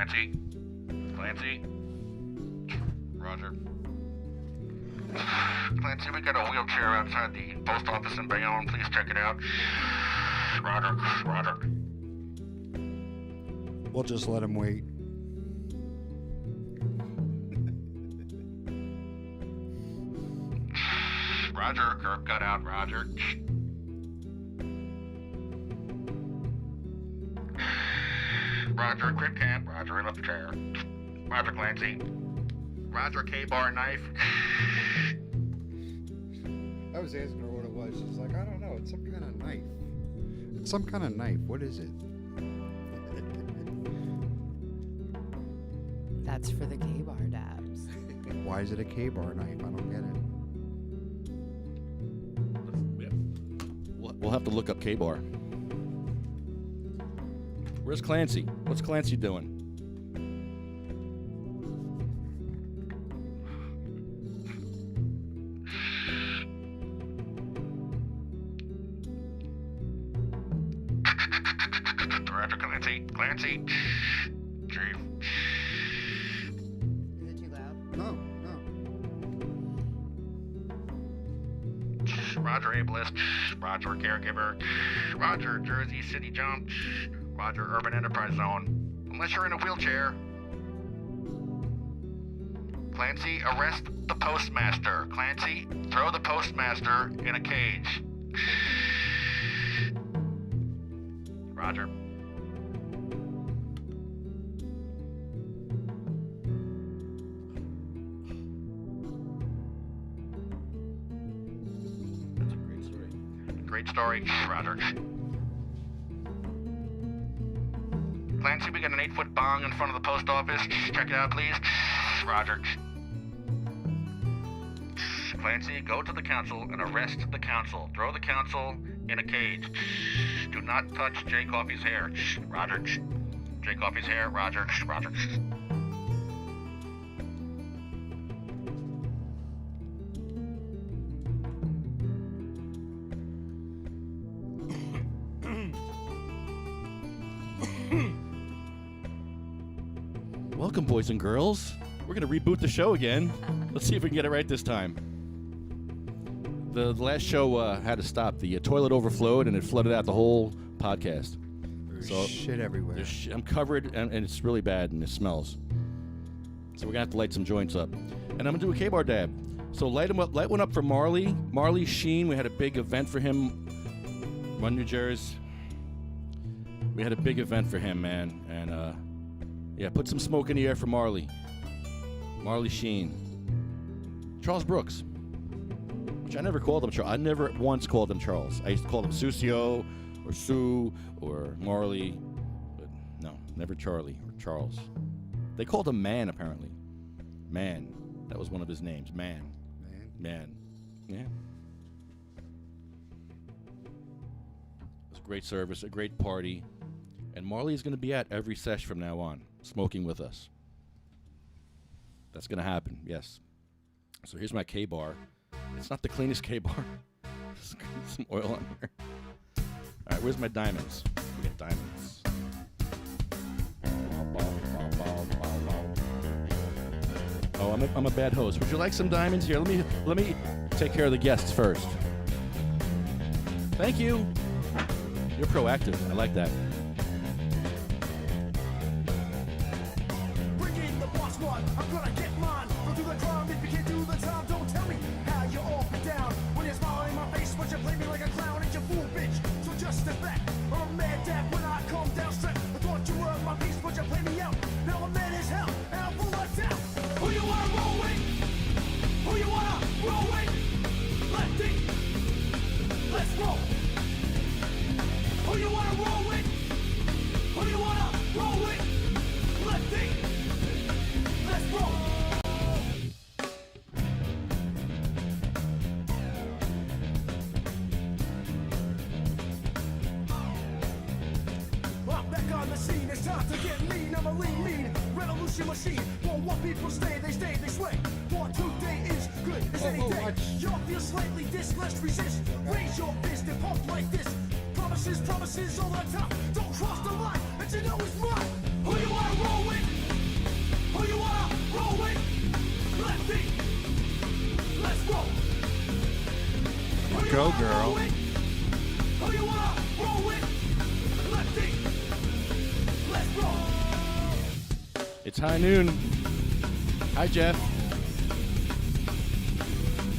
Clancy? Clancy? Roger. Clancy, we got a wheelchair outside the post office in Bayonne. Please check it out. Roger. Roger. We'll just let him wait. Roger, curb cut out, Roger. Roger, quick hand. Roger, I left the chair. Roger, Clancy. Roger, K-bar knife. I was asking her what it was. She's like, I don't know. It's some kind of knife. It's some kind of knife. What is it? That's for the K-bar dabs. Why is it a K-bar knife? I don't get it. We'll have to look up K-bar. Where's Clancy? What's Clancy doing? Roger, Clancy. Clancy. Chief. Is it too loud? No. Roger, ableist. Roger, caregiver. Roger, Jersey City jump. Roger, urban enterprise zone. Unless you're in a wheelchair. Clancy, arrest the postmaster. Clancy, throw the postmaster in a cage. Roger. That's a great story. Great story, Roger. Clancy, we got an 8-foot bong in front of the post office. Check it out, please. Roger. Clancy, go to the council and arrest the council. Throw the council in a cage. Do not touch J. Coffee's hair. Roger. J. Coffee's hair. Roger. Roger. Welcome, boys and girls. We're going to reboot the show again. Let's see if we can get it right this time. The last show had to stop. The toilet overflowed and it flooded out the whole podcast. There's shit everywhere. I'm covered and it's really bad and it smells. So we're going to have to light some joints up. And I'm going to do a K-bar dab. So light one up for Marley. Marley Sheen. We had a big event for him. Run, New Jersey. We had a big event for him, man. And yeah, put some smoke in the air for Marley. Marley Sheen. Charles Brooks. Which I never called him Charles. I never once called him Charles. I used to call him Susio or Sue or Marley. But no, never Charlie or Charles. They called him Man, apparently. Man. That was one of his names. Man. Man. Yeah. It was a great service, a great party. And Marley is going to be at every sesh from now on, smoking with us. That's going to happen, yes. So here's my K-bar. It's not the cleanest K-bar. There's some oil on here. All right, where's my diamonds? We got diamonds. Oh, I'm a bad host. Would you like some diamonds? Here, let me take care of the guests first. Thank you. You're proactive. I like that. I'm gonna get mine. Go do the crime if you can't do the time. Don't tell me how you're all down. When you're smiling in my face, but you play me like a clown and you fool bitch. So just step back. I'm a mad dad when I come down straight. I thought you were my piece, but you play me out. Now I'm mad as hell and I'm full of doubt. Who you wanna roll with? Who you wanna roll with? Lefty, let's roll. Who you wanna roll with? Who you wanna roll with? Lefty. Let's roll! I'm back on the scene, it's time to get lean. I'm a lean revolution machine. For what people stay, they sway. For today is good as any day. Y'all feel slightly this, let's resist. Raise your fist and pump like this. Promises all the time. Don't cross the line, and you know it's mine. Who you wanna roll with? Go, girl. Who you wanna roll with? Lefty. Let's roll. It's high noon. Hi, Jeff.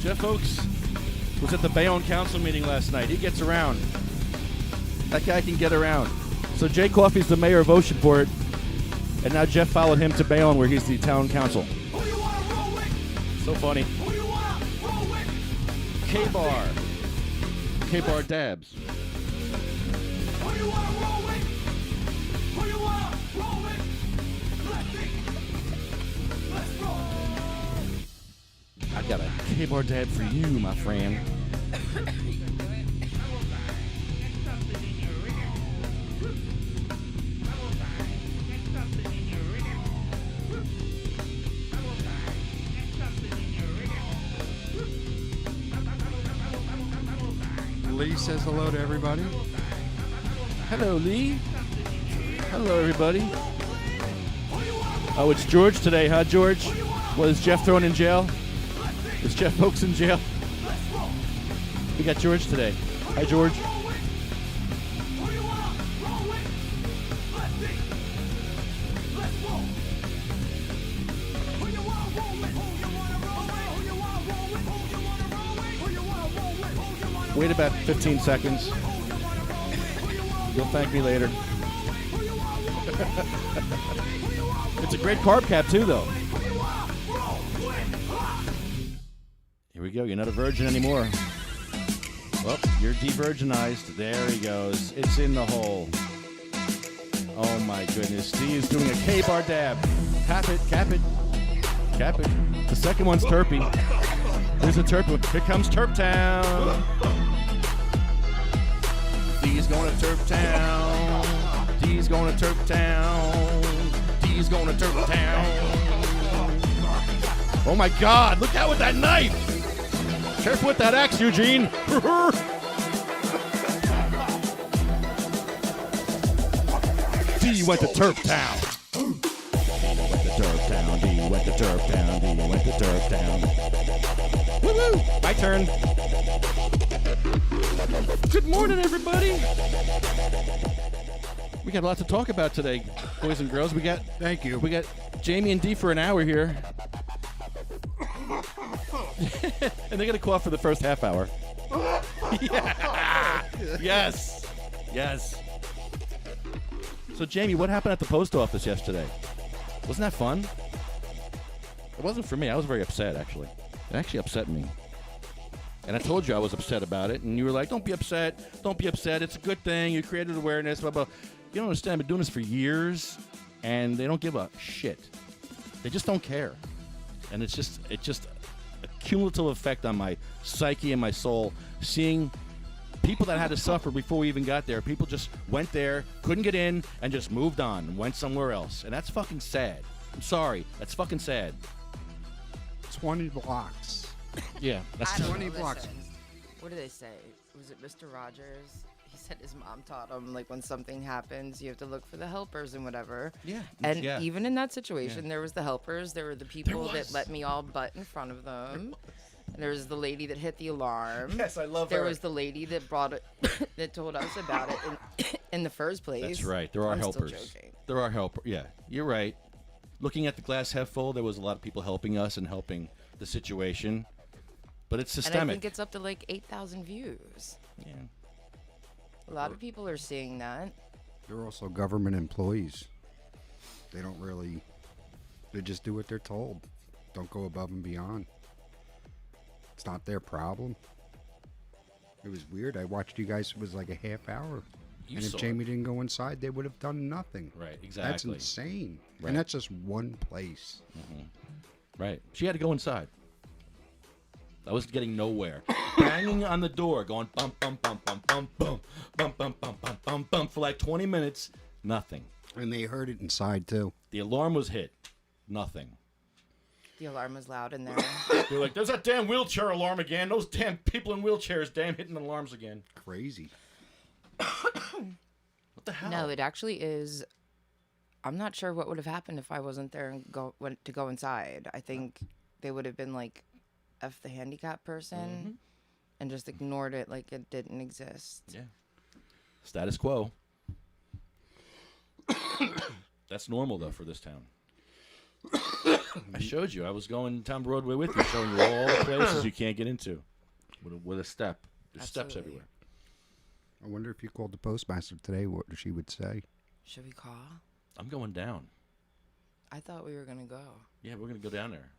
Jeff Oakes was at the Bayonne Council meeting last night. He gets around. That guy can get around. So Jay Coffey's the mayor of Oceanport, and now Jeff followed him to Bayonne, where he's the town council. Who you wanna roll with? So funny. Who you wanna roll with? K-Bar. K-Bar Dabs. Who you wanna roll with? Who you wanna roll with? Lefty. Let's roll. I got a K-Bar Dab for you, my friend. Lee says hello to everybody. Hello, Lee. Hello, everybody. Oh, it's George today, huh, George? Was Jeff thrown in jail? Is Jeff Oakes in jail? We got George today. Hi, George. Wait about 15 seconds. You'll thank me later. It's a great carb cap, too, though. Here we go. You're not a virgin anymore. Well, you're de-virginized. There he goes. It's in the hole. Oh, my goodness. D is doing a K-Bar dab. Cap it, cap it, cap it. The second one's Terpy. Here's a Terp one. Here comes Terp Town. D's going to Terp Town. D's going to Terp Town. D's going to Terp Town. Oh my God! Look out with that knife! Careful with that axe, Eugene. D went to Terp Town. D went to Terp Town. D went to Terp Town. D went to Terp Town. Woo-woo! My turn. Good morning, everybody. We got a lot to talk about today, boys and girls. We got Jamie and Dee for an hour here. And they're going to cough for the first half hour. Yeah. Yes. Yes. So, Jamie, what happened at the post office yesterday? Wasn't that fun? It wasn't for me. I was very upset, actually. It actually upset me. And I told you I was upset about it, and you were like, don't be upset. Don't be upset. It's a good thing. You created awareness, blah, blah. You don't understand. I've been doing this for years, and they don't give a shit. They just don't care. And it's just a cumulative effect on my psyche and my soul, seeing people that had to suffer before we even got there. People just went there, couldn't get in, and just moved on and went somewhere else. And that's fucking sad. I'm sorry. That's fucking sad. 20 blocks. Yeah, that's I don't 20 know, blocks. listen. What do they say? Was it Mr. Rogers? He said his mom taught him, like, when something happens, you have to look for the helpers and whatever. Yeah. And yeah. even in that situation, there was the helpers. There were the people that was. let me all butt in front of them. There was the lady that hit the alarm. Yes, I love There her. was the lady that brought it, that told us about it in the first place. That's right. There are I'm helpers. Still joking. There are helpers. Yeah, you're right. Looking at the glass half full, there was a lot of people helping us and helping the situation. But it's systemic. And I think it's up to like 8,000 views. Yeah. A lot of people are seeing that. They're also government employees. They don't really. They just do what they're told. Don't go above and beyond. It's not their problem. It was weird. I watched you guys. It was like a half hour. You and if saw Jamie didn't go inside, they would have done nothing. Right, exactly. That's insane. Right. And that's just one place. Right. She had to go inside. I was getting nowhere. Banging on the door, going bump, bump, bump, bump, bump, bump, bump, bump, bump, bump, bump, bump for like 20 minutes. Nothing. And they heard it inside, too. The alarm was hit. Nothing. The alarm was loud in there. They're like, there's that damn wheelchair alarm again. Those damn people in wheelchairs, damn, hitting alarms again. Crazy. What the hell? No, it actually is. I'm not sure what would have happened if I wasn't there and went to go inside. I think they would have been like, F the handicapped person. and just ignored it like it didn't exist. Yeah. Status quo. That's normal, though, for this town. I showed you. I was going down Broadway with you, showing you all the places you can't get into with a step. There's steps everywhere. I wonder if you called the postmaster today, what she would say. Should we call? I'm going down. I thought we were gonna go. Yeah, we're gonna go down there.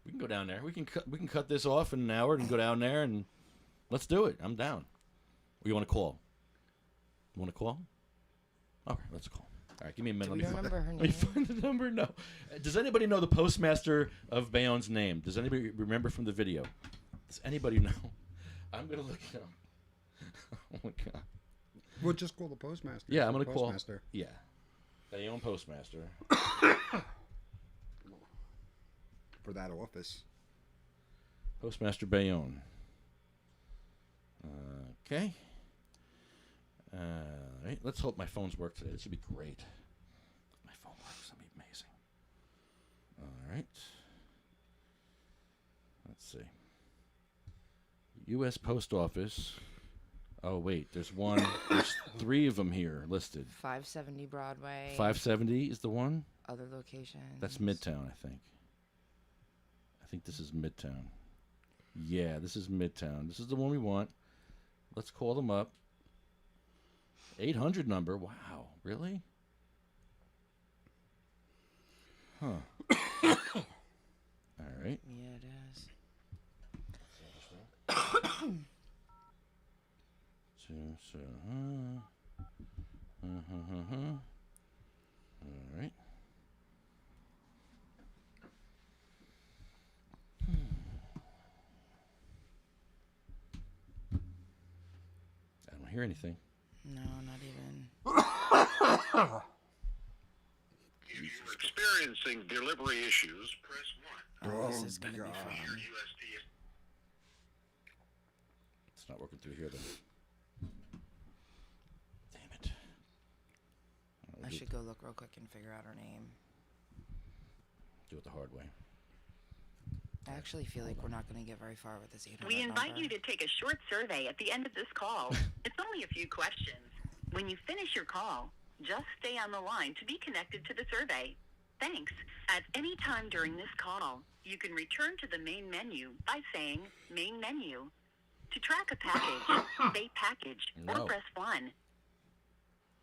We can go down there. We can cut this off in an hour and go down there and let's do it. I'm down. Or you want to call? You want to call? Okay, let's call. All right, give me a minute. Do we remember her Let me find the number. No. Does anybody know the postmaster of Bayonne's name? Does anybody remember from the video? Does anybody know? I'm gonna look it up. Oh my god. We'll just call the postmaster. Yeah, I'm gonna call. Postmaster. Yeah. Bayonne postmaster. For that office. Postmaster Bayonne. Okay. Right. Let's hope my phones work today. This should be great. My phone works. That'd be amazing. All right. Let's see. U.S. Post Office. Oh, wait. There's one. There's 3 of them here listed. 570 Broadway. 570 is the one? Other locations. That's Midtown, I think. I think this is Midtown. Yeah, this is Midtown. This is the one we want. Let's call them up. 800 number. Wow. Really? Huh. All right. Yeah, it is. All right. I don't hear anything. No, not even. If you're experiencing delivery issues, press 1. Oh, this is going to be fun. It's not working through here, though. Damn it. I should go look real quick and figure out her name. Do it the hard way. I actually feel like we're not going to get very far with this 800 We invite number. you to take a short survey at the end of this call. It's only a few questions. When you finish your call, just stay on the line to be connected to the survey. Thanks. At any time during this call, you can return to the main menu by saying main menu. To track a package, say package, No. or press 1.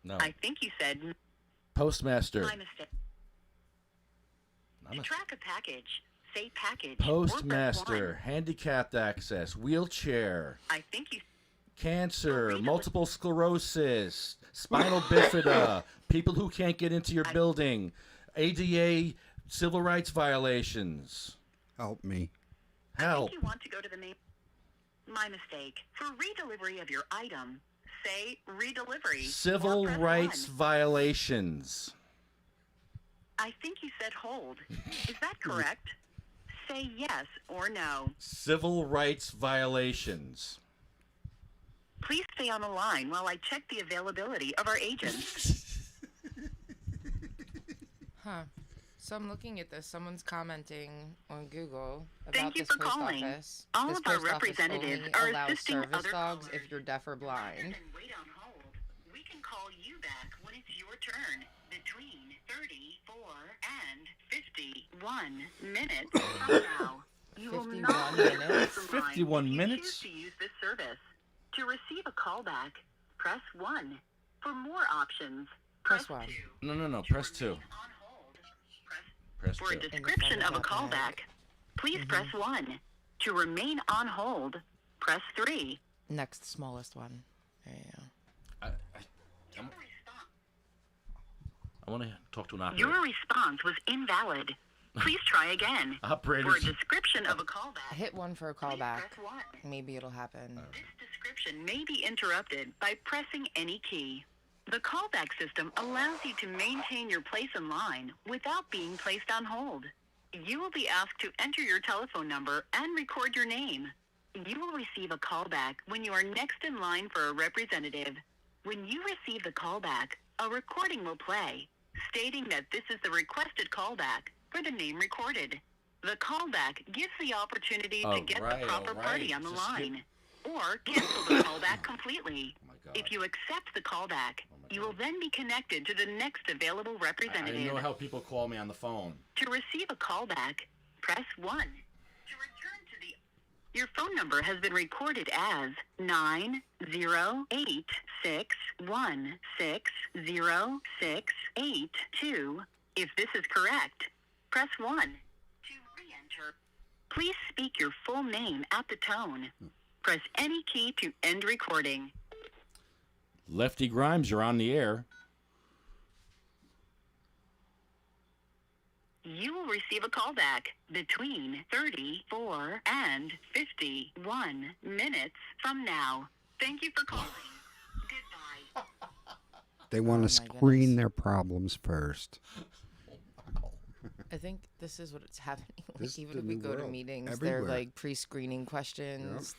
No. I think you said Postmaster. my mistake. I'm To a track a package, say package, or press 1. Postmaster. Handicapped access. Wheelchair. I think you Cancer, multiple sclerosis, spinal bifida, people who can't get into your building, ADA civil rights violations. Help me. I Help. think you want to go to the main... My mistake. For redelivery of your item, say redelivery. Civil or press rights 1. violations. I think you said hold. Is that correct? Say yes or no. Civil rights violations. Please stay on the line while I check the availability of our agents. Huh. So I'm looking at this. Someone's commenting on Google about Thank you this for post calling. office. All This of our post office representatives only are allows assisting service other dogs callers. if you're deaf or Rather blind. than wait on hold, we can call you back when it's your turn between 34 and 51 minutes from now. You will 51 not be minutes? able to line 51 if you minutes? choose to use this service. To receive a callback, press 1. For more options, Press press 1. 2. No. To Press 2. remain on hold, Press for a 2. description of a Independent callback, please press 1. To remain on hold, press 3. Next smallest one. There you go. I want to talk to an operator. Your response was invalid. Please try again. For a Operators. description of a callback, Hit 1 for a please callback. press 1. Maybe it'll happen. This description may be interrupted by pressing any key. The callback system allows you to maintain your place in line without being placed on hold. You will be asked to enter your telephone number and record your name. You will receive a callback when you are next in line for a representative. When you receive the callback, a recording will play, stating that this is the requested callback for the name recorded. The callback gives the opportunity Oh, to get right, the proper all party right. on the Just skip- line. Or cancel the callback completely. Oh, my God. If you accept the callback, Oh, my you will God. then be connected to the next available I representative. know how people call me on the phone. To receive a callback, press 1. To return to the... Your phone number has been recorded as 908616068. If this is correct, press 1. To re-enter, please speak your full name at the tone. Press any key to end recording. Lefty Grimes, you're on the air. You will receive a callback between 34 and 51 minutes from now. Thank you for calling. Goodbye. They want Oh, to my screen goodness. their problems first. I think this is what's happening. Like, This is even the if we new go to world. meetings, Everywhere. they're like pre-screening questions.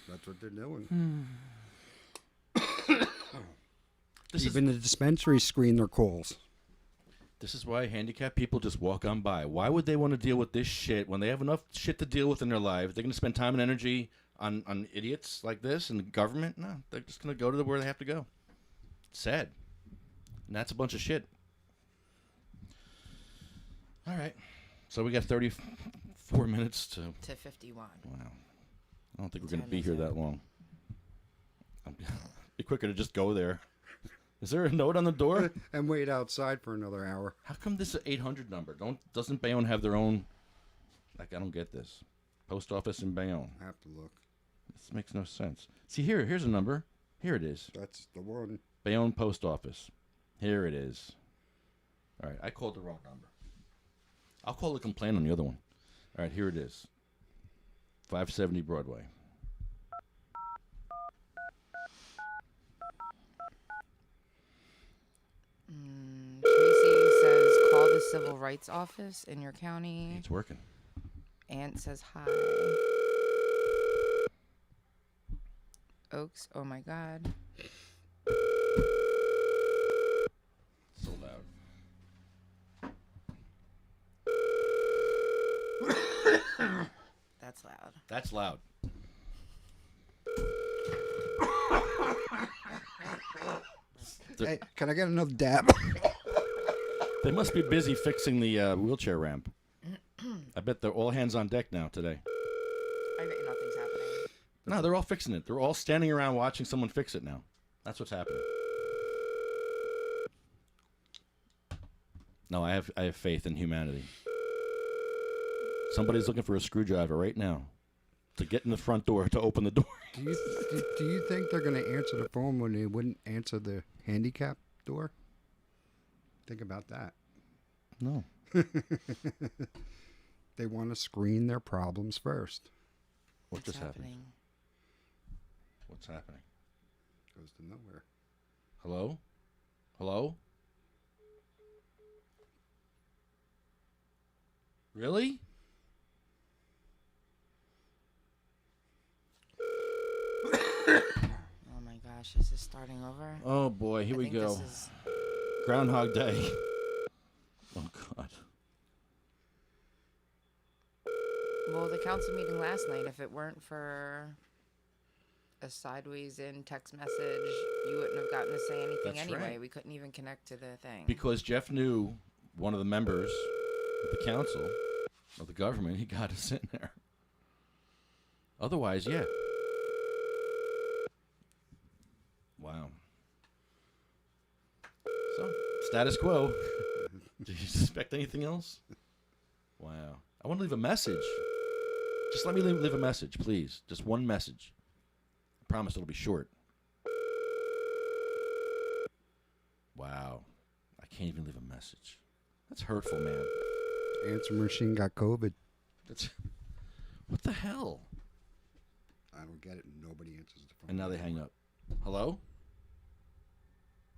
That's what they're doing. This Even the dispensaries screen their calls. This is why handicapped people just walk on by. Why would they want to deal with this shit when they have enough shit to deal with in their lives? They're going to spend time and energy on idiots like this and the government? No, they're just going to go to where they have to go. It's sad. And that's a bunch of shit. All right. So we got 34 minutes to... To 51. Wow. I don't think we're going to Time be is here it? that long. Be quicker to just go there. Is there a note on the door? And wait outside for another hour. How come this is an 800 number? Doesn't Bayonne have their own? Like, I don't get this. Post office in Bayonne. I have to look. This makes no sense. See, here's a number. Here it is. That's the one. Bayonne Post Office. Here it is. All right, I called the wrong number. I'll call a complaint on the other one. All right, here it is. 570 Broadway. Tracy says, call the civil rights office in your county. It's working. Ant says, hi. Oaks, oh my God. So loud. That's loud. That's loud. Hey, can I get another dab? They must be busy fixing the wheelchair ramp. I bet they're all hands on deck now today. I bet nothing's happening. No, they're all fixing it. They're all standing around watching someone fix it now. That's what's happening. No, I have faith in humanity. Somebody's looking for a screwdriver right now to get in the front door to open the door. Do you think they're going to answer the phone when they wouldn't answer the handicap door? Think about that. No. They want to screen their problems first. What What's just happened? happening? What's happening? Goes to nowhere. Hello? Hello? Really? Oh my gosh, is this starting over? Oh boy, here I we think go. This is... Groundhog Day. Oh God. Well, the council meeting last night, if it weren't for a sideways in text message, you wouldn't have gotten to say anything That's anyway. right. We couldn't even connect to the thing. Because Jeff knew one of the members of the council of the government, he got us in there. Otherwise, yeah. Wow. So, status quo. Do you suspect anything else? Wow. I want to leave a message. Just let me leave a message, please. Just one message. I promise it'll be short. Wow. I can't even leave a message. That's hurtful, man. Answer machine got COVID. That's what the hell? I don't get it. Nobody answers the phone. And now they hang up. Hello?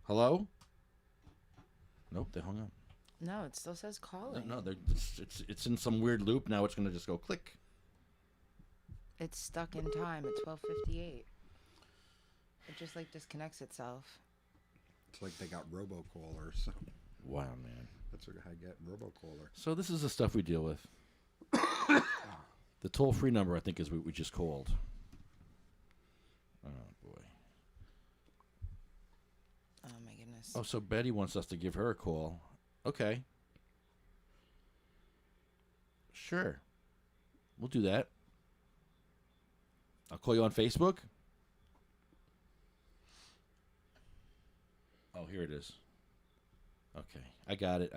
Hello? Nope, they hung up. No, it still says calling. No, it's in some weird loop. Now it's going to just go click. It's stuck in time at 12:58. It just like disconnects itself. It's like they got robocallers. Wow, man. That's what I get, robocaller. So this is the stuff we deal with. The toll-free number, I think, is what we just called. Oh, boy. Oh, my goodness. Oh, so Betty wants us to give her a call. Okay. Sure. We'll do that. I'll call you on Facebook. Oh, here it is. Okay. I got it.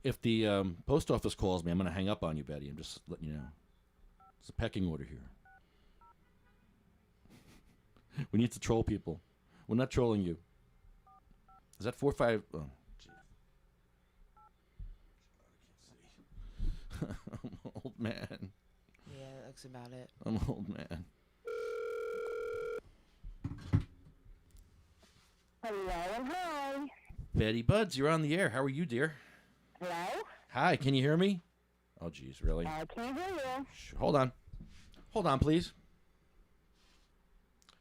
If the post office calls me, I'm going to hang up on you, Betty. I'm just letting you know. It's a pecking order here. We need to troll people. We're not trolling you. Is that 4-5? Oh, gee. I can't see. I'm an old man. Yeah, that looks about it. I'm an old man. Hello and hi. Betty Buds, you're on the air. How are you, dear? Hello? Hi, can you hear me? Oh, geez, really? I can't hear you. Hold on. Hold on, please.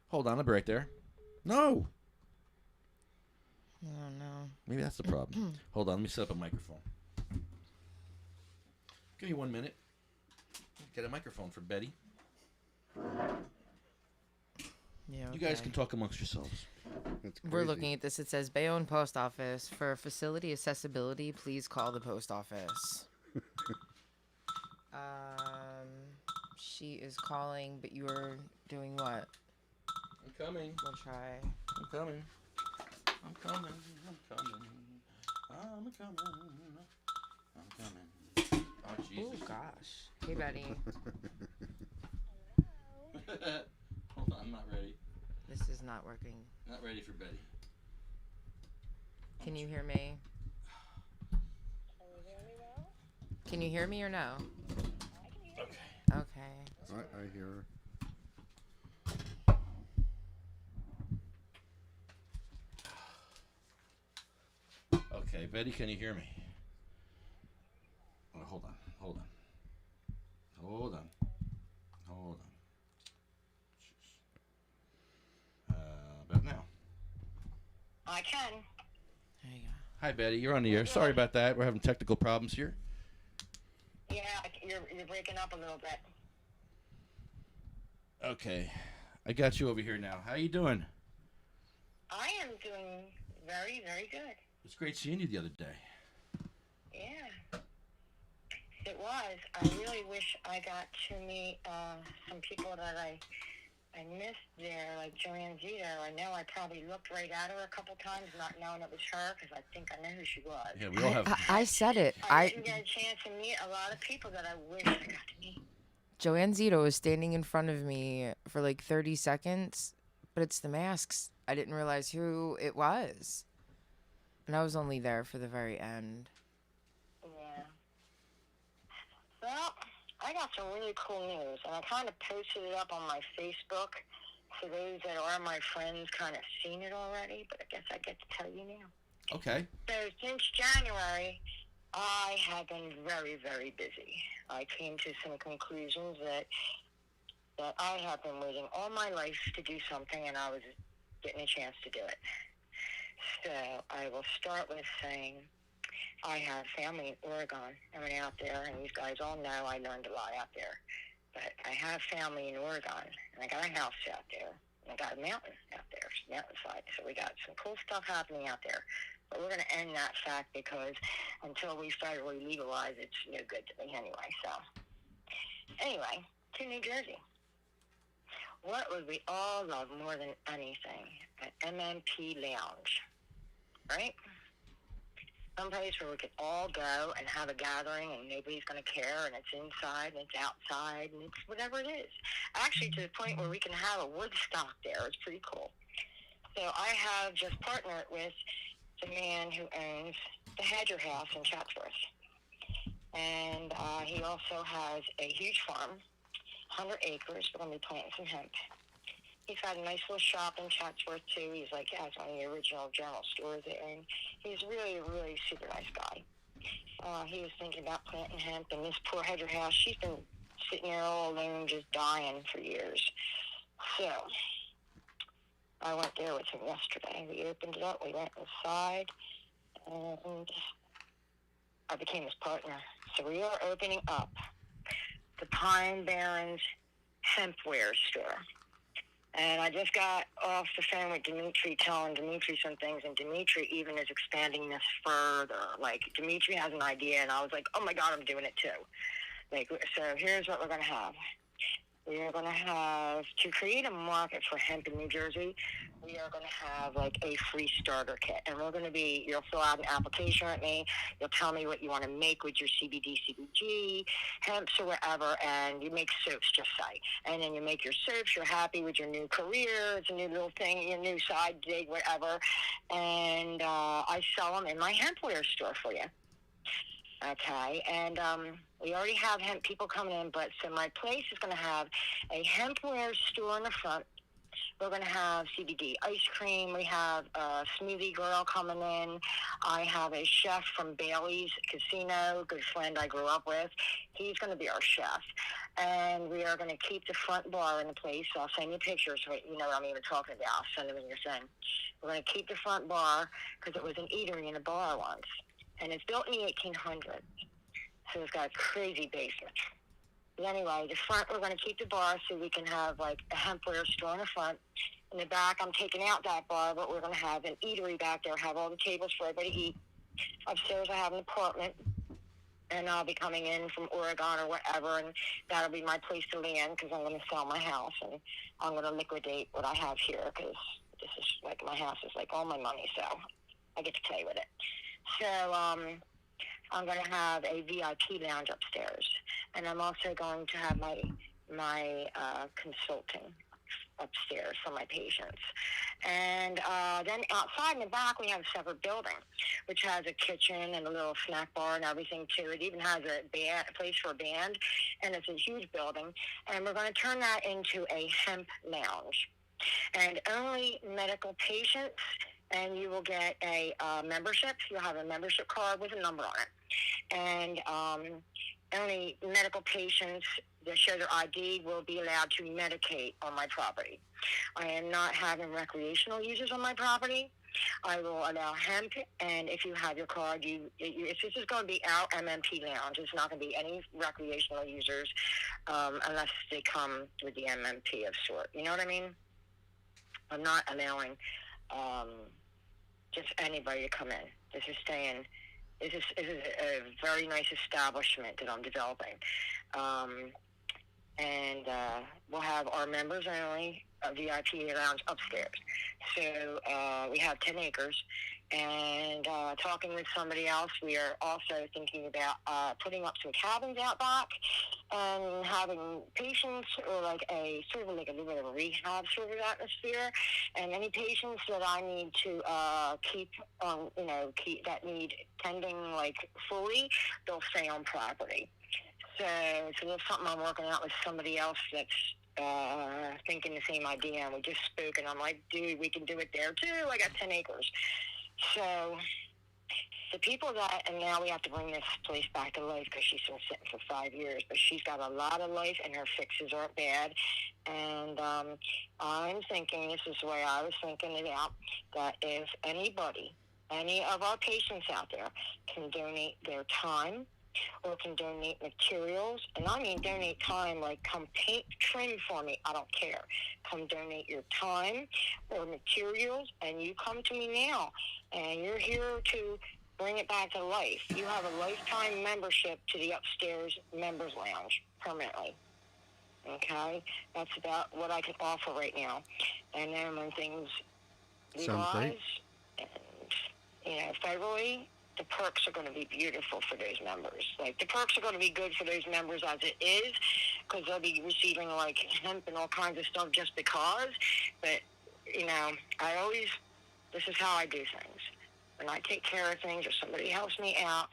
Hold on, I'll be right there. No! Oh, no. Maybe that's the problem. Hold on, let me set up a microphone. Give me 1 minute. Get a microphone for Betty. Yeah, You guys okay. can talk amongst yourselves. That's We're crazy. looking at this. It says Bayonne Post Office. For facility accessibility, please call the post office. She is calling, but you are doing what? I'm coming. We'll try. I'm coming. I'm coming. I'm coming. I'm coming. I'm coming. Oh, Oh, Jesus. gosh. Hey, Betty. Hold on, I'm not ready. This is not working. Not ready for Betty. Can you hear me? Can you hear me or no? Okay. Okay. I hear her. Okay, Betty, can you hear me? Oh, hold on. About now. I can. There you go. Hi, Betty. You're on the air. Sorry about that. We're having technical problems here. Yeah, you're breaking up a little bit. Okay. I got you over here now. How you doing? I am doing very, very good. It's great seeing you the other day. Yeah. It was. I really wish I got to meet some people that I missed there, like Joanne Zito. I know I probably looked right at her a couple times, not knowing it was her, because I think I know who she was. Yeah, we all have. I said it. I didn't get a chance to meet a lot of people that I wish I got to meet. Joanne Zito was standing in front of me for like 30 seconds, but it's the masks. I didn't realize who it was. And I was only there for the very end. Yeah. Well, I got some really cool news, and I kind of posted it up on my Facebook. So those that are my friends kind of seen it already, but I guess I get to tell you now. Okay. So since January, I have been very, very busy. I came to some conclusions that I have been waiting all my life to do something, and I was getting a chance to do it. So I will start with saying I have family in Oregon. I went out there, and these guys all know I learned a lot out there. But I have family in Oregon, and I got a house out there, and I got a mountain out there, mountainside. So we got some cool stuff happening out there. But we're going to end that fact because until we federally legalize, it's no good to me anyway. So anyway, to New Jersey. What would we all love more than anything? An MMP lounge, right? Someplace where we could all go and have a gathering and nobody's going to care, and it's inside and it's outside and it's whatever it is. Actually, to the point where we can have a Woodstock there. It's pretty cool. So I have just partnered with the man who owns the Hedger House in Chatsworth. And he also has a huge farm, 100 acres. We're going to be planting some hemp. He's got a nice little shop in Chatsworth, too. He's like, has one of the original general stores there. And he's really, really super nice guy. He was thinking about planting hemp. And this poor Hedger House, she's been sitting there all alone, just dying for years. So I went there with him yesterday. We opened it up. We went inside. And I became his partner. So we are opening up the Pine Barrens Hempware store. And I just got off the phone with Dimitri, telling Dimitri some things, and Dimitri even is expanding this further. Like, Dimitri has an idea, and I was like, oh my God, I'm doing it too. Like, so here's what we're going to have. We are going to have, to create a market for hemp in New Jersey, we are going to have like a free starter kit. And we're going to be, you'll fill out an application with me. You'll tell me what you want to make with your CBD, CBG, hemps or whatever. And you make soaps, just say. And then you make your soaps. You're happy with your new career. It's a new little thing, your new side gig, whatever. And I sell them in my hempware store for you. Okay, and we already have hemp people coming in, but so my place is going to have a hempware store in the front. We're going to have CBD ice cream. We have a smoothie girl coming in. I have a chef from Bailey's Casino, good friend I grew up with. He's going to be our chef. And we are going to keep the front bar in the place. I'll send you pictures so you know what I'm even talking about. I'll send them in your thing. We're going to keep the front bar because it was an eatery in a bar once. And it's built in the 1800s, so it's got a crazy basement. But anyway, the front, we're going to keep the bar so we can have, like, a hempware store in the front. In the back, I'm taking out that bar, but we're going to have an eatery back there, have all the tables for everybody to eat. Upstairs, I have an apartment, and I'll be coming in from Oregon or whatever, and that'll be my place to land because I'm going to sell my house, and I'm going to liquidate what I have here because this is, like, my house is, like, all my money, so I get to play with it. So I'm going to have a VIP lounge upstairs, and I'm also going to have my consulting upstairs for my patients. And then outside in the back, we have a separate building, which has a kitchen and a little snack bar and everything, too. It even has a place for a band, and it's a huge building. And we're going to turn that into a hemp lounge. And only medical patients, and you will get a membership. You'll have a membership card with a number on it. And only medical patients that show their ID will be allowed to medicate on my property. I am not having recreational users on my property. I will allow hemp, and if you have your card, this is going to be our MMP lounge. It's not going to be any recreational users unless they come with the MMP of sort. You know what I mean? I'm not allowing just anybody to come in. This is a very nice establishment that I'm developing. And we'll have our members only, a VIP lounge upstairs. So we have 10 acres. And talking with somebody else, we are also thinking about putting up some cabins out back and having patients or like a sort of like a little bit of a rehab sort of atmosphere. And any patients that I need to keep that need tending like fully, they'll stay on property. So that's something I'm working out with somebody else that's thinking the same idea. And we just spoke, and I'm like, dude, we can do it there too. I got 10 acres. So the people and now we have to bring this place back to life because she's been sitting for 5 years, but she's got a lot of life and her fixes aren't bad. And I'm thinking, this is the way I was thinking it out, that if anybody, any of our patients out there can donate their time or can donate materials, and I mean donate time, like come paint, trim for me, I don't care. Come donate your time or materials, and you come to me now, and you're here to bring it back to life. You have a lifetime membership to the upstairs members lounge permanently. Okay? That's about what I can offer right now. And then when things legalize and, federally, the perks are going to be beautiful for those members. Like, the perks are going to be good for those members as it is, because they'll be receiving, like, hemp and all kinds of stuff just because. But, this is how I do things. When I take care of things or somebody helps me out,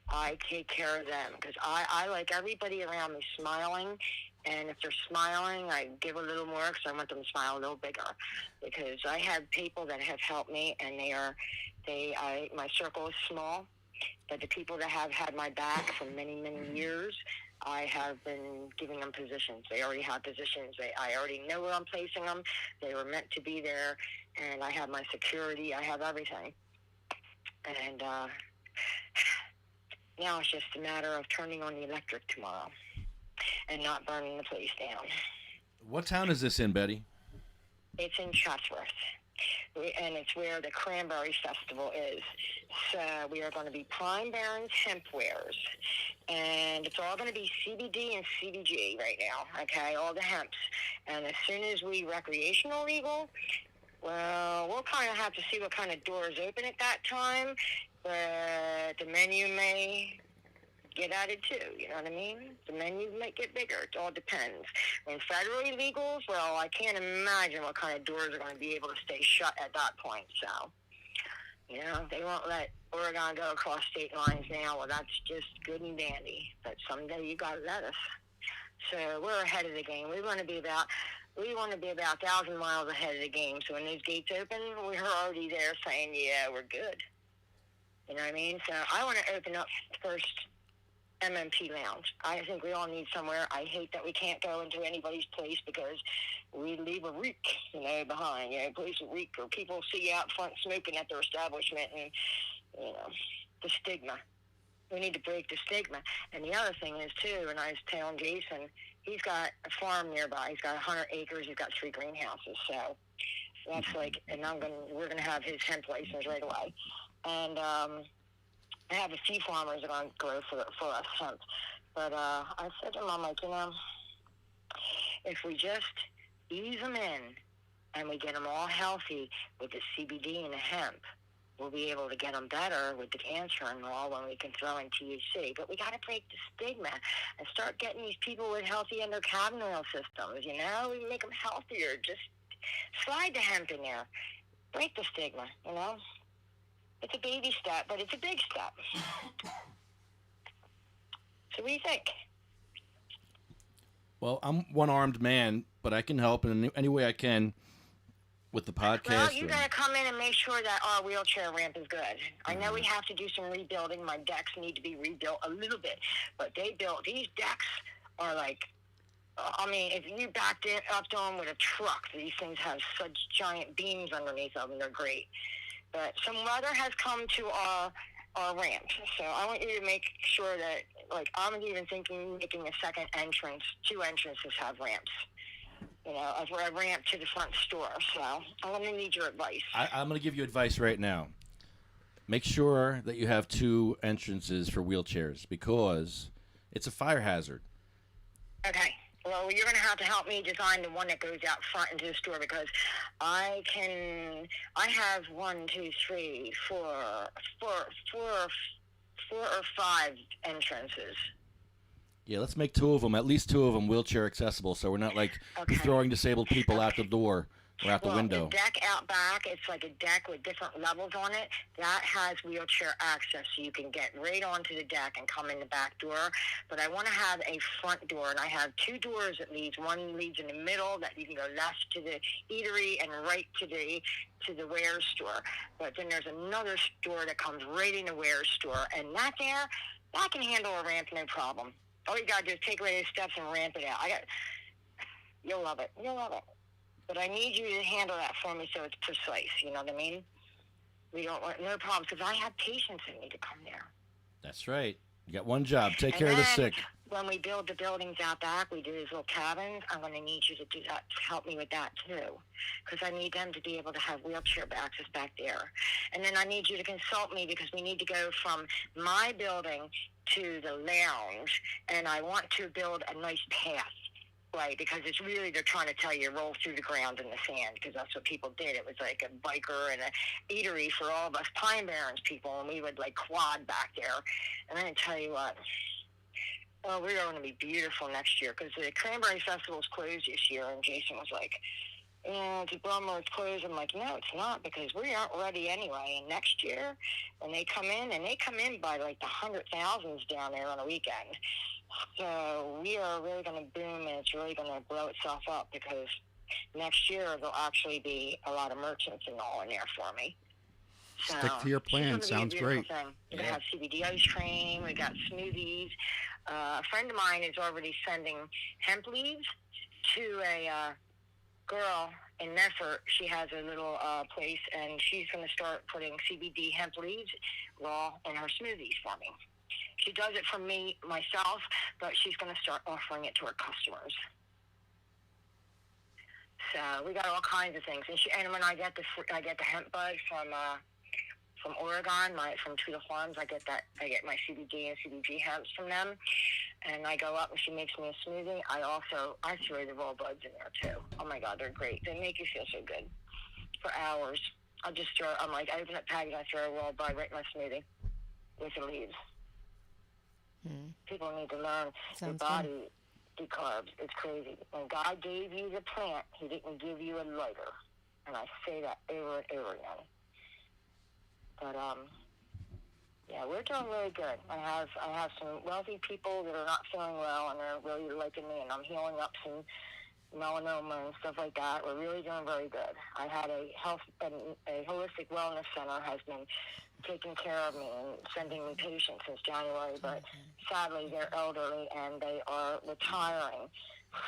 I take care of them. Because I like everybody around me smiling. And if they're smiling, I give a little more because I want them to smile a little bigger. Because I have people that have helped me, and my circle is small, but the people that have had my back for many, many years, I have been giving them positions. They already have positions. I already know where I'm placing them. They were meant to be there, and I have my security. I have everything. And Now it's just a matter of turning on the electric tomorrow and not burning the place down. What town is this in, Betty? It's in Chatsworth, and it's where the Cranberry Festival is. So we are going to be Prime Barons hemp wares, and it's all going to be CBD and CBG right now, okay, all the hemps. And as soon as we recreational legal, well, we'll kind of have to see what kind of doors open at that time, but the menu may get added too, you know what I mean? The menu might get bigger. It all depends. When federally legals, well, I can't imagine what kind of doors are going to be able to stay shut at that point. So, you know, they won't let Oregon go across state lines now. Well, that's just good and dandy. But someday you got to let us. So we're ahead of the game. We want to be about 1,000 miles ahead of the game. So when those gates open, we're already there saying, yeah, we're good. You know what I mean? So I want to open up first MMP Lounge. I think we all need somewhere. I hate that we can't go into anybody's place because we leave a reek, you know, behind. You know, place a reek, or people see you out front smoking at their establishment, and, you know, the stigma. We need to break the stigma. And the other thing is, too, and I was telling Jason, he's got a farm nearby. He's got 100 acres. He's got 3 greenhouses. So that's like, and we're going to have his hemp license right away. And, I have a few farmers that are going to grow for us hemp. But I said to him, I'm like, you know, if we just ease them in and we get them all healthy with the CBD and the hemp, we'll be able to get them better with the cancer and all when we can throw in THC. But we got to break the stigma and start getting these people with healthy endocannabinoid systems, you know? We make them healthier. Just slide the hemp in there. Break the stigma, you know? It's a baby step, but it's a big step. So what do you think? Well, I'm one-armed man, but I can help in any way I can with the podcast. Well, you got to come in and make sure that our wheelchair ramp is good. I know we have to do some rebuilding. My decks need to be rebuilt a little bit, but these decks are like, I mean, if you backed it up to them with a truck, these things have such giant beams underneath them. They're great. But some weather has come to our ramp. So I want you to make sure that, like, I'm even thinking making a second entrance. 2 entrances have ramps. You know, a ramp to the front store. So I'm going to need your advice. I'm going to give you advice right now. Make sure that you have 2 entrances for wheelchairs because it's a fire hazard. Okay. Well, you're going to have to help me design the one that goes out front into the store because I have 4 or 5 entrances. Yeah, let's make 2 of them, at least 2 of them wheelchair accessible so we're not like throwing disabled people out the door or out the window. The deck out back, it's like a deck with different levels on it. That has wheelchair access, so you can get right onto the deck and come in the back door. But I want to have a front door, and I have 2 doors that leads. One leads in the middle that you can go left to the eatery and right to the wares store. But then there's another store that comes right in the wares store, and that can handle a ramp no problem. All you gotta do is take away the steps and ramp it out. You'll love it. You'll love it. But I need you to handle that for me so it's precise. You know what I mean? We don't want no problems because I have patients that need to come there. That's right. You got one job. Take care of the sick. When we build the buildings out back, we do these little cabins. I'm going to need you to do that, to help me with that too, because I need them to be able to have wheelchair access back there. And then I need you to consult me because we need to go from my building to the lounge, and I want to build a nice path. Right, because it's really, they're trying to tell you roll through the ground in the sand, because that's what people did. It was like a biker and a eatery for all of us Pine Barrens people, and we would like quad back there. And I tell you what, oh, we're going to be beautiful next year, because the Cranberry Festival's closed this year, and Jason was like, it's a bummer it's closed. I'm like, no, it's not, because we aren't ready anyway. And next year, when they come in by like the 100,000s down there on a weekend. So we are really going to boom, and it's really going to blow itself up, because next year there'll actually be a lot of merchants and all in there for me. So stick to your plan. Sounds great. We have CBD ice cream. We got smoothies. A friend of mine is already sending hemp leaves to a girl in Medford. She has a little place, and she's going to start putting CBD hemp leaves raw in her smoothies for me. She does it for me, myself, but she's going to start offering it to her customers. So we got all kinds of things. And when I get the hemp bud from Oregon, from Tweedle Farms, I get my CBD and CBG hemps from them. And I go up and she makes me a smoothie. I throw the raw buds in there too. Oh my God, they're great. They make you feel so good for hours. I open up package, I throw a raw bud right in my smoothie with the leaves. People need to learn your body decarbs. It's crazy. When God gave you the plant, He didn't give you a lighter. And I say that over and over again. But yeah, we're doing really good. I have some wealthy people that are not feeling well, and they're really liking me, and I'm healing up some melanoma and stuff like that. We're really doing very good. I had a holistic wellness center has been taking care of me and sending me patients since January, but sadly they're elderly and they are retiring.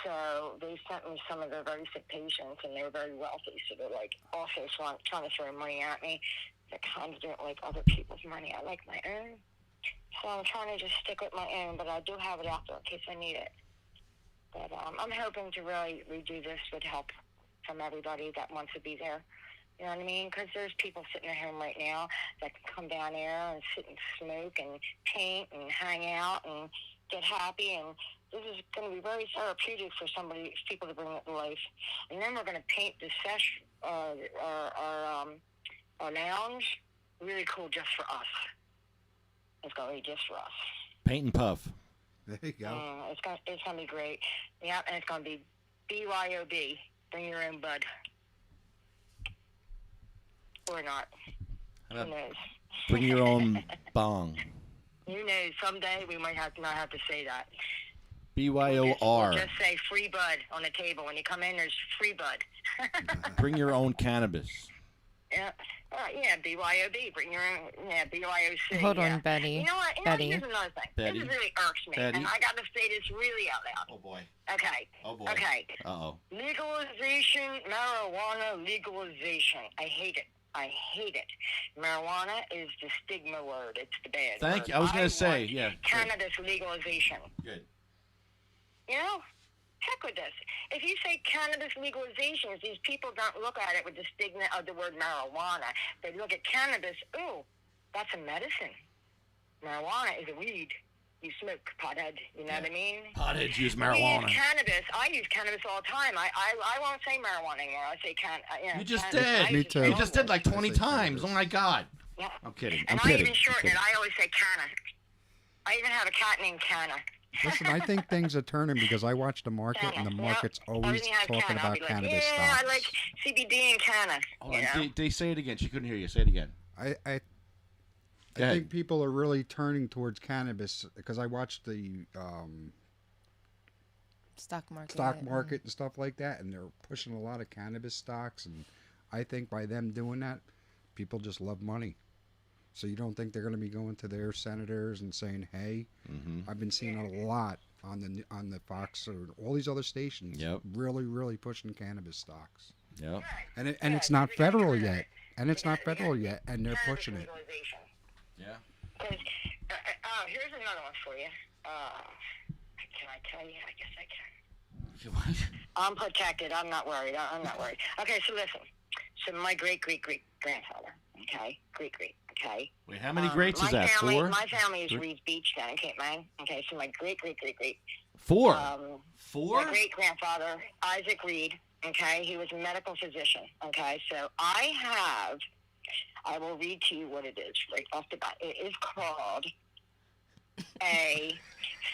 So they sent me some of their very sick patients, and they're very wealthy, so they're like also trying to throw money at me. I kind of don't like other people's money. I like my own. So I'm trying to just stick with my own, but I do have it out there in case I need it. But I'm hoping to really redo this with help from everybody that wants to be there. You know what I mean? Because there's people sitting at home right now that can come down there and sit and smoke and paint and hang out and get happy. And this is going to be very therapeutic for people to bring it to life. And then we're going to paint the our lounge really cool just for us. It's going to be just for us. Paint and puff. There you go. It's going to be great. Yeah, and it's going to be BYOB. Bring your own bud. Or not. Who knows? Bring your own bong. Who knows? Someday we might not have to say that. BYOR. We'll just say free bud on the table. When you come in, there's free bud. Bring your own cannabis. Yeah. Yeah, BYOB. Bring your own. Yeah, BYOC. Hold yeah. on, Betty. You know what? Betty. Here's another thing. Betty. This really irks me. Betty. And I got to say this really out loud. Oh, boy. Okay. Oh, boy. Okay. Uh-oh. Legalization, marijuana legalization. I hate it. I hate it. Marijuana is the stigma word. It's the bad Thank word. you. I was going to say, want yeah. Cannabis legalization. Good. You know? Heck with this. If you say cannabis legalization, these people don't look at it with the stigma of the word marijuana. They look at cannabis, ooh, that's a medicine. Marijuana is a weed. You smoke, pothead, you know what I mean? Potheads use We marijuana. use cannabis. I use cannabis all the time. I won't say marijuana anymore. I say You just cannabis. did. Me too. You just did like 20 I say times. Oh, my God. Yeah. I'm kidding. And I'm kidding. I even shorten it. I always say canna. I even have a cat named Canna. Listen, I think things are turning because I watch the market, and the market's always Everything has talking canna. I'll about be like, cannabis yeah, stocks. I like CBD and canna. Hold you on. know? They say it again. She couldn't hear you. Say it again. I Go ahead. think people are really turning towards cannabis because I watch the Stock market. stock market and stuff like that, and they're pushing a lot of cannabis stocks, and I think by them doing that, people just love money. So you don't think they're going to be going to their senators and saying, "Hey, I've been seeing a lot on the Fox or all these other stations, really pushing cannabis stocks." Yep. And it's not federal yet, and they're pushing it. Legalization. Yeah. Because, here's another one for you. Can I tell you? I guess I can. I'm protected. I'm not worried. I'm not worried. Okay, so listen. So my great-great-great-grandfather, okay? Okay? Wait, how many greats is that? Four? My family is Reed's Beach down in Cape May. Okay, so my great-great-great-great. Four? My great-grandfather, Isaac Reed, okay? He was a medical physician, okay? So I will read to you what it is right off the bat. It is called a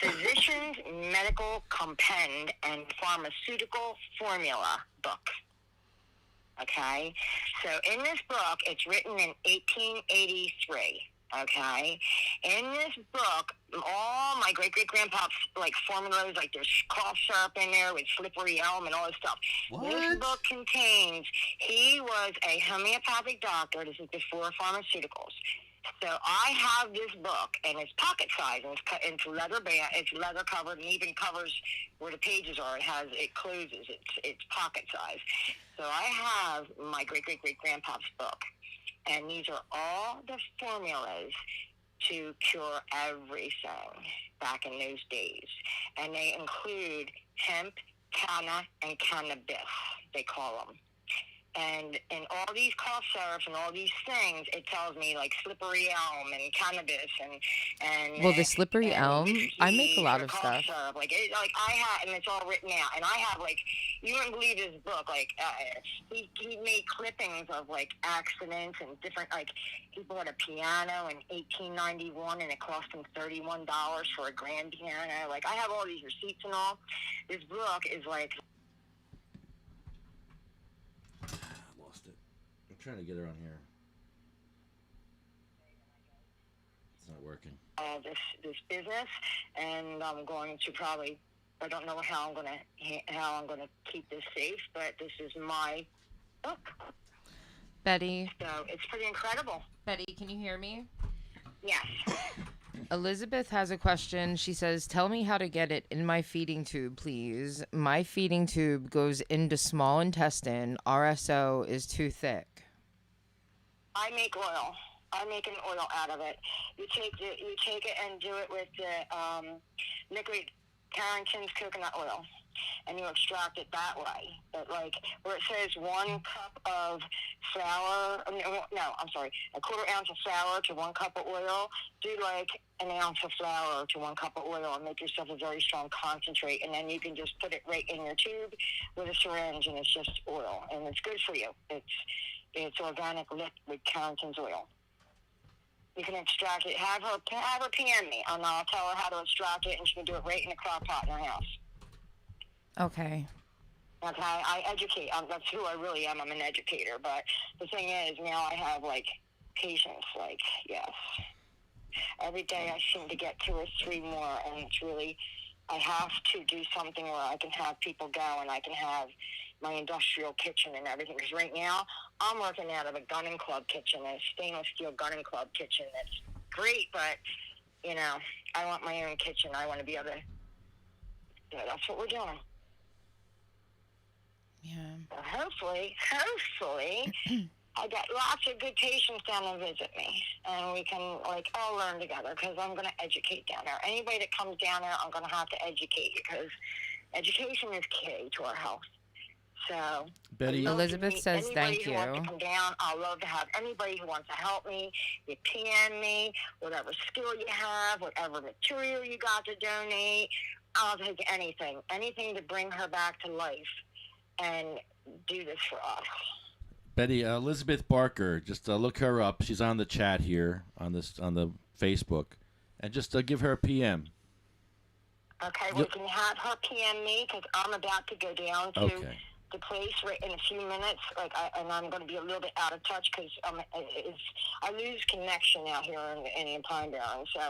Physician's Medical Compend and Pharmaceutical Formula book. Okay? So in this book, it's written in 1883. Okay? In this book, all my great-great-grandpa's, like, formulas, like there's cough syrup in there with slippery elm and all this stuff. What? This book contains, he was a homeopathic doctor. This is before pharmaceuticals. So I have this book, and it's pocket size, and it's cut into leather band. It's leather covered, and even covers where the pages are. It closes. It's pocket size. So I have my great-great-great-grandpa's book, and these are all the formulas to cure everything back in those days. And they include hemp, canna, and cannabis, they call them. And in all these cough syrups and all these things, it tells me like slippery elm and cannabis and Well, the slippery and elm, I make a lot for of cough stuff. syrup. Like I have, and it's all written out. And I have like, you wouldn't believe his book. Like he made clippings of like accidents and different, like he bought a piano in 1891 and it cost him $31 for a grand piano. Like I have all these receipts and all. This book is like. I'm trying to get her on here. It's not working. This business, and I'm going to probably. I don't know how I'm gonna keep this safe, but this is my book. Betty. So it's pretty incredible. Betty, can you hear me? Yes. Elizabeth has a question. She says, tell me how to get it in my feeding tube, please. My feeding tube goes into small intestine. RSO is too thick. I make oil. I make an oil out of it. You take it and do it with the liquid Carrington's coconut oil, and you extract it that way. But like where it says 1 cup of flour, a quarter ounce of flour to 1 cup of oil, do like an ounce of flour to 1 cup of oil and make yourself a very strong concentrate, and then you can just put it right in your tube with a syringe, and it's just oil, and it's good for you. It's organic liquid Carrington's oil. You can extract it. Have her PM me, and I'll tell her how to extract it, and she can do it right in the crock pot in her house. Okay. Okay, I educate. That's who I really am. I'm an educator. But the thing is, now I have, like, patients. Like, yes. Every day I seem to get 2 or 3 more, and it's really, I have to do something where I can have people go, and I can have my industrial kitchen and everything. Because right now, I'm working out of a gunning club kitchen, a stainless steel gunning club kitchen that's great, but, you know, I want my own kitchen. I want to be able to, you know, that's what we're doing. Yeah. Well, hopefully, I got lots of good patients down and visit me, and we can, like, all learn together, because I'm going to educate down there. Anybody that comes down there, I'm going to have to educate, because education is key to our health. So, Betty, Elizabeth says thank Anybody who wants to come down, I'd love to have anybody who wants to help me. You PM me, whatever skill you have, whatever material you got to donate. I'll take anything to bring her back to life and do this for us. Betty, Elizabeth Barker, just look her up. She's on the chat here on the Facebook, and just give her a PM. Okay, well, can you have her PM me, because I'm about to go down to the place right in a few minutes, and I'm going to be a little bit out of touch because I lose connection out here in Pine Barren. So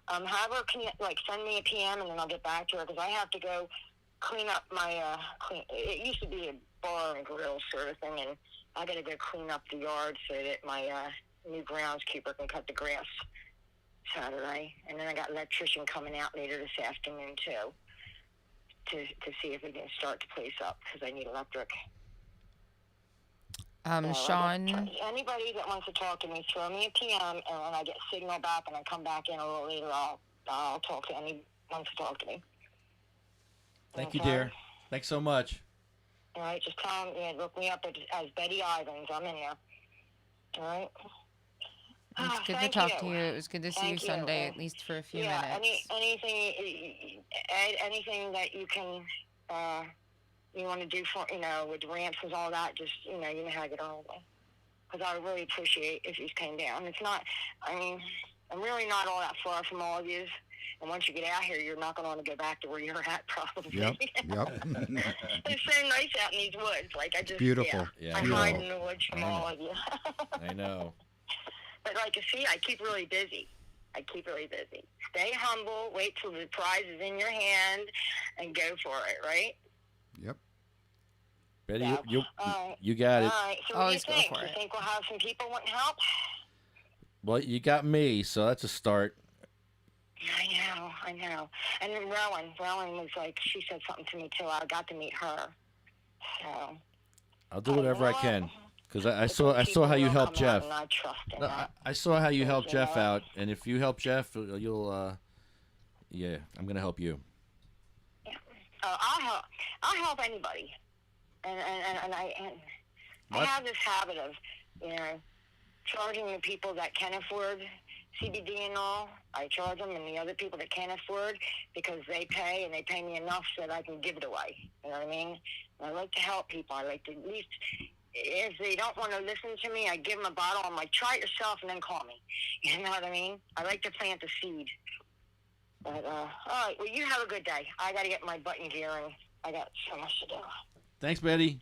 have her send me a PM, and then I'll get back to her, because I have to go clean up my it used to be a bar and grill sort of thing, and I got to go clean up the yard so that my new groundskeeper can cut the grass Saturday. And then I got an electrician coming out later this afternoon too, to see if we can start the place up, because I need electric. Sean, anybody that wants to talk to me, throw me a PM, and when I get signal back and I come back in a little later, I'll talk to anyone who wants to talk to me. Thank you, dear. Thanks so much. All right, just tell them, look me up as Betty Ivins. I'm in there. All right. It's good to talk to you. It was good to see you Sunday, at least for a few minutes. Anything that you can, you want to do for, with the ramps and all that, just, you know how to get on with it. Because I would really appreciate if you came down. It's not, I'm really not all that far from all of you. And once you get out here, you're not going to want to go back to where you're at, probably. Yep. It's so nice out in these woods. Beautiful. I hide in the woods from all of you. I know. But I keep really busy. Stay humble, wait till the prize is in your hand, and go for it, right? Yep. Betty, So, you got it. All right, so what do you think? You think we'll have some people wanting help? Well, you got me, so that's a start. I know. And then Rowan was like, she said something to me too. I got to meet her. So I'll do whatever I can. Because I saw how you helped Jeff. And I trust in No, that. I saw how you Because, helped you Jeff know, out, and if you help Jeff, you'll yeah, I'm gonna help you. I'll help anybody, and I What? have this habit of, charging the people that can afford CBD and all. I charge them, and the other people that can't afford, because they pay, and they pay me enough so that I can give it away. You know what I mean? And I like to help people. I like to, at least, if they don't want to listen to me, I give them a bottle. I'm like, try it yourself and then call me. You know what I mean? I like to plant the seed. But, all right, well, you have a good day. I got to get my button gearing. I got so much to do. Thanks, Betty.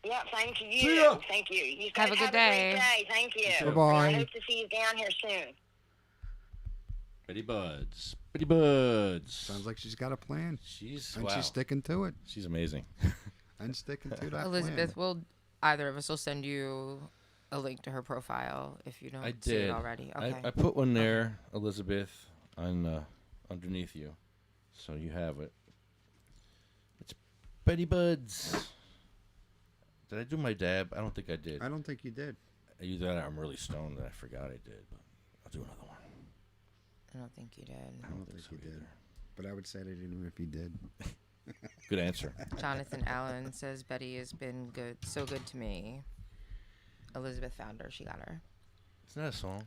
Yeah, thank you. See ya. Thank you. You Have guys a good day. great day. Thank you. too. Bye-bye. And I hope to see you down here soon. Betty Buds. Betty Buds. Sounds like she's got a plan. She's And wow. she's sticking to it. She's amazing. And sticking to that Elizabeth, plan. either of us will send you a link to her profile if you don't I see did it already. Okay. I put one there, Elizabeth, on underneath you, so you have it. It's Betty Buds. Did I do my dab? I don't think I did. I don't think you did. Either that or I'm really stoned that I forgot I did, but I'll do another one. I don't think you did. I don't think so you did. either. But I would say that even if you did. Good answer. Jonathan Allen says Betty has been good, so good to me. Elizabeth found her. She got her. Isn't that a song?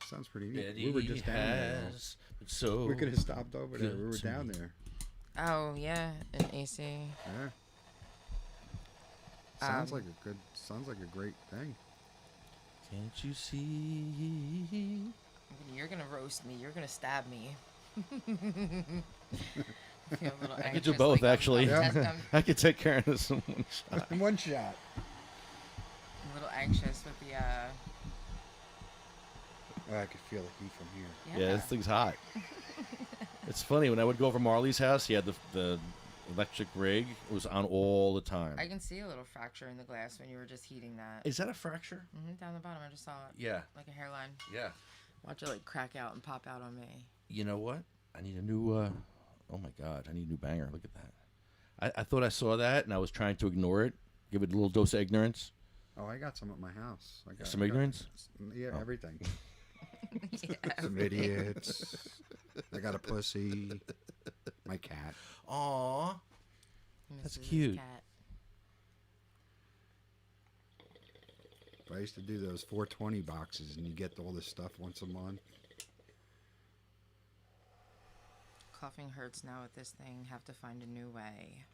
Sounds pretty neat. Betty We were just down there. has been so We could have stopped over there. We good were to down me. there. Oh yeah, in AC. Yeah. Sounds like a great thing. Can't you see? You're gonna roast me. You're gonna stab me. I could do both, actually. Yeah. I could take care of this in one shot. One shot. I'm a little anxious with the. Oh, I could feel the heat from here. Yeah, this thing's hot. It's funny, when I would go over Marley's house, he had the electric rig. It was on all the time. I can see a little fracture in the glass when you were just heating that. Is that a fracture? Down the bottom, I just saw it. Yeah. Like a hairline. Yeah. Watch it like crack out and pop out on me. You know what? I need a new, oh my God, I need a new banger. Look at that. I thought I saw that, and I was trying to ignore it, give it a little dose of ignorance. Oh, I got some at my house. Some ignorance? Yeah, Oh. everything. Yeah, Some idiots. I got a pussy. My cat. Aw. That's Mrs. cute. Cat. I used to do those 420 boxes, and you get all this stuff once a month. Coughing hurts now with this thing. Have to find a new way.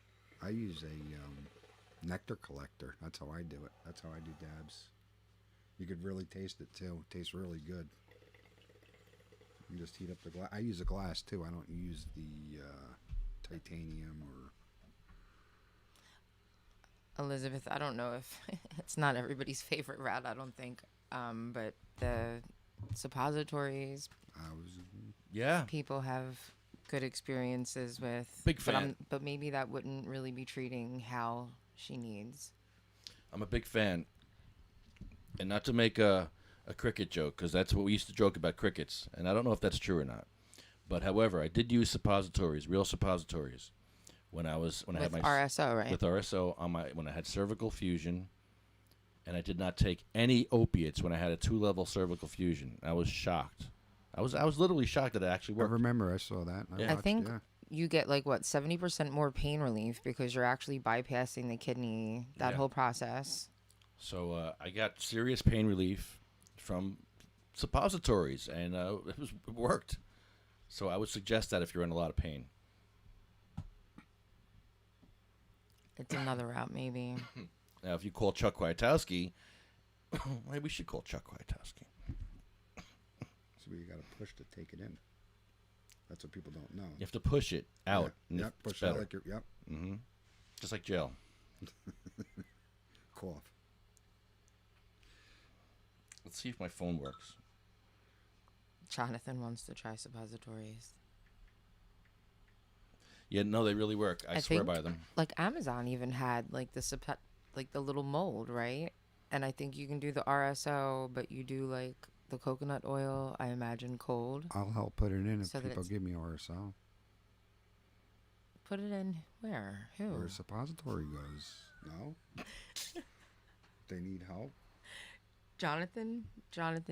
I use a nectar collector. That's how I do it. That's how I do dabs. You could really taste it too. It tastes really good. You just heat up the glass. I use a glass too. I don't use the titanium or. Elizabeth, I don't know if it's not everybody's favorite route. I don't think, but the suppositories Yeah. people have good experiences with. Big fan. But maybe that wouldn't really be treating how she needs. I'm a big fan. And not to make a cricket joke, because that's what we used to joke about crickets, and I don't know if that's true or not. But however, I did use suppositories, real suppositories, when I had my RSO, right? with RSO on when I had cervical fusion, and I did not take any opiates when I had a 2-level cervical fusion. I was shocked. I was literally shocked that it actually I worked. remember I saw that. Yeah. I watched- think yeah. you get like what 70% more pain relief because you're actually bypassing the kidney. That Yeah. whole process. So I got serious pain relief from suppositories, and it worked. So I would suggest that if you're in a lot of pain. It's another route, maybe. Now, if you call Chuck Kwiatkowski, maybe we should call Chuck Kwiatkowski. So you got to push to take it in. That's what people don't know. You have to push it out. and Yep. it's Push it out better. like you're. Yep. Mm-hmm. Just like jail. Cough. Let's see if my phone works. Jonathan wants to try suppositories. Yeah, no, they really work. I swear think, by them. Like Amazon even had like the little mold, right? And I think you can do the RSO, but you do like the coconut oil, I imagine cold. I'll help put it in if So that people it's- give me RSO. Put it in where? Who? Where a suppository goes. No? They need help. Jonathan,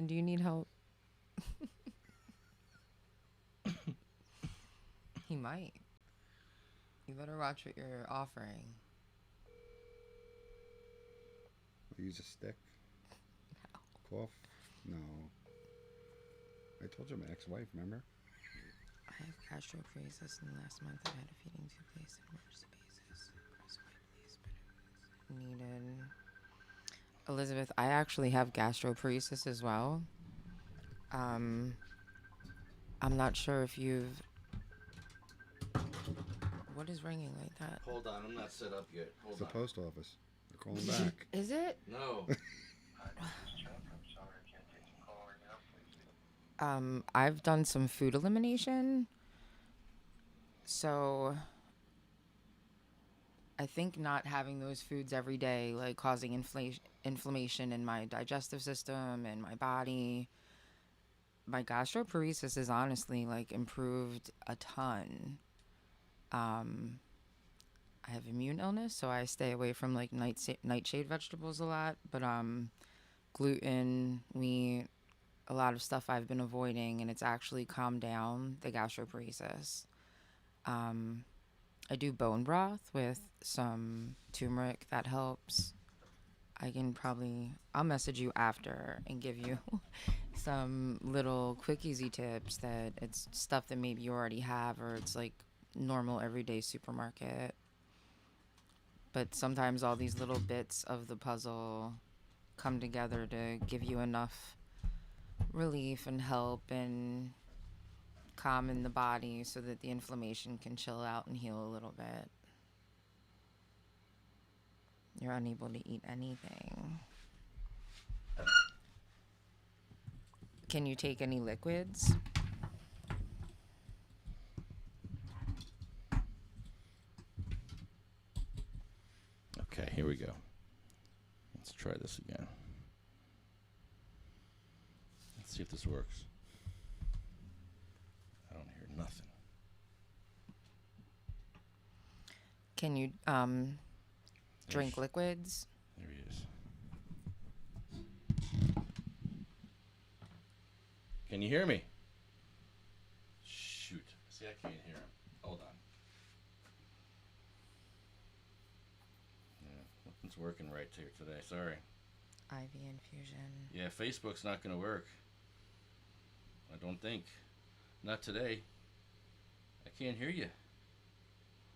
do you need help? He might. You better watch what you're offering. Use a stick. Cough? No. I told you my ex-wife, remember? I have gastroparesis, and last month I had a feeding tube placed on an emergency basis. Press white, please, but it was needed. Elizabeth, I actually have gastroparesis as well. I'm not sure if you've... What is ringing like that? Hold on, I'm not set up yet. Hold It's the on. post office. They're calling back. Is it? No. I've done some food elimination. So I think not having those foods every day, like causing inflammation in my digestive system and my body. My gastroparesis is honestly like improved a ton. I have immune illness, so I stay away from like nightshade vegetables a lot, but gluten, wheat, a lot of stuff I've been avoiding, and it's actually calmed down the gastroparesis. I do bone broth with some turmeric. That helps. I'll message you after and give you some little quick, easy tips that it's stuff that maybe you already have, or it's like normal everyday supermarket. But sometimes all these little bits of the puzzle come together to give you enough relief and help and calm in the body so that the inflammation can chill out and heal a little bit. You're unable to eat anything. Can you take any liquids? Okay, here we go. Let's try this again. Let's see if this works. I don't hear nothing. Can you drink liquids? There he is. Can you hear me? Shoot. See, I can't hear him. Hold on. Yeah, nothing's working right here today. Sorry. IV infusion. Yeah, Facebook's not going to work. I don't think. Not today. I can't hear you.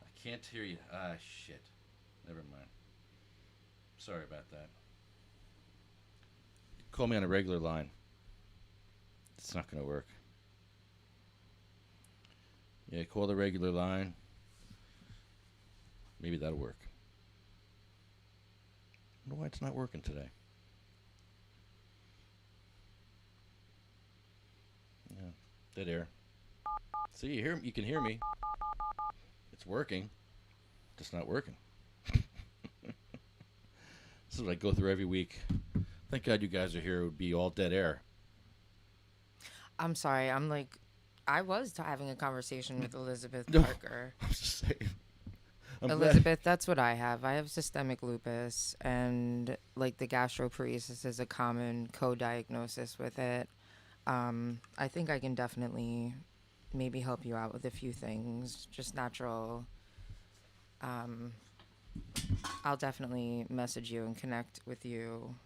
I can't hear you. Ah, shit. Never mind. Sorry about that. Call me on a regular line. It's not going to work. Yeah, call the regular line. Maybe that'll work. I wonder why it's not working today. Yeah, dead air. See, you can hear me. It's working. Just not working. This is what I go through every week. Thank God you guys are here. It would be all dead air. I'm sorry. I was having a conversation with Elizabeth Parker. I'm just saying. Elizabeth, that's what I have. I have systemic lupus, and like the gastroparesis is a common co-diagnosis with it. I think I can definitely maybe help you out with a few things, just natural. I'll definitely message you and connect with you.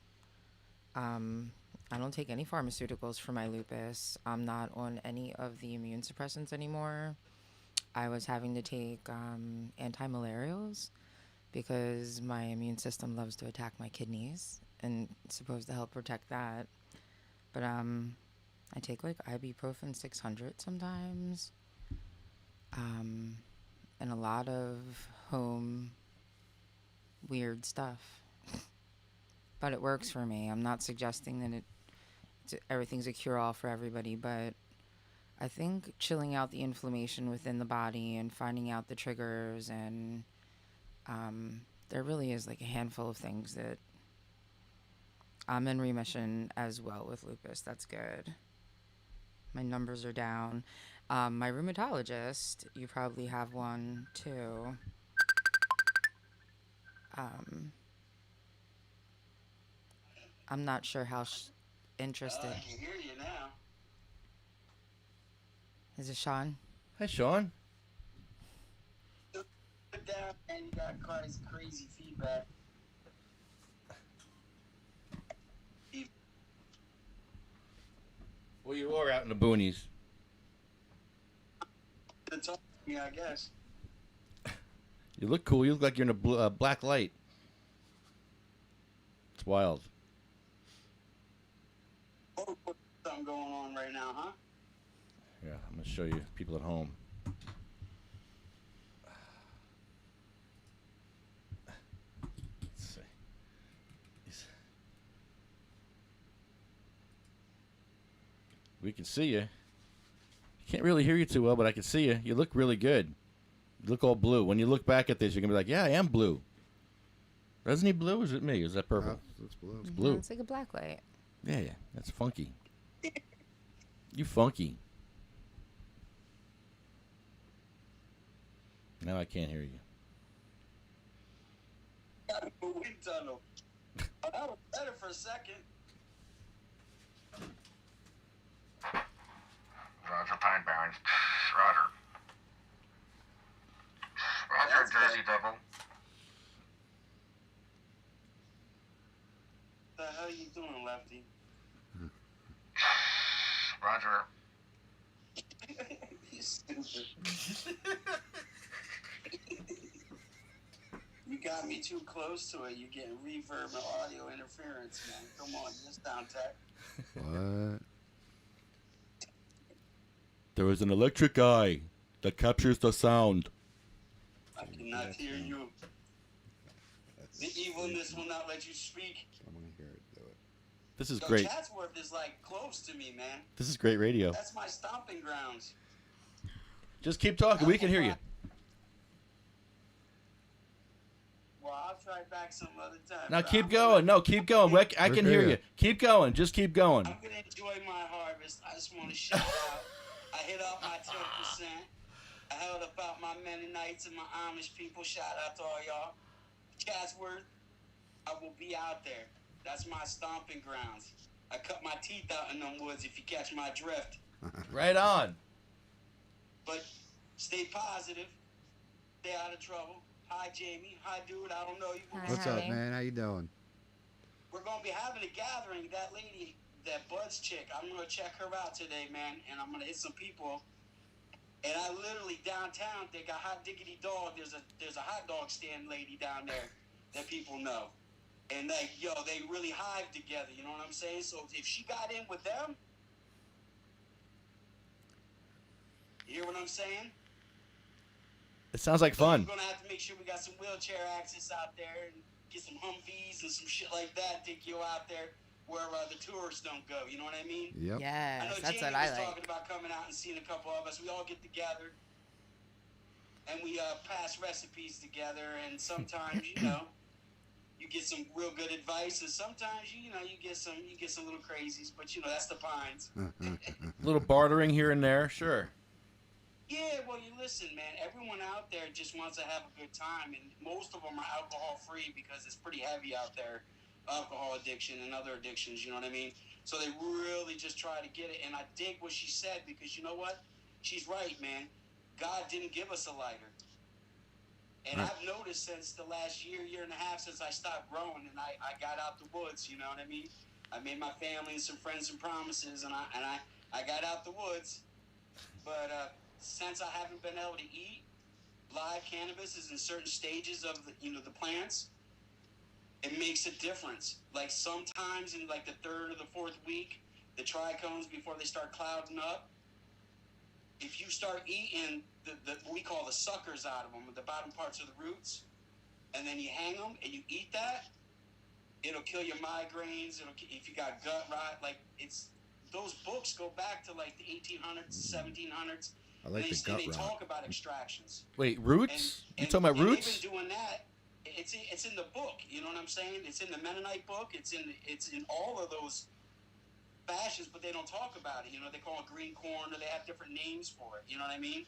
I don't take any pharmaceuticals for my lupus. I'm not on any of the immune suppressants anymore. I was having to take anti-malarials because my immune system loves to attack my kidneys, and it's supposed to help protect that. But I take like ibuprofen 600 sometimes, and a lot of home weird stuff. But it works for me. I'm not suggesting that everything's a cure-all for everybody, but I think chilling out the inflammation within the body and finding out the triggers, and there really is like a handful of things that I'm in remission as well with lupus. That's good. My numbers are down. My rheumatologist, you probably have one too. I'm not sure how interested. I can hear you now. Is it Sean? Hi, Sean. Put down, and you got crazy feedback. Well, you are out in the boonies. It's on me, I guess. You look cool. You look like you're in a black light. It's wild. Oh, something going on right now, huh? Yeah, I'm going to show you people at home. Let's see. We can see you. Can't really hear you too well, but I can see you. You look really good. You look all blue. When you look back at this, you're going to be like, yeah, I am blue. Isn't he blue, or is it me? Is that purple? It's blue. It's blue. It's like a black light. Yeah, yeah. That's funky. You funky. Now I can't hear you. Got a wind tunnel. Oh, that was better for a second. Roger, Pine Barrens. Roger. Roger, Jersey Devil. The hell you doing, Lefty? Roger. You stupid. You got me too close to it. You're getting reverb and audio interference, man. Come on, just down tech. What? There is an electric eye that captures the sound. I cannot hear you. The evilness will not let you speak. I'm gonna hear it do it. This is Yo, great. Chatsworth is like close to me, man. This is great radio. That's my stomping grounds. Just keep talking. We can hear you. Well, I'll try back some other time. Now bro. keep going. No, keep going. I can hear you. Keep going. Just keep going. I'm gonna enjoy my harvest. I just want to shout out. I hit up my 10%. I held up out my Mennonites and my Amish people. Shout out to all y'all. Chatsworth, I will be out there. That's my stomping grounds. I cut my teeth out in them woods, if you catch my drift. Right on. But stay positive. Stay out of trouble. Hi, Jamie. Hi, dude. I don't know you. Hi. What's up, man? How you doing? We're going to be having a gathering. That lady, that Bud's chick, I'm going to check her out today, man. And I'm going to hit some people. And I literally, downtown, they got Hot Diggity Dog. There's a hot dog stand lady down there that people know. And they really hive together. You know what I'm saying? So if she got in with them, you hear what I'm saying? It sounds like fun. We're going to have to make sure we got some wheelchair access out there and get some Humvees and some shit like that. Take you out there where the tourists don't go. You know what I mean? Yep. I Yes, know that's Jamie what I was like. talking about coming out and seeing a couple of us. We all get together and we pass recipes together. And sometimes, you get some real good advice, and sometimes you get some little crazies. But that's the Pines. A little bartering here and there. Sure. Yeah, well, you listen, man. Everyone out there just wants to have a good time, and most of them are alcohol-free because it's pretty heavy out there, alcohol addiction and other addictions, you know what I mean? So they really just try to get it, and I dig what she said because you know what? She's right, man. God didn't give us a lighter. And Right. I've noticed since the last year and a half since I stopped growing and I got out the woods, you know what I mean? I made my family and some friends some promises, and I got out the woods, but since I haven't been able to eat, live cannabis is in certain stages of the plants. It makes a difference. Like sometimes in like the third or the fourth week, the trichomes before they start clouding up, if you start eating the what we call the suckers out of them, the bottom parts of the roots, and then you hang them and you eat that, it'll kill your migraines. If you got gut rot, like those books go back to like the 1800s, 1700s. I like the gut They rot. talk about extractions. Wait, roots? You talking about and roots? they've been doing that. It's in the book. You know what I'm saying? It's in the Mennonite book. It's in all of those fashions, but they don't talk about it. They call it green corn, or they have different names for it. You know what I mean?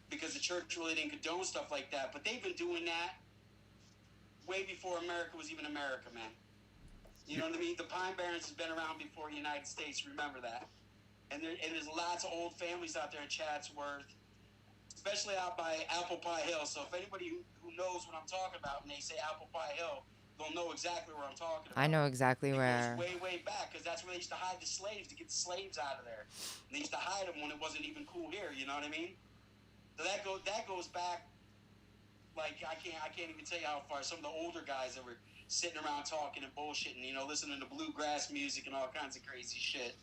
Because the church really didn't condone stuff like that. But they've been doing that way before America was even America, man. You know what I mean? The Pine Barrens has been around before the United States. Remember that. And there's lots of old families out there in Chatsworth, especially out by Apple Pie Hill. So if anybody who knows what I'm talking about when they say Apple Pie Hill, they'll know exactly where I'm talking about. I know exactly where. It goes way back, because that's where they used to hide the slaves, to get the slaves out of there. And they used to hide them when it wasn't even cool here. You know what I mean? So that goes back. Like I can't even tell you how far. Some of the older guys that were sitting around talking and bullshitting, listening to bluegrass music and all kinds of crazy shit.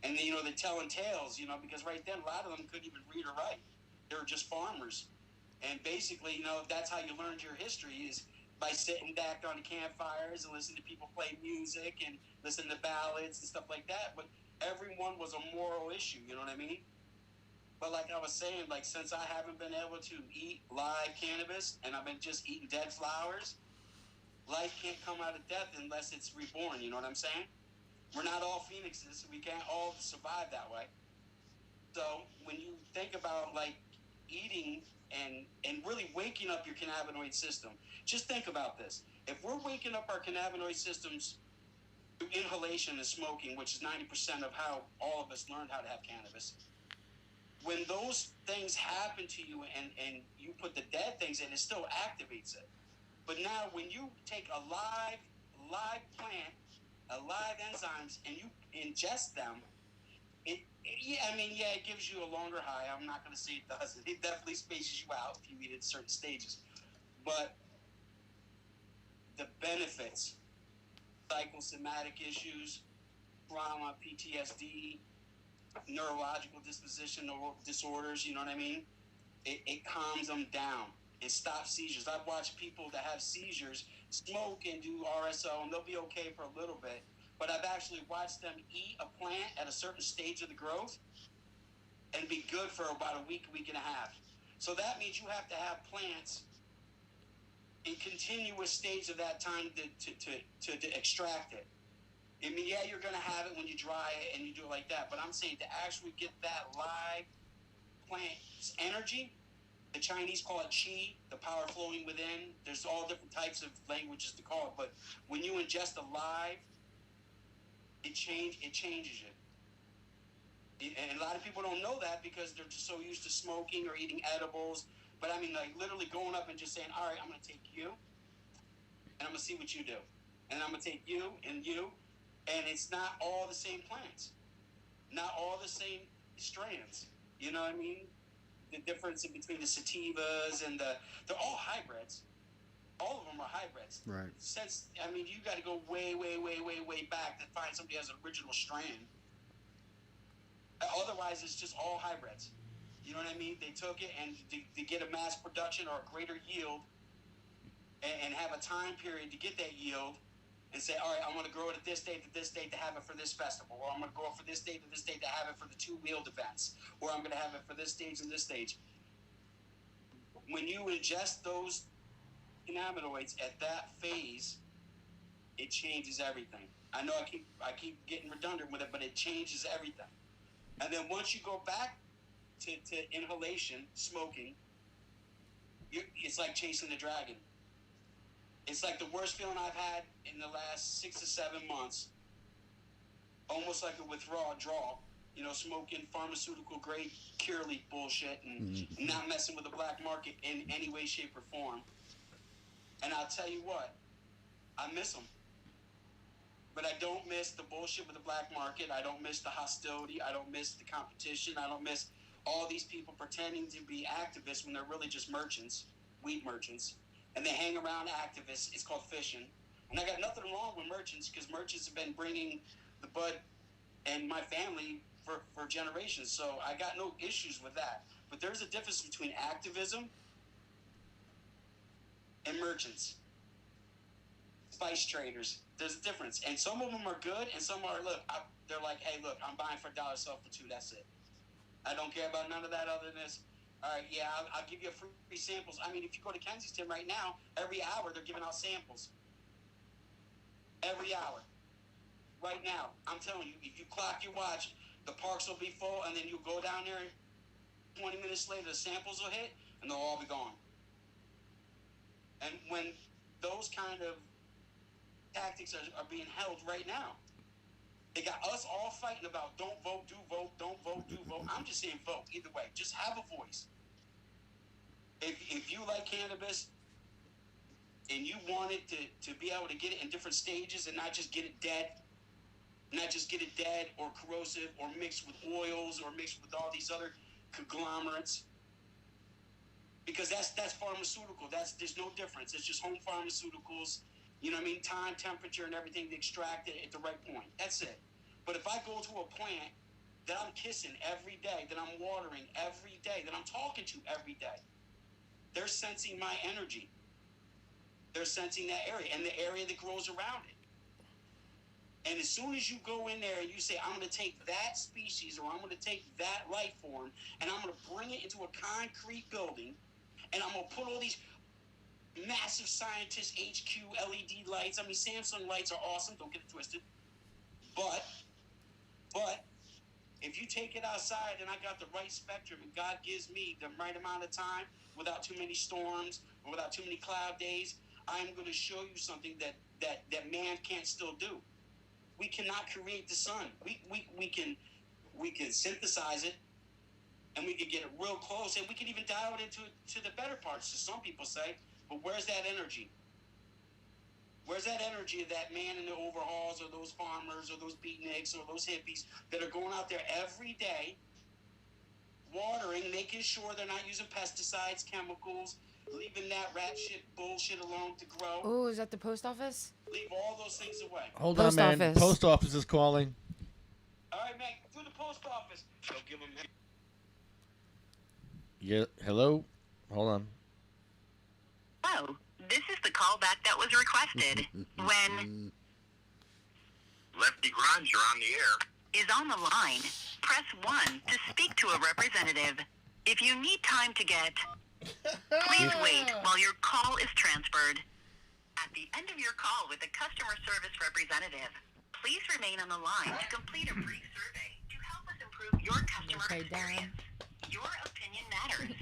And then, they're telling tales, because right then a lot of them couldn't even read or write. They were just farmers. And basically, that's how you learned your history, is by sitting back on the campfires and listening to people play music and listening to ballads and stuff like that. But everyone was a moral issue, you know what I mean? But like I was saying, like, since I haven't been able to eat live cannabis and I've been just eating dead flowers, life can't come out of death unless it's reborn, you know what I'm saying? We're not all phoenixes. We can't all survive that way. So when you think about, like, eating and really waking up your cannabinoid system, just think about this. If we're waking up our cannabinoid systems through inhalation and smoking, which is 90% of how all of us learned how to have cannabis, when those things happen to you and you put the dead things in, it still activates it. But now when you take a live plant, live enzymes, and you ingest them, it gives you a longer high. I'm not going to say it doesn't. It definitely spaces you out if you eat at certain stages. But the benefits, psychosomatic issues, trauma, PTSD, neurological disposition disorders, you know what I mean? It calms them down. It stops seizures. I've watched people that have seizures smoke and do RSO, and they'll be okay for a little bit. But I've actually watched them eat a plant at a certain stage of the growth and be good for about a week and a half. So that means you have to have plants in continuous stage of that time to extract it. I mean, yeah, you're going to have it when you dry it and you do it like that. But I'm saying to actually get that live plant's energy, the Chinese call it qi, the power flowing within. There's all different types of languages to call it. But when you ingest a live, it changes you. And a lot of people don't know that because they're just so used to smoking or eating edibles. But I mean, like, literally going up and just saying, all right, I'm going to take you, and I'm going to see what you do. And I'm going to take you and you. And it's not all the same plants. Not all the same strands. You know what I mean? The difference in between the sativas and they're all hybrids. All of them are hybrids. Right. Since, I mean, you got to go way back to find somebody who has an original strand. Otherwise, it's just all hybrids. You know what I mean? They took it and to get a mass production or a greater yield and have a time period to get that yield and say, all right, I'm going to grow it at this date to this date to have it for this festival, or I'm going to grow it for this date to this date to have it for the 2-wheeled events, or I'm going to have it for this stage and this stage. When you ingest those cannabinoids at that phase, it changes everything. I know I keep getting redundant with it, but it changes everything. And then once you go back to inhalation, smoking, it's like chasing the dragon. It's like the worst feeling I've had in the last 6 to 7 months. Almost like a withdrawal, smoking pharmaceutical grade Curaleaf bullshit and not messing with the black market in any way, shape, or form. And I'll tell you what, I miss them. But I don't miss the bullshit with the black market. I don't miss the hostility. I don't miss the competition. I don't miss all these people pretending to be activists when they're really just merchants, weed merchants. And they hang around activists. It's called fishing. And I got nothing wrong with merchants because merchants have been bringing the bud and my family for generations. So I got no issues with that. But there's a difference between activism and merchants. Spice traders. There's a difference. And some of them are good and some are, they're like, hey, look, I'm buying for $1, sell for $2. That's it. I don't care about none of that other than this. All right, yeah, I'll give you free samples. I mean, if you go to Kensington right now, every hour they're giving out samples. Every hour. Right now. I'm telling you, if you clock your watch, the parks will be full, and then you go down there, 20 minutes later, the samples will hit, and they'll all be gone. And when those kind of tactics are being held right now. They got us all fighting about don't vote, do vote, don't vote, do vote. I'm just saying vote. Either way, just have a voice. If you like cannabis and you want it to be able to get it in different stages and not just get it dead, or corrosive or mixed with oils or mixed with all these other conglomerates, because that's pharmaceutical. There's no difference. It's just home pharmaceuticals. You know what I mean? Time, temperature, and everything to extract it at the right point. That's it. But if I go to a plant that I'm kissing every day, that I'm watering every day, that I'm talking to every day, they're sensing my energy. They're sensing that area and the area that grows around it. And as soon as you go in there and you say, I'm going to take that species or I'm going to take that life form and I'm going to bring it into a concrete building and I'm going to put all these massive scientist HQ LED lights. I mean, Samsung lights are awesome. Don't get it twisted. But if you take it outside and I got the right spectrum and God gives me the right amount of time without too many storms or without too many cloud days, I am going to show you something that man can't still do. We cannot create the sun. We can synthesize it and we can get it real close and we can even dial it into the better parts, as some people say. But where's that energy? Where's that energy of that man in the overalls or those farmers or those beatniks or those hippies that are going out there every day watering, making sure they're not using pesticides, chemicals, leaving that rat shit bullshit alone to grow? Oh, is that the post office? Leave all those things away. Hold Post on, man. office. Post office is calling. All right, man, through the post office. So give them... Yeah, hello? Hold on. Oh, this is the callback that was requested. When Lefty Grimes, you're on the air. is on the line, press 1 to speak to a representative. If you need time to get, please wait while your call is transferred. At the end of your call with a customer service representative, please remain on the line to complete a brief survey to help us improve your customer experience. Your opinion matters.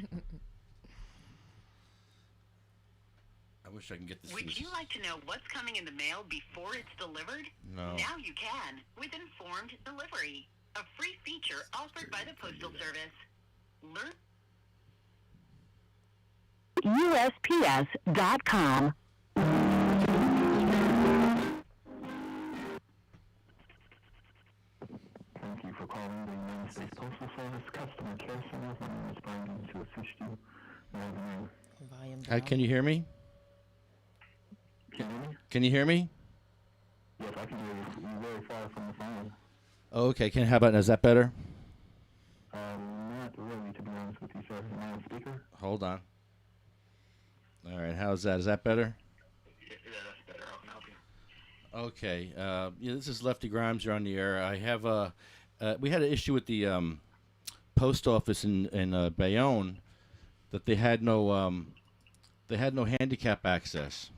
I wish I can get this. Would you like to know what's coming in the mail before it's delivered? No. Now you can with Informed Delivery, a free feature offered by the Postal Service. Learn USPS.com. Thank you for calling the United States Postal Service Customer Care Center. My name is Brandon to assist you. Volume Hi, down. can you hear me? Can you hear me? Can you hear me? Yes, I can hear you. You're very far from the phone. Oh, okay. How about, is that better? Not really, to be honest with you, sir. Am I on speaker? Hold on. All right, how's that? Is that better? Yeah, that's better. How can I help you? Okay. Yeah, this is Lefty Grimes. You're on the air. I have we had an issue with the post office in Bayonne that they had no handicap access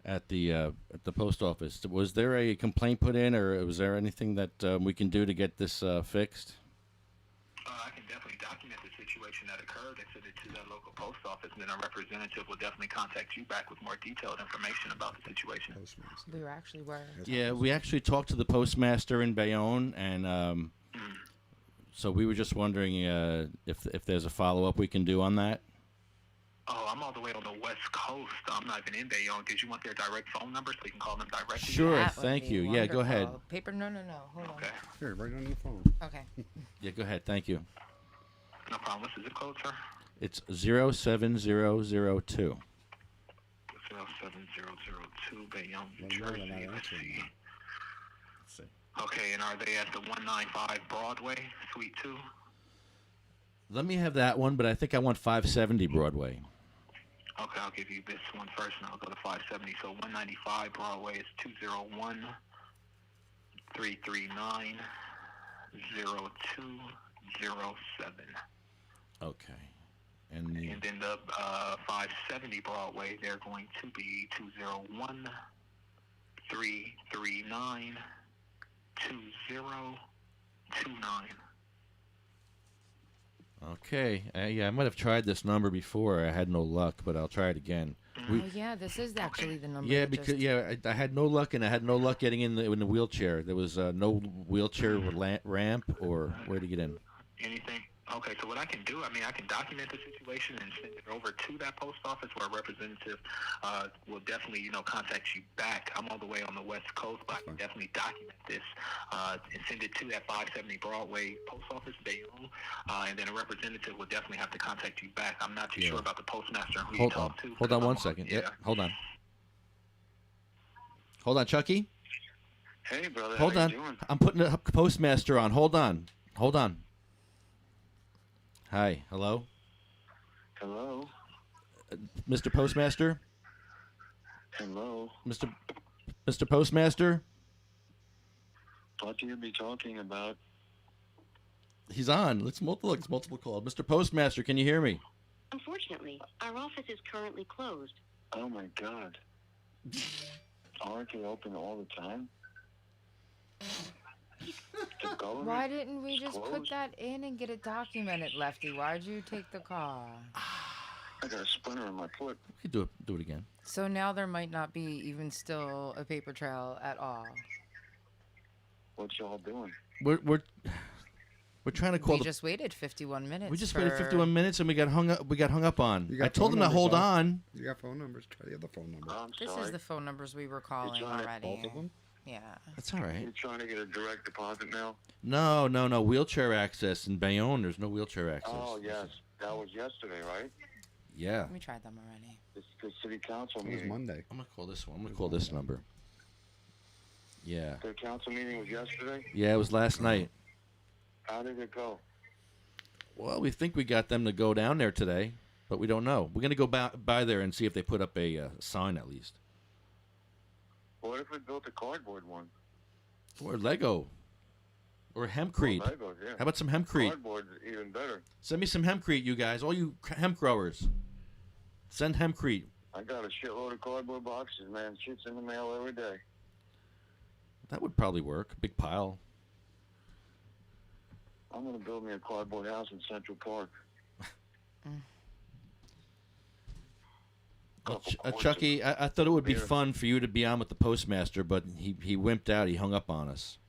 at the post office. Was there a complaint put in, or was there anything that we can do to get this fixed? I can definitely document the situation that occurred and send it to the local post office, and then a representative will definitely contact you back with more detailed information about the situation. We were actually Yeah, we actually talked to the postmaster in Bayonne, and so we were just wondering if there's a follow-up we can do on that. Oh, I'm all the way on the West Coast. I'm not even in Bayonne. Did you want their direct phone number so you can call them directly? Sure, That would thank be you. Yeah, go ahead. wonderful. Paper? No. Hold Okay. Here, right on your phone. on. Okay. Yeah, go ahead. Thank you. No problem. What's the zip code, sir? It's 07002. 07002, Bayonne, New Well, no, Jersey. they're not Let's answering see. that. Let's see. Okay, and are they at the 195 Broadway, Suite 2? Let me have that one, but I think I want 570 Broadway. Okay, I'll give you this one first, and I'll go to 570. So 195 Broadway is 201-339-0207. Okay. And And then the 570 Broadway, they're going to be 201-339-2029. okay. Yeah, I might have tried this number before. I had no luck, but I'll try it again. We- Oh yeah, this is actually the number. Yeah, that because just- I had no luck, and I had no luck getting in the wheelchair. There was no wheelchair ramp or where to get in. Anything? Okay, so what I can do, I mean, I can document the situation and send it over to that post office where a representative will definitely, contact you back. I'm all the way on the West Coast, but I can definitely document this and send it to that 570 Broadway post office, Bayonne, and then a representative will definitely have to contact you back. I'm not too sure about the postmaster and who you talk to. Hold on one second. Yeah, hold on. Hold on, Chucky. Hey, brother. Hold how on. You doing? I'm putting the postmaster on. Hold on. Hi. Hello. Hello. Mr. Postmaster. Hello. Mr. Postmaster. What do you be talking about? He's on. It's multiple calls. Mr. Postmaster, can you hear me? Unfortunately, our office is currently closed. Oh my God. Aren't they open all the time? Why didn't we just put closed. that in and get it documented, Lefty? Why'd you take the call? I got a splinter in my foot. We could do it again. So now there might not be even still a paper trail at all. What y'all doing? We're trying to call We just waited 51 minutes. We just for... waited 51 minutes and we got hung up on. You got I told phone them to numbers, hold though. on. You got phone numbers. Try the other phone number. I'm This sorry. is the phone numbers we were calling trying to- already. Both of them? Yeah. That's all right. You trying to get a direct deposit now? No. Wheelchair access in Bayonne. There's no wheelchair access. Oh, yes. That was yesterday, right? Yeah. We tried them already. It's the city council It was meeting. Monday. I'm gonna call this one. I'm gonna call this number. Yeah. The council meeting was yesterday? Yeah, it was last night. How did it go? Well, we think we got them to go down there today, but we don't know. We're gonna go by there and see if they put up a sign at least. What if we built a cardboard one? Or Lego. Or hempcrete. Oh, Legos, yeah. How about some hempcrete? Cardboard's even better. Send me some hempcrete, you guys. All you hemp growers. Send hempcrete. I got a shitload of cardboard boxes, man. Shit's in the mail every day. That would probably work. Big pile. I'm going to build me a cardboard house in Central Park. Chucky, I thought it would be fun for you to be on with the postmaster, but he wimped out. He hung up on us.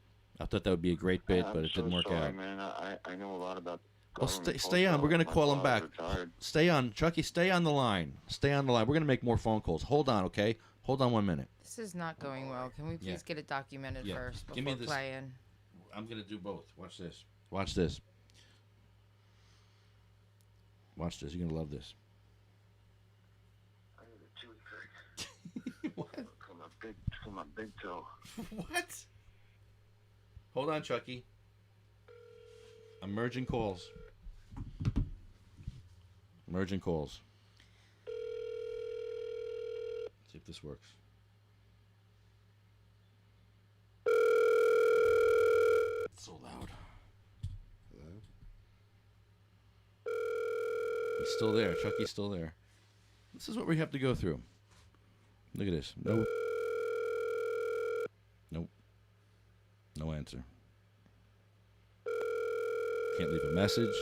I thought that would be a great bit, but it didn't work sorry, out. man. I know a lot about Well, government stay on. We're post gonna office. call My him back. father's retired. Stay on, Chucky. Stay on the line. Stay on the line. We're gonna make more phone calls. Hold on, okay? Hold on 1 minute. This is not going well. Can we please Yeah. get it documented Yeah. first Give me before this. playing? I'm gonna do both. Watch this. Watch this. Watch this. You're gonna love this. I need a toothpick. What? For my big toe. What? Hold on, Chucky. I'm merging calls. Merging calls. See if this works. It's so loud. Hello? He's still there. Chucky's still there. This is what we have to go through. Look at this. Nope. No answer. Can't leave a message.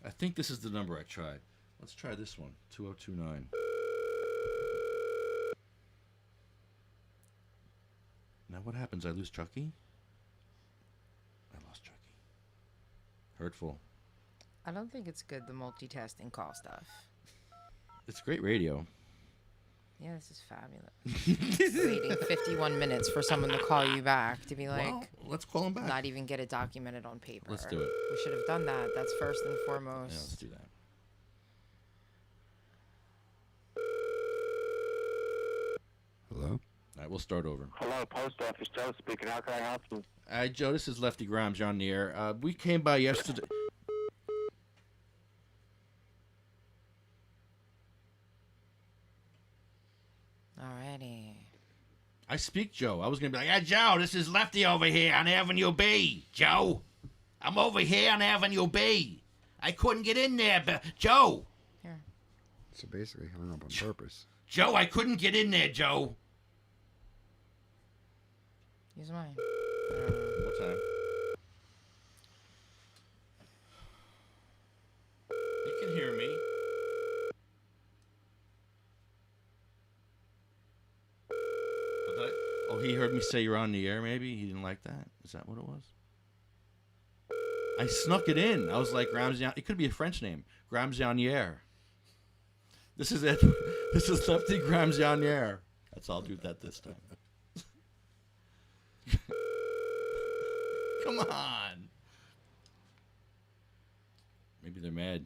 I think this is the number I tried. Let's try this one. 2029. Now what happens? I lose Chucky? I lost Chucky. Hurtful. I don't think it's good, the multitasking call stuff. It's great radio. Yeah, this is fabulous. Waiting 51 minutes for someone to call you back to be like, Well, let's call him back. not even get it documented on paper. Let's do it. We should have done that. That's first and Yeah, foremost. let's do that. Hello? All right, we'll start over. Hello, Post Office. Joe speaking. How can I help you? Hi, Joe. This is Lefty Grimes. You're on the air. We came by yesterday. Alrighty. I speak, Joe. I was going to be like, hey, Joe, this is Lefty over here on Avenue B. Joe, I'm over here on Avenue B. I couldn't get in there, but Joe. Here. So basically hung up on purpose. Joe, I couldn't get in there, Joe. Use mine. What time? You can hear me. he heard me say you're on the air, maybe? He didn't like that? Is that what it was? I snuck it in. I was like, it could be a French name. Gramsianier. This is it. This is Lefty Gramsianier. I'll do that this time. Come on. Maybe they're mad.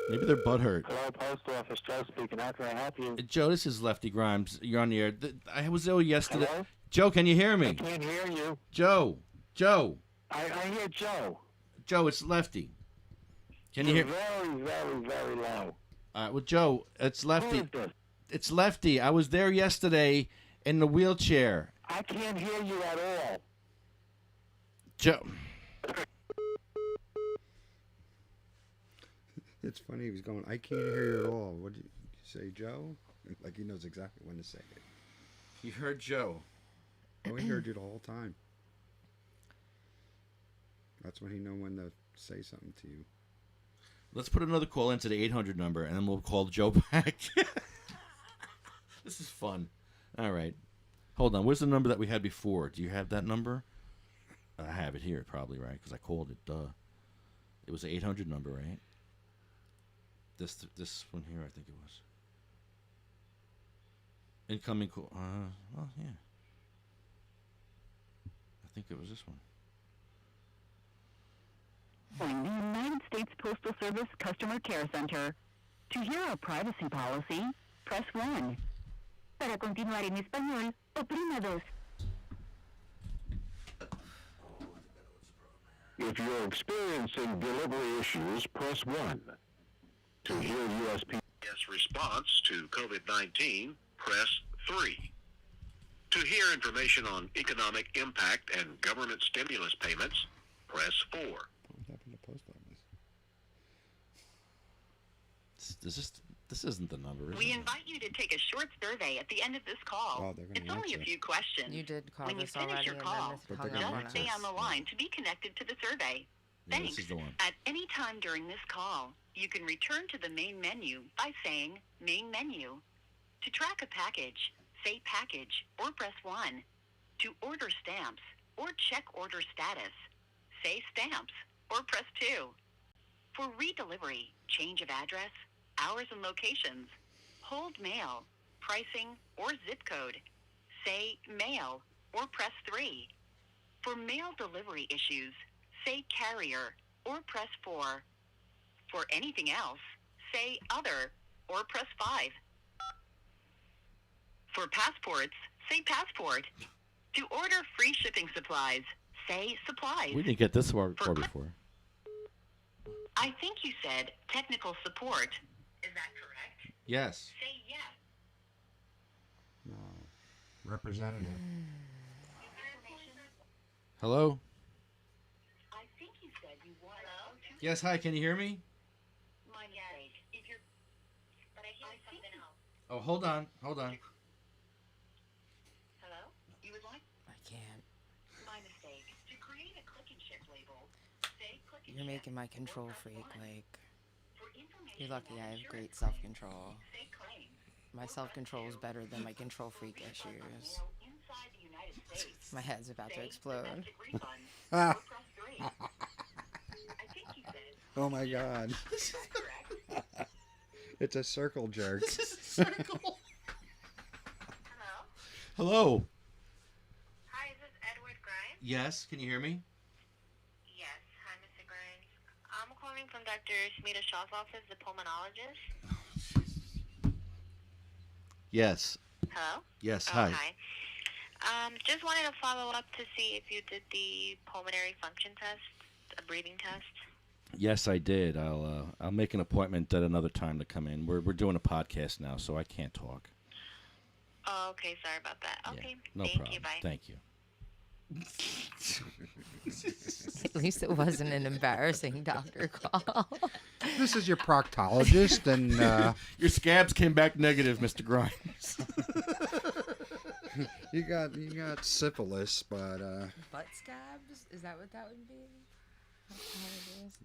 Maybe they're butthurt. Hello, Post Office. Joe speaking. How can I help you? Joe, this is Lefty Grimes. You're on the air. I was there yesterday. Hello? Joe, can you hear me? I can't hear you. Joe. I hear Joe. Joe, it's Lefty. Can you hear? Very, very, very low. Well, Joe, it's Lefty. Who is this? It's Lefty. I was there yesterday in the wheelchair. I can't hear you at all. Joe. It's funny. He was going, I can't hear you at all. What did you say, Joe? Like he knows exactly when to say it. You heard Joe. Oh, he heard you the whole time. That's when he know when to say something to you. Let's put another call into the 800 number, and then we'll call Joe back. This is fun. All right. Hold on. Where's the number that we had before? Do you have that number? I have it here, probably, right? Because I called it. Duh. It was the 800 number, right? This one here, I think it was. Incoming call. Well, yeah. I think it was this one. The United States Postal Service Customer Care Center. To hear our privacy policy, press 1. Para continuar en español, oprima 2. If you're experiencing delivery issues, press 1. To hear USPS response to COVID-19, press 3. To hear information on economic impact and government stimulus payments, press 4. What happened to post office? This isn't the number, is We it? invite you to take a short survey at the end of this call. Oh, they're gonna It's only a answer. few questions. You did call When you this finish already, your and call, then But they're this gonna hung up just on stay us. on the line to be connected to the survey. Yeah, Thanks. this is the one. At any time during this call, you can return to the main menu by saying Main Menu. To track a package, say Package or press 1. To order stamps or check order status, say Stamps or press 2. For redelivery, change of address, hours and locations, hold mail, pricing, or zip code, say Mail or press 3. For mail delivery issues, say Carrier or press 4. For anything else, say Other or press 5. For passports, say Passport. To order free shipping supplies, say Supplies. We didn't get this far before. I think you said technical support. Is that correct? Yes. Say yes. No. Representative. Hello? I think you said you wanted to. Yes, hi, can you hear me? My mistake. If you're... But I hear something else. Oh, hold on. Hello? You would like... I can't. My mistake. To create a click and ship label, say click and You're ship. making my control freak, like... For information You're lucky on I have insurance great claims, self-control. say claim. My self-control is better than my control freak issues. Inside the United States, My head's about to explode. domestic refund, Ah. or press 3. I think you said... Oh my God. Is that correct? It's a circle jerk. This is a circle. Hello? Hello? Hi, is this Edward Grimes? Yes, can you hear me? Yes. Hi, Mr. Grimes. I'm calling from Dr. Smita Shaw's office, the pulmonologist. Yes. Hello? Yes, Oh, hi. Just wanted to follow up to see if you did the pulmonary function test, a breathing test. Yes, I did. I'll make an appointment at another time to come in. We're doing a podcast now, so I can't talk. Oh, okay. Sorry about that. Okay. No Thank problem. you. Bye. Thank you. At least it wasn't an embarrassing doctor call. This is your proctologist, and Your scabs came back negative, Mr. Grimes. you got syphilis, but Butt scabs? Is that what that would be?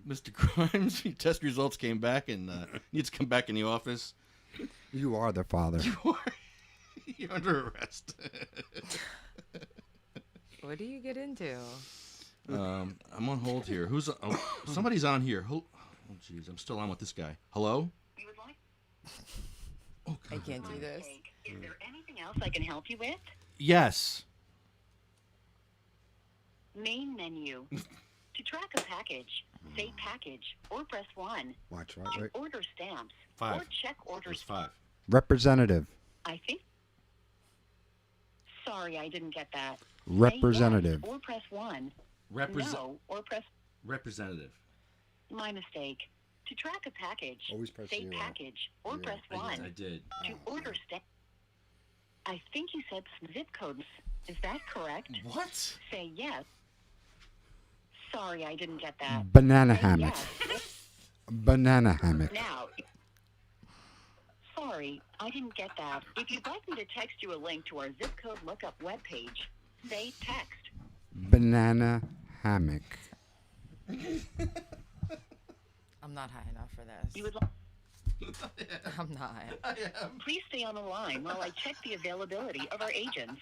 Mr. Grimes, your test results came back and needs to come back in the office. you are the father. You're under arrest. What do you get into? I'm on hold here. Somebody's on here. Oh, jeez, I'm still on with this guy. Hello? I can't do this. Is there anything else I can help you with? Yes. Main menu. To track a package, say package or press 1. Watch To right. order stamps 5. or check orders. 5. Representative. I think. Sorry, I didn't get that. Representative. Say yes or press 1. No or press. Representative. My mistake. To track a package, Always press say 0. package or press 1. I did. To order stamp. I think you said zip codes. Is that correct? What? Say yes. Sorry, I didn't get that. Banana Say hammock. yes. Banana hammock. Now. Sorry, I didn't get that. If you'd like me to text you a link to our zip code lookup webpage, say text. Banana hammock. I'm not high enough for this. You would like. I'm not. Please stay on the line while I check the availability of our agents.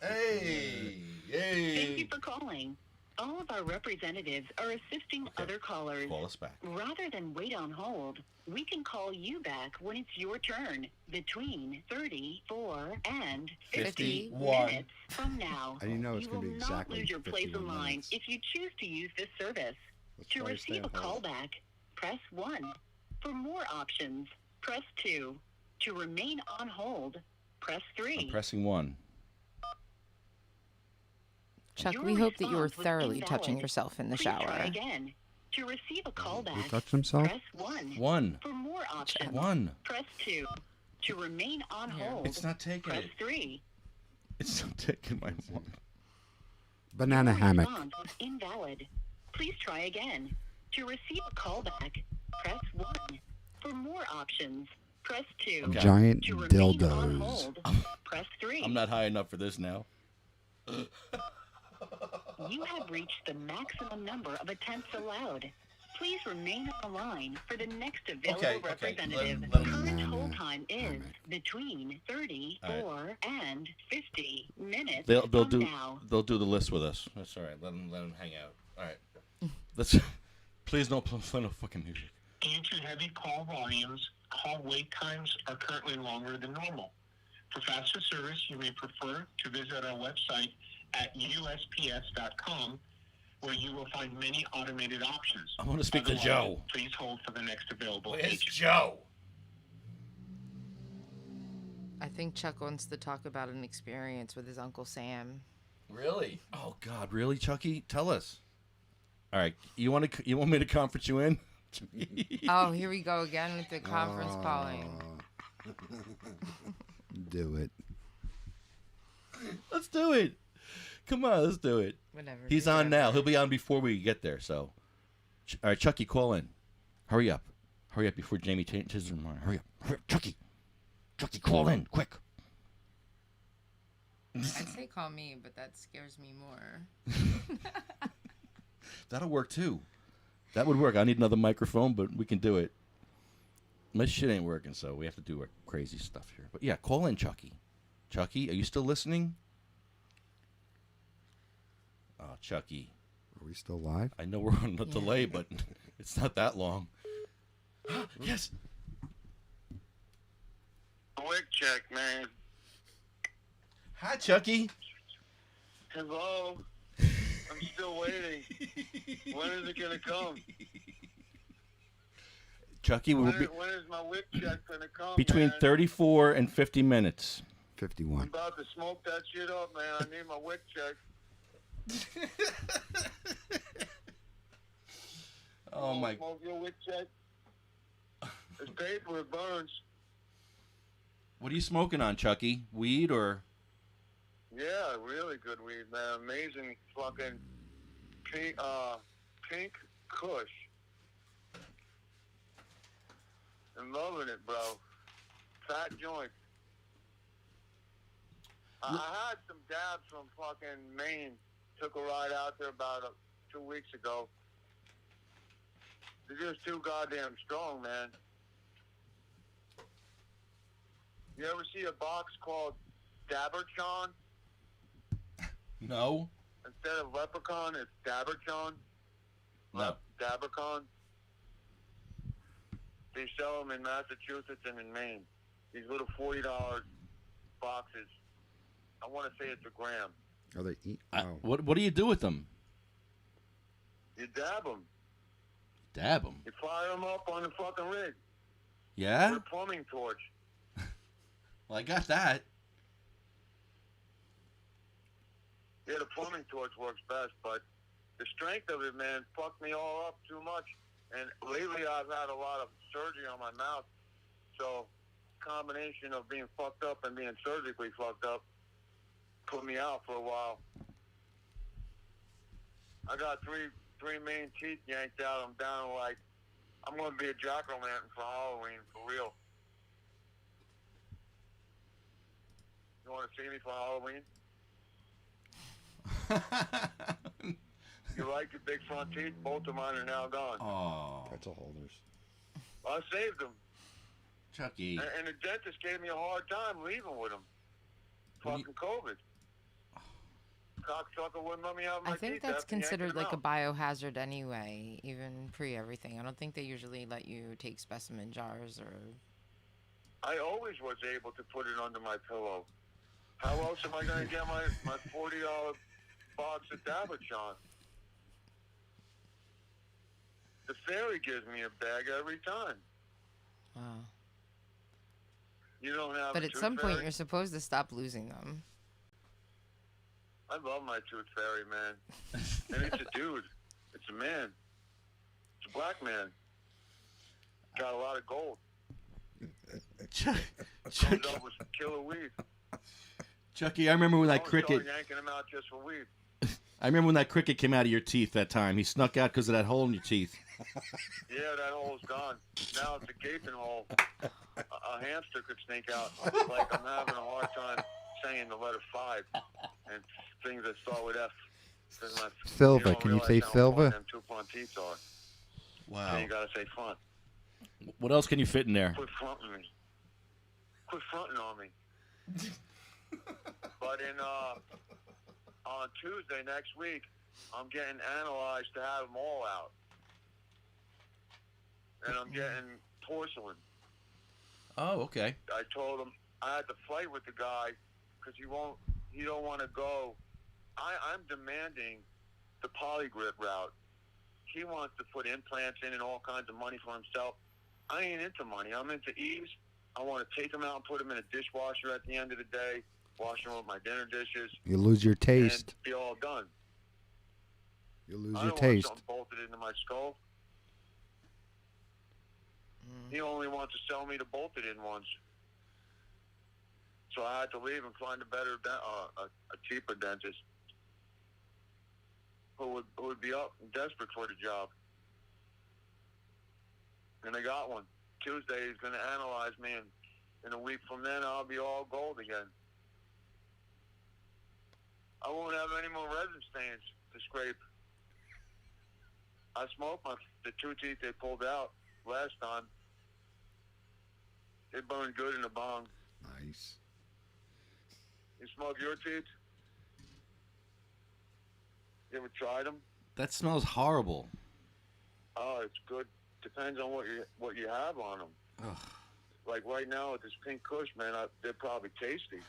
Hey. Thank you for calling. All of our representatives are assisting other callers. Call us back. Rather than wait on hold, we can call you back when it's your turn between 34 and 51 minutes from now. And you know it's You going will to be not exactly lose your place in 51 line minutes. if you choose to use this service. Let's To try to stay receive a on hold. callback, press 1. For more options, press 2. To remain on hold, press 3. I'm pressing 1. Chuck, Your we hope that you were response was thoroughly invalid. touching yourself in the Please shower. try again. To receive a callback, He touched himself? press 1. 1. For more options, 1. press 2. To remain on hold, It's not taking press it. 3. It's not taking my 1. Banana Your hammock. response was invalid. Please try again. To receive a callback, press 1. For more options, press 2. Okay. Giant To remain on dildos. hold, press 3. I'm not high enough for this now. You have reached the maximum number of attempts allowed. Please remain on the line for the next available representative. Let 'em- Current hold time is between 34 and 50 minutes They'll from do now. they'll do the list with us. That's all right. Let them hang out. All right. Let's please don't play no fucking music. Due to heavy call volumes, call wait times are currently longer than normal. For faster service, you may prefer to visit our website at usps.com, where you will find many automated options. I want to speak to Otherwise, Joe. Please hold for the next available Where's agent. Joe? I think Chuck wants to talk about an experience with his Uncle Sam. Really? Oh God, really, Chucky? Tell us. All right, you want me to conference you in? Oh, here we go again with the conference calling. Do it. Let's do it. Come on, let's do it. Whatever. He's on now. He'll be on before we get there. So, all right, Chucky, call in. Hurry up. Hurry up before Jamie changes her mind. Hurry up. Hurry up, Chucky. Chucky, call in, quick. I'd say call me, but that scares me more. That'll work too. That would work. I need another microphone, but we can do it. My shit ain't working, so we have to do our crazy stuff here. But yeah, call in, Chucky. Chucky, are you still listening? Oh, Chucky. Are we still live? I know we're on a delay, but it's not that long. Yes. Quick check, man. Hi, Chucky. Hello. I'm still waiting. When is it gonna come? Chucky, When we'll be is my wick check gonna come? between man? 34 and 50 minutes. 51. I'm about to smoke that shit up, man. I need my wick check. Oh my! Smoke your wick check. It's paper. It burns. What are you smoking on, Chucky? Weed or? Yeah, really good weed, man. Amazing fucking pink kush. I'm loving it, bro. Fat joint. I had some dabs from fucking Maine. Took a ride out there about 2 weeks ago. They're just too goddamn strong, man. You ever see a box called Daberchon? No. Instead of leprechaun, it's daberchon. No. Dabercon. They sell them in Massachusetts and in Maine. These little $40 boxes. I want to say it's a gram. Oh, they eat. What do you do with them? You dab them. Dab them. You fire them up on the fucking rig. Yeah. With a plumbing torch. Well, I got that. Yeah, the plumbing torch works best, but the strength of it, man, fucked me all up too much. And lately I've had a lot of surgery on my mouth. So, combination of being fucked up and being surgically fucked up put me out for a while. I got three main teeth yanked out. I'm down like, I'm going to be a jack-o'-lantern for Halloween, for real. You want to see me for Halloween? You like your big front teeth? Both of mine are now gone. Oh. Pretzel holders. I saved them. Chucky. And the dentist gave me a hard time leaving with them. Fucking COVID. Cocksucker wouldn't let me have my I think teeth that's after yanking considered them like a out. biohazard anyway, even pre-everything. I don't think they usually let you take specimen jars or... I always was able to put it under my pillow. How else am I going to get my $40 box of Daberchon? The fairy gives me a bag every time. Wow. You don't have But a at tooth some point, fairy? you're supposed to stop losing them. I love my tooth fairy, man. And it's a dude. It's a man. It's a black man. Got a lot of gold. Comes up with some killer weed. Chucky, I remember when that Start cricket. yanking him out just for weed. I remember when that cricket came out of your teeth that time. He snuck out because of that hole in your teeth. Yeah, that hole's gone. Now it's a gaping hole. A hamster could sneak out. Like I'm having a hard time saying the letter 5 and things that start with F. 'Cause Silva, don't can you realize say how Silva? important them 2 front teeth are. Wow. So you gotta say front. What else can you fit in there? Quit fronting me. Quit fronting on me. But on Tuesday next week, I'm getting analyzed to have them all out. And I'm getting porcelain. Oh, okay. I told him I had to fight with the guy because he don't want to go. I'm demanding the polygrip route. He wants to put implants in and all kinds of money for himself. I ain't into money. I'm into ease. I want to take them out and put them in a dishwasher at the end of the day, wash them with my dinner dishes. You lose your taste. And be all done. You lose I your don't taste. want something bolted into my skull. He only wants to sell me the bolted in ones. So I had to leave and find a better, a cheaper dentist who would be up and desperate for the job. And I got one. Tuesday he's going to analyze me, and in a week from then I'll be all gold again. I won't have any more resin stains to scrape. I smoked the 2 teeth they pulled out last time. They burned good in the bong. Nice. You smoke your teeth? You ever tried them? That smells horrible. Oh, it's good. Depends on what you have on them. Ugh. Like right now with this pink kush, man, they're probably tasty.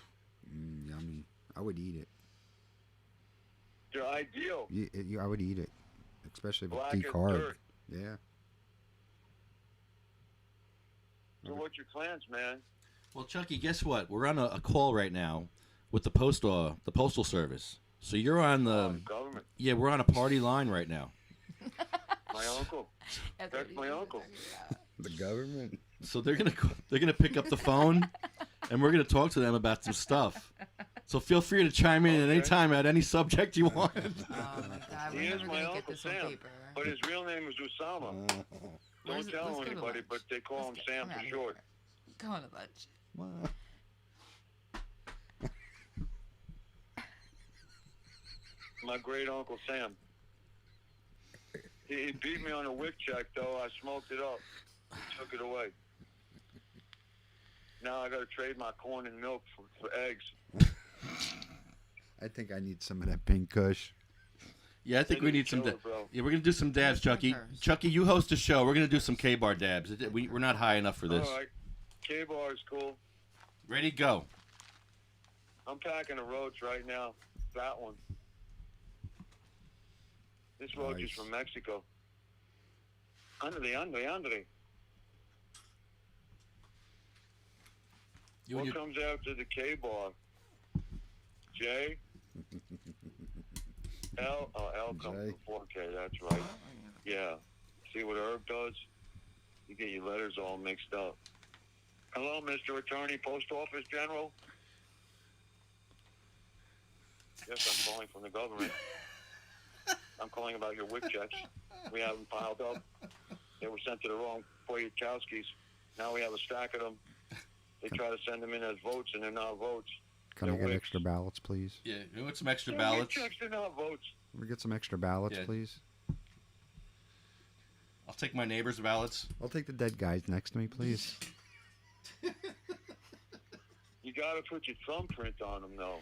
Yummy. I would eat it. They're ideal. I would eat it, especially if Black it's as decarb. dirt. Yeah. So what's your plans, man? Well, Chucky, guess what? We're on a call right now with the postal service. So you're on the government. Yeah, we're on a party line right now. My uncle. That's my uncle. The government. So they're gonna pick up the phone, and we're gonna talk to them about some stuff. So feel free to chime in at any time at any subject you want. Oh my God, He is my Uncle Sam, but his real name is Usama. Don't tell anybody, but they call him Sam for short. Go on to lunch. My great Uncle Sam. He beat me on a wick check, though. I smoked it up. Took it away. Now I got to trade my corn and milk for eggs. I think I need some of that pink kush. Yeah, I think we need some. Yeah, we're gonna do some dabs, Chucky. Chucky, you host a show. We're gonna do some K-bar dabs. We're not high enough for this. All right. K-bar is cool. Ready, go. I'm packing a roach right now. That one. This roach is from Mexico. Andre. What comes after the K-bar? J? L? Oh, L comes before K, that's right. Yeah. See what Herb does? You get your letters all mixed up. Hello, Mr. Attorney, Post Office General? Yes, I'm calling from the government. I'm calling about your WIC checks. We have them piled up. They were sent to the wrong Poyachowskis. Now we have a stack of them. They try to send them in as votes, and they're not votes. Can I get extra ballots, please? Yeah, you want some extra ballots? Checks, they're not votes. Can we get some extra ballots, please? I'll take my neighbor's ballots. I'll take the dead guys next to me, please. You got to put your thumbprint on them, though.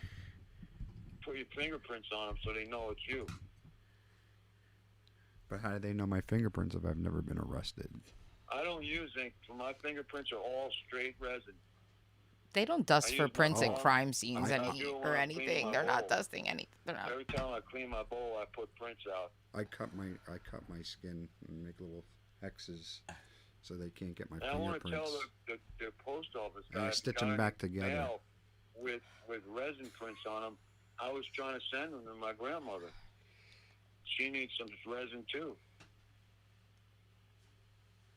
Put your fingerprints on them so they know it's you. But how do they know my fingerprints if I've never been arrested? I don't use ink. My fingerprints are all straight resin. They don't dust for prints at crime scenes or anything. They're not dusting anything. Every time I clean my bowl, I put prints out. I cut my skin and make little hexes so they can't get my And I want to fingerprints. tell the post office And I guys stitch them back together. mail with resin prints on them. I was trying to send them to my grandmother. She needs some resin too.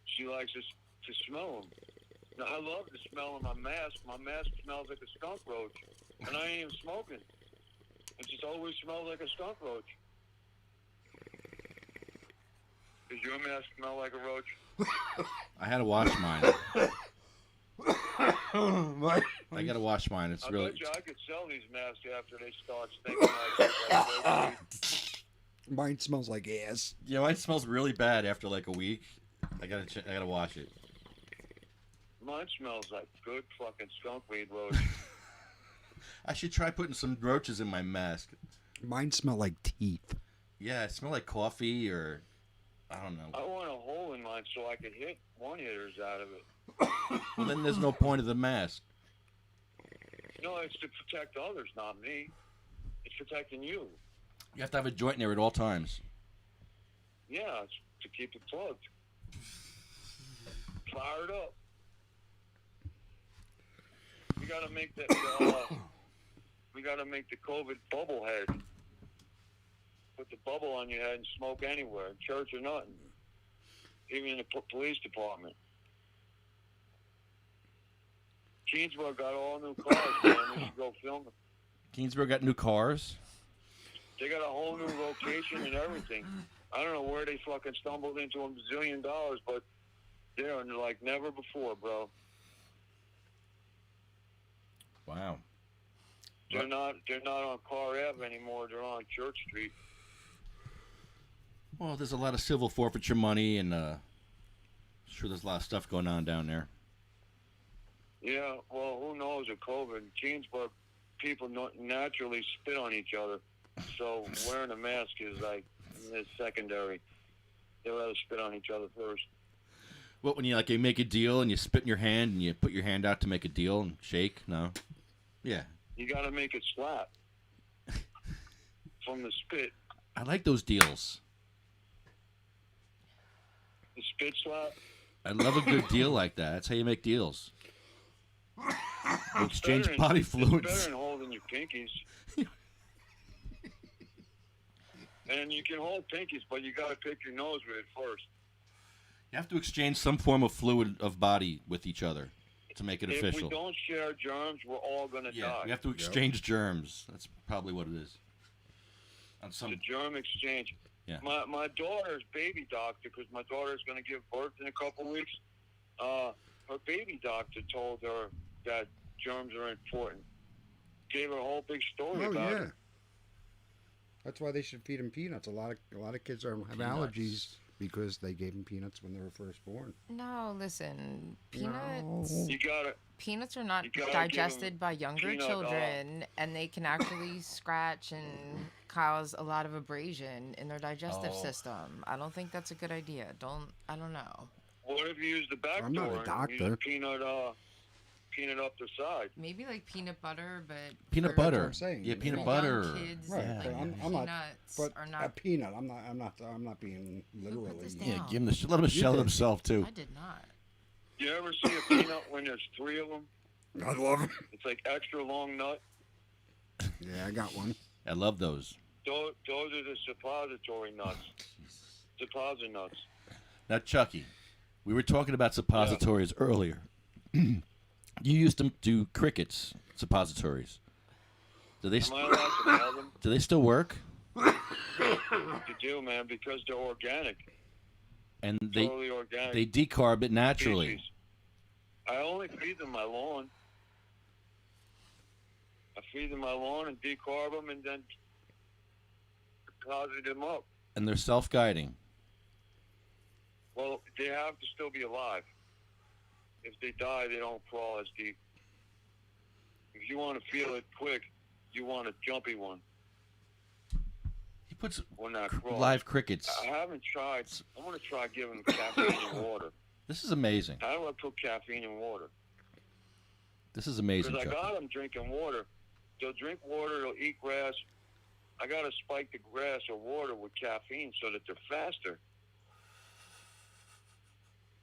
She likes to smell them. Now, I love the smell of my mask. My mask smells like a skunk roach, and I ain't even smoking. It just always smells like a skunk roach. Does your mask smell like a roach? I had to wash mine. I gotta wash mine. It's I really. bet you I could sell these masks after they start stinking like Mine smells like ass. Yeah, mine smells really bad after like a week. I gotta wash it. Mine smells like good fucking skunk weed roach. I should try putting some roaches in my mask. Mine smell like teeth. Yeah, it smell like coffee or I don't know. I want a hole in mine so I could hit one-hitters out of it. Well, then there's no point of the mask. No, it's to protect others, not me. It's protecting you. You have to have a joint in there at all times. Yeah, it's to keep it plugged. Fired up. We gotta make that. We gotta make the COVID bubble head. Put the bubble on your head and smoke anywhere, in church or nothing. Even in the police department. Keensburg got all new cars, man. We should go film it. Keensburg got new cars. They got a whole new location and everything. I don't know where they fucking stumbled into $1 bazillion, but they're like never before, bro. Wow. They're not on Carr Ave anymore. They're on Church Street. Well, there's a lot of civil forfeiture money, and sure there's a lot of stuff going on down there. Yeah, well, who knows with COVID? Keensburg, people naturally spit on each other. So wearing a mask is like secondary. They rather spit on each other first. What, when you make a deal and you spit in your hand and you put your hand out to make a deal and shake? No? Yeah. You got to make it slap from the spit. I like those deals. The spit slap? I love a good deal like that. That's how you make deals. You exchange body fluids. It's better than holding your pinkies. And you can hold pinkies, but you got to pick your nose with it first. You have to exchange some form of fluid of body with each other to make it official. If we don't share germs, we're all going to die. We have to exchange germs. That's probably what it is. The germ exchange. Yeah. My daughter's baby doctor, because my daughter's going to give birth in a couple weeks, her baby doctor told her that germs are important. Gave her a whole big story about it. That's why they should feed them peanuts. A lot of kids have Peanuts. allergies because they gave them peanuts when they were first born. No, listen, No. peanuts are not you gotta digested by younger peanut, children, and they can actually scratch and cause a lot of abrasion in their digestive system. I don't think that's a good idea. I don't know. What if you use the back I'm door not a and doctor. use the peanut up the side? Maybe like peanut butter, but Peanut for- butter. I'm saying. Yeah, For peanut young butter. kids, Right, like, but I'm peanuts not. But are a not. peanut. I'm not being literally. this Yeah, down? give him let him You shell did. himself too. I did not. You ever see a peanut when there's 3 of them? I love them. It's like extra long nut. Yeah, I got one. I love those. Those are the suppository nuts. Suppository nuts. Now, Chucky, we were talking about suppositories earlier. You used to do crickets suppositories. Do they? Am I allowed to mail them? Do they still work? You do, man, because they're organic. And Totally organic. they decarb it naturally. Species. I only feed them my lawn. I feed them my lawn and decarb them and then deposit them up. And they're self-guiding. Well, they have to still be alive. If they die, they don't crawl as deep. If you want to feel it quick, you want a jumpy one. He puts One that crawls. live crickets. I haven't tried. I want to try giving caffeine in water. This is amazing. How do I put caffeine in water? This is amazing, Because I Chucky. got them drinking water. They'll drink water, they'll eat grass. I got to spike the grass or water with caffeine so that they're faster.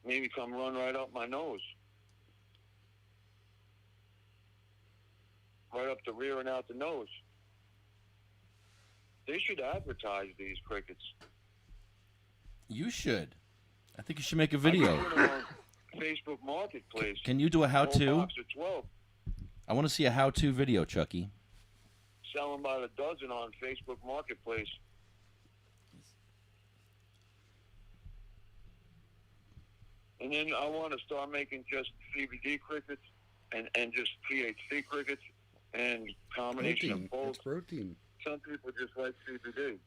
Maybe come run right up my nose. Right up the rear and out the nose. They should advertise these crickets. You should. I think you should make a I video. can put them on Facebook Marketplace. Can you do a how-to? Whole box of 12. I want to see a how-to video, Chucky. Sell them by the dozen on Facebook Marketplace. And then I want to start making just CBD crickets and just THC crickets and combination Protein. of both. It's protein. Some people just like CBD.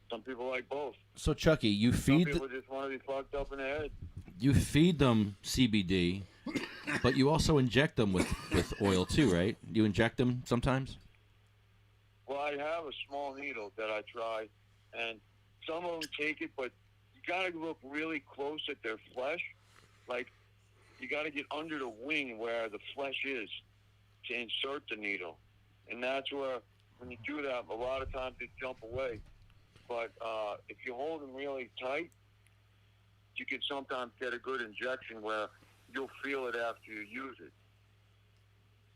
Some people like both. So, Chucky, you Some feed people just want to be fucked up in the head. you feed them CBD, but you also inject them with oil too, right? You inject them sometimes? Well, I have a small needle that I try, and some of them take it, but you got to look really close at their flesh. Like, you got to get under the wing where the flesh is to insert the needle. And that's where, when you do that, a lot of times they jump away. But if you hold them really tight, you can sometimes get a good injection where you'll feel it after you use it.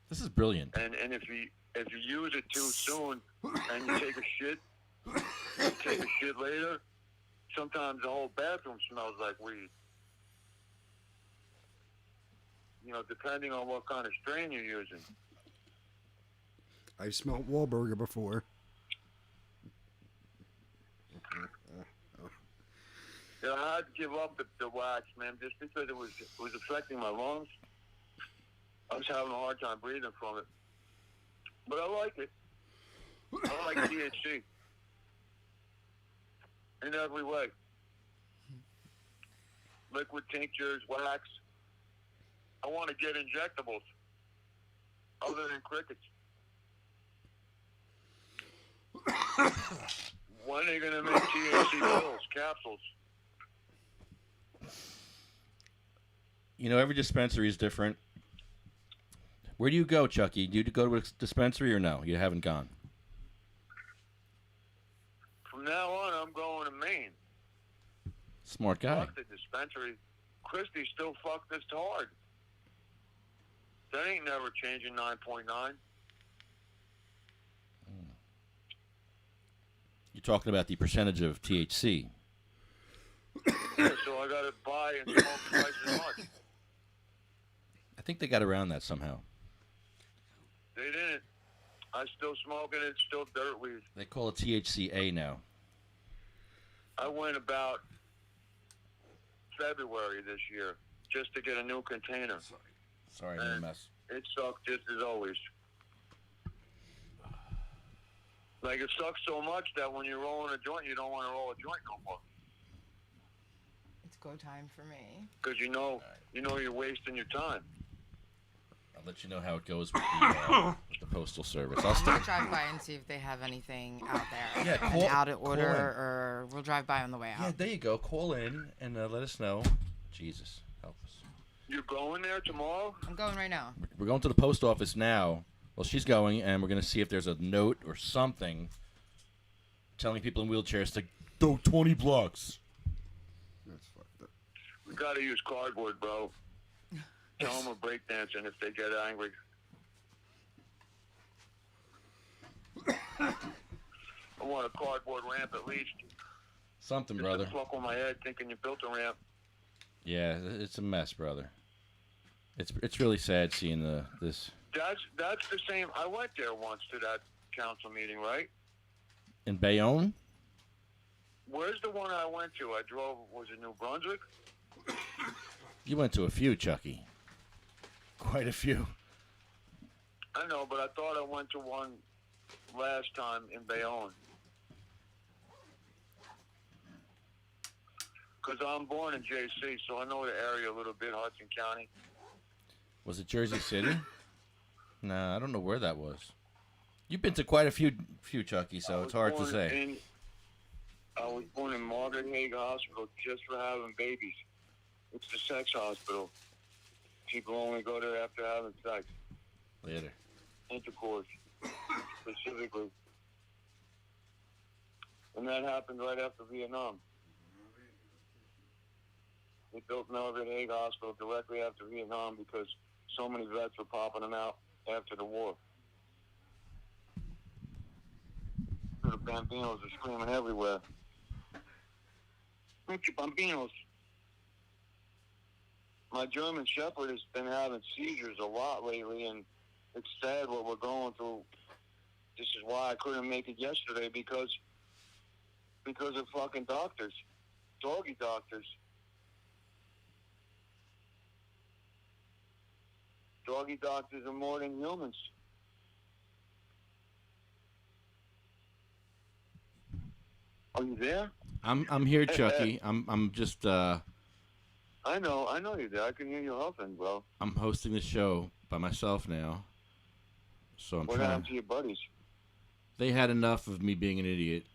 This is brilliant. And if you use it too soon and you take a shit later, sometimes the whole bathroom smells like weed. You know, depending on what kind of strain you're using. I've smelled Wahlburger before. Yeah, I had to give up the wax, man, just because it was affecting my lungs. I was having a hard time breathing from it. But I like it. I like THC. In every way. Liquid tinctures, wax. I want to get injectables. Other than crickets. When are they going to make THC pills, capsules? You know, every dispensary is different. Where do you go, Chucky? Do you go to a dispensary or no? You haven't gone. From now on, I'm going to Maine. Smart guy. Fuck the dispensary. Christie still fucked us hard. That ain't never changing 9.9. You're talking about the percentage of THC. Yeah, so I got to buy and smoke twice as much. I think they got around that somehow. They didn't. I still smoking it. It's still dirt weed. They call it THCA now. I went about February this year just to get a new container. Sorry, I'm a mess. It sucked just as always. Like, it sucks so much that when you're rolling a joint, you don't want to roll a joint no more. Go time for me. Because you know you're wasting your time. I'll let you know how it goes with the Postal Service. I'll We'll drive by and see if they have anything out there. Yeah, An out of order, or we'll drive by on the way out. Yeah, there you go. Call in and let us know. Jesus, help us. You're going there tomorrow? I'm going right now. We're going to the post office now. Well, she's going, and we're going to see if there's a note or something telling people in wheelchairs to go 20 blocks. That's fucked up. We got to use cardboard, bro. Tell them we're breakdancing if they get angry. I want a cardboard ramp at least. Something, Just brother. to fuck with my head thinking you built a ramp. Yeah, it's a mess, brother. It's really sad seeing this. That's the same. I went there once to that council meeting, right? In Bayonne? Where's the one I went to? I drove, was it New Brunswick? You went to a few, Chucky. Quite a few. I know, but I thought I went to one last time in Bayonne. Because I'm born in JC, so I know the area a little bit, Hudson County. Was it Jersey City? Nah, I don't know where that was. You've been to quite a few, Chucky, so it's hard to say. I was born in Margaret Hague Hospital just for having babies. It's the sex hospital. People only go there after having sex. Later. Intercourse, specifically. And that happened right after Vietnam. They built Margaret Hague Hospital directly after Vietnam because so many vets were popping them out after the war. The Bambinos are screaming everywhere. Mucho Bambinos. My German Shepherd has been having seizures a lot lately, and it's sad what we're going through. This is why I couldn't make it yesterday, because of fucking doctors. Doggy doctors. Doggy doctors are more than humans. Are you there? I'm here, Chucky. I'm just I know you're there. I can hear you huffing, bro. I'm hosting the show by myself now. So I'm What trying. happened to your buddies? They had enough of me being an idiot.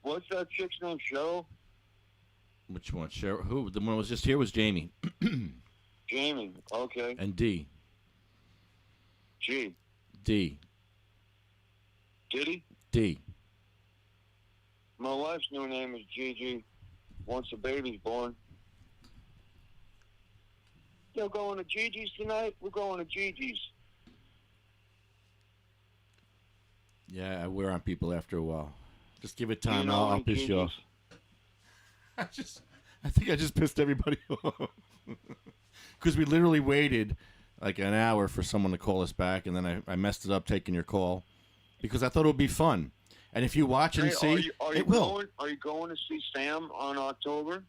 What's that chick's name? Cheryl? Which one? Cheryl? Who? The one that was just here was Jamie. Jamie. Okay. And D. G. D. Diddy? D. My wife's new name is Gigi. Once the baby's born. You're going to Gigi's tonight? We're going to Gigi's. Yeah, I wear on people after a while. Just give it time. You know, I'll piss you off. I think I just pissed everybody off. Because we literally waited like an hour for someone to call us back, and then I messed it up taking your call because I thought it would be fun. And if you watch and see, it will. Are you going to see Sam on October?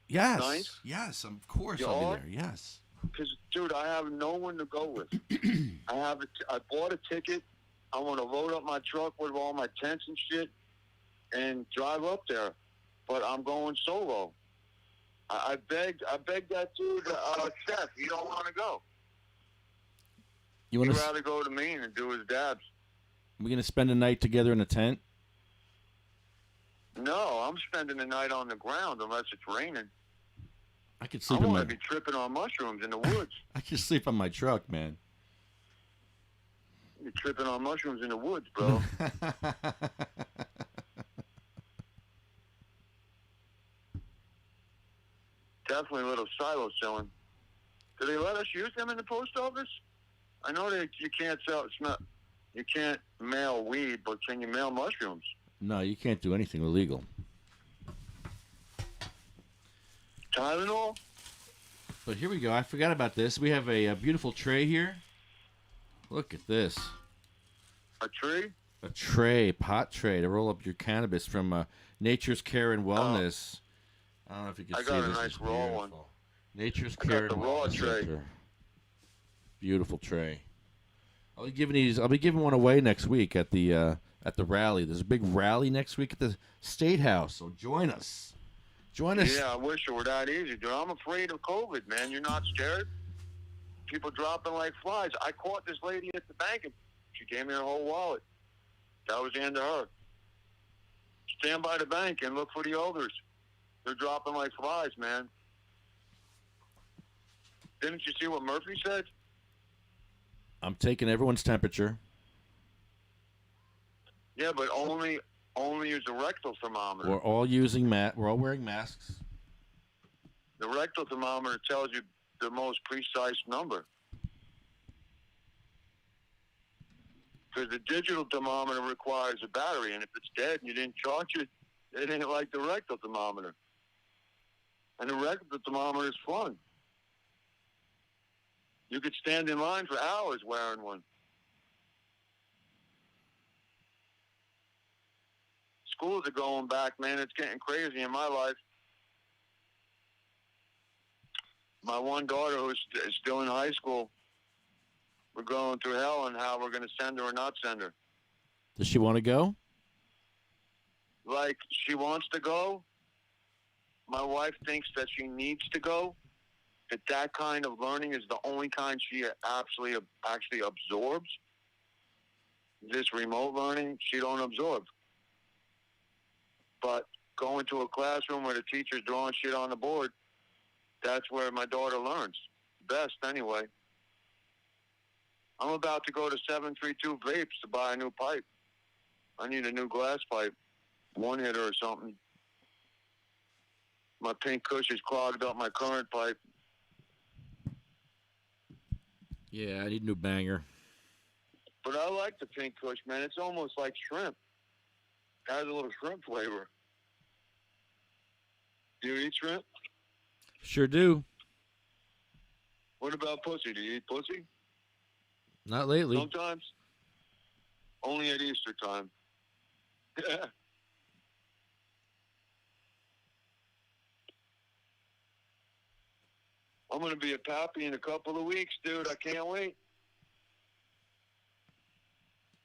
Yes. 9th? Yes, of course You I'll are? be there. Yes. Because, dude, I have no one to go with. I bought a ticket. I want to load up my truck with all my tents and shit and drive up there. But I'm going solo. I begged that dude, Steph, you don't want to go. You want He'd to? rather go to Maine and do his dabs. We're gonna spend a night together in a tent. No, I'm spending the night on the ground unless it's raining. I could I sleep in want my. to be tripping on mushrooms in the woods. I could sleep on my truck, man. You're tripping on mushrooms in the woods, bro. Definitely a little silo selling. Do they let us use them in the post office? I know that you can't sell. It's not. You can't mail weed, but can you mail mushrooms? No, you can't do anything illegal. Tylenol? But here we go. I forgot about this. We have a beautiful tray here. Look at this. A tree? A tray, pot tray to roll up your cannabis from Nature's Care and Wellness. I don't know if you can I see got a this. nice It's raw beautiful. one. Nature's I got Care the and raw Wellness tray. Center. Beautiful tray. I'll be giving one away next week at the rally. There's a big rally next week at the State House, so join us. Join us. Yeah, I wish it were that easy, dude. I'm afraid of COVID, man. You're not scared? People dropping like flies. I caught this lady at the bank, and she gave me her whole wallet. That was the end of her. Stand by the bank and look for the odors. They're dropping like flies, man. Didn't you see what Murphy said? I'm taking everyone's temperature. Yeah, but only use a rectal thermometer. We're all using we're all wearing masks. The rectal thermometer tells you the most precise number. Because the digital thermometer requires a battery, and if it's dead and you didn't charge it, it ain't like the rectal thermometer. And the rectal thermometer is fun. You could stand in line for hours wearing one. Schools are going back, man. It's getting crazy in my life. My one daughter, who's still in high school, we're going through hell on how we're going to send her or not send her. Does she want to go? Like, she wants to go. My wife thinks that she needs to go. That kind of learning is the only kind she actually absorbs. This remote learning, she don't absorb. But going to a classroom where the teacher's drawing shit on the board, that's where my daughter learns. Best, anyway. I'm about to go to 732 Vapes to buy a new pipe. I need a new glass pipe. One hitter or something. My pink Kush has clogged up my current pipe. Yeah, I need a new banger. But I like the pink Kush, man. It's almost like shrimp. It has a little shrimp flavor. Do you eat shrimp? Sure do. What about pussy? Do you eat pussy? Not lately. Sometimes. Only at Easter time. I'm going to be a pappy in a couple of weeks, dude. I can't wait.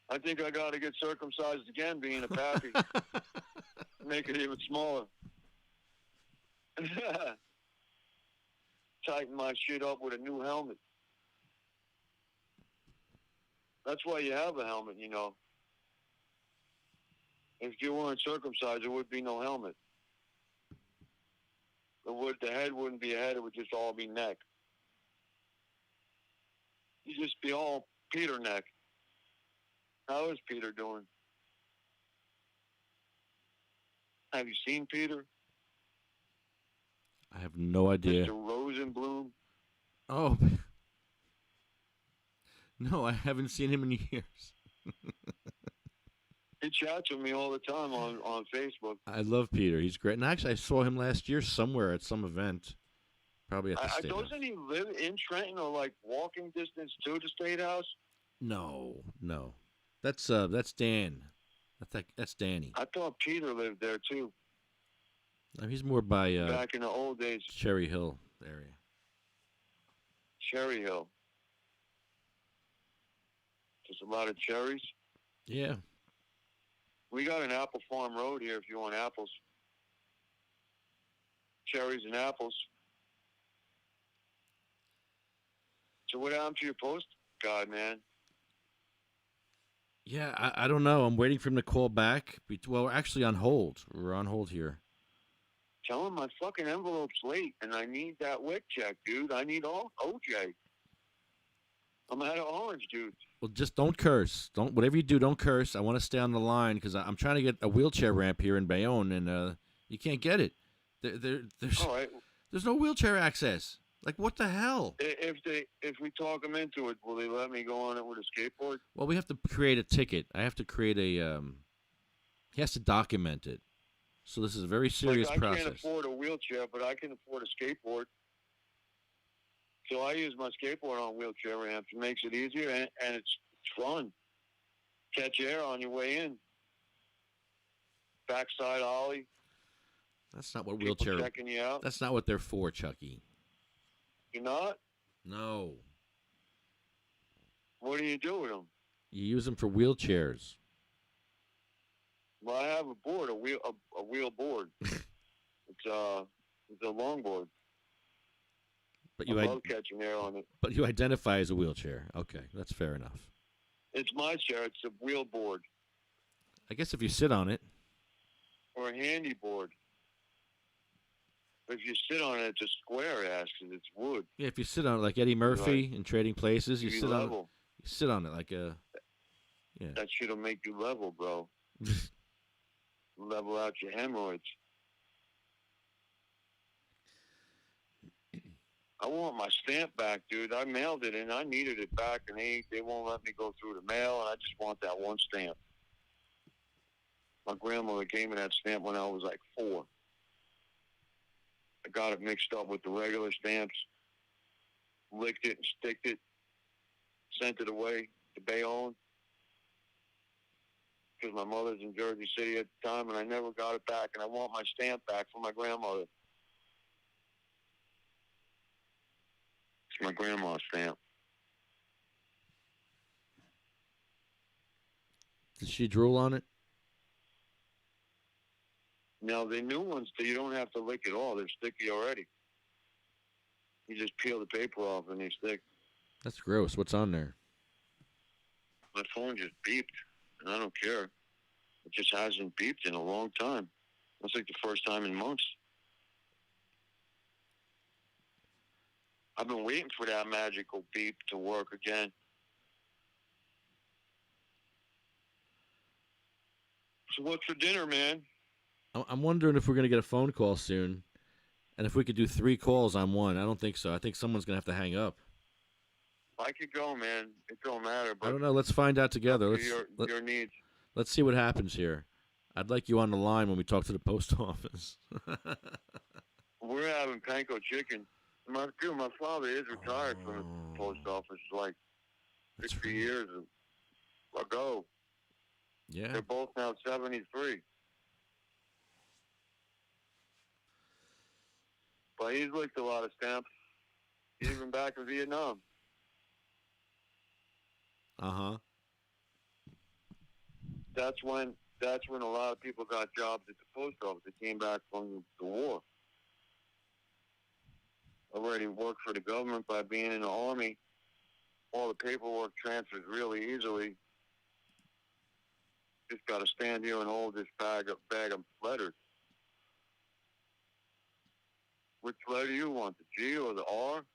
I think I got to get circumcised again being a pappy. Make it even smaller. Tighten my shit up with a new helmet. That's why you have a helmet, you know. If you weren't circumcised, there would be no helmet. The head wouldn't be a head, it would just all be neck. You'd just be all Peter neck. How is Peter doing? Have you seen Peter? I have no idea. Mr. Rosenblum? Oh. No, I haven't seen him in years. He chats with me all the time on Facebook. I love Peter. He's great. And actually, I saw him last year somewhere at some event. Probably at the State House. Doesn't he live in Trenton or like walking distance to the State House? No. That's Dan. That's Danny. I thought Peter lived there too. No, he's more by back in the old days. Cherry Hill area. Cherry Hill. Just a lot of cherries. Yeah. We got an apple farm road here if you want apples. Cherries and apples. So what happened to your post? God, man. Yeah, I don't know. I'm waiting for him to call back. Well, we're actually on hold. We're on hold here. Tell him my fucking envelope's late, and I need that WIC check, dude. I need all OJ. I'm out of orange, dude. Well, just don't curse. Whatever you do, don't curse. I want to stay on the line because I'm trying to get a wheelchair ramp here in Bayonne, and you can't get it. There's all right. There's no wheelchair access. Like, what the hell? If we talk them into it, will they let me go on it with a skateboard? Well, we have to create a ticket. I have to create a. He has to document it. So this is a very serious process. I can't afford a wheelchair, but I can afford a skateboard. So I use my skateboard on wheelchair ramps. It makes it easier, and it's fun. Catch air on your way in. Backside ollie. That's not what People wheelchair. checking you out. That's not what they're for, Chucky. You're not? No. What do you do with them? You use them for wheelchairs. Well, I have a board, a wheel board. It's It's a longboard. But I love catching air on it. But you identify as a wheelchair. Okay, that's fair enough. It's my chair. It's a wheel board. I guess if you sit on it. Or a handy board. If you sit on it, it's a square ass because it's wood. Yeah, if you sit on it like Eddie Murphy in Trading Places, you sit level. on it. You sit on it like a. Yeah. That shit'll make you level, bro. Level out your hemorrhoids. I want my stamp back, dude. I mailed it and I needed it back, and they won't let me go through the mail, and I just want that one stamp. My grandmother gave me that stamp when I was like 4. I got it mixed up with the regular stamps, licked it and sticked it, sent it away to Bayonne because my mother's in Jersey City at the time, and I never got it back, and I want my stamp back from my grandmother. It's my grandma's stamp. Did she drool on it? Now, the new ones, you don't have to lick it all. They're sticky already. You just peel the paper off and they stick. That's gross. What's on there? My phone just beeped, and I don't care. It just hasn't beeped in a long time. That's like the first time in months. I've been waiting for that magical beep to work again. So what's for dinner, man? I'm wondering if we're going to get a phone call soon, and if we could do 3 calls on one. I don't think so. I think someone's going to have to hang up. I could go, man. It don't matter. But I don't know. Let's find out together. Your needs. Let's see what happens here. I'd like you on the line when we talk to the post office. We're having panko chicken. My father is retired from the post office like 60 years ago. Yeah. They're both now 73. But he's licked a lot of stamps, even back in Vietnam. Uh-huh. That's when a lot of people got jobs at the post office. They came back from the war. Already worked for the government by being in the Army. All the paperwork transfers really easily. Just got to stand here and hold this bag of letters. Which letter do you want, the G or the R?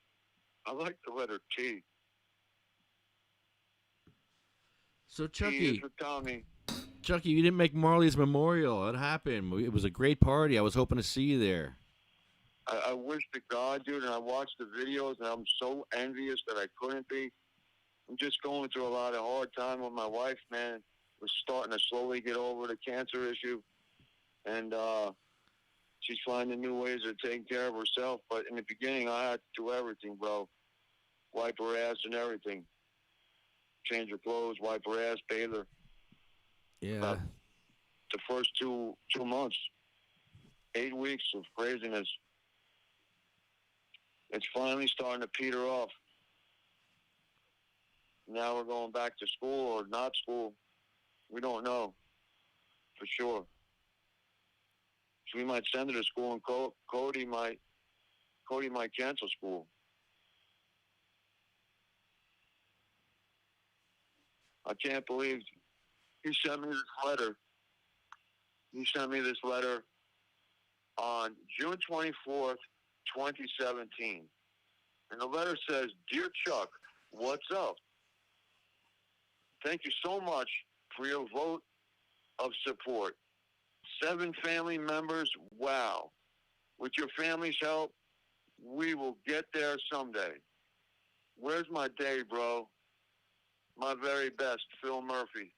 I like the letter T. So, T is for Tommy. Chucky, you didn't make Marley's memorial. What happened? It was a great party. I was hoping to see you there. I wish to God, dude, and I watched the videos, and I'm so envious that I couldn't be. I'm just going through a lot of hard time with my wife, man. We're starting to slowly get over the cancer issue, and she's finding new ways of taking care of herself. But in the beginning, I had to do everything, bro. Wipe her ass and everything. Change her clothes, wipe her ass, bathe her. Yeah. The first two months, 8 weeks of craziness. It's finally starting to peter off. Now we're going back to school or not school. We don't know for sure. So we might send her to school, and Cody might cancel school. I can't believe he sent me this letter. He sent me this letter on June 24th, 2017. And the letter says, "Dear Chuck, what's up? Thank you so much for your vote of support. 7 family members, wow. With your family's help, we will get there someday. Where's my day, bro? My very best, Phil Murphy.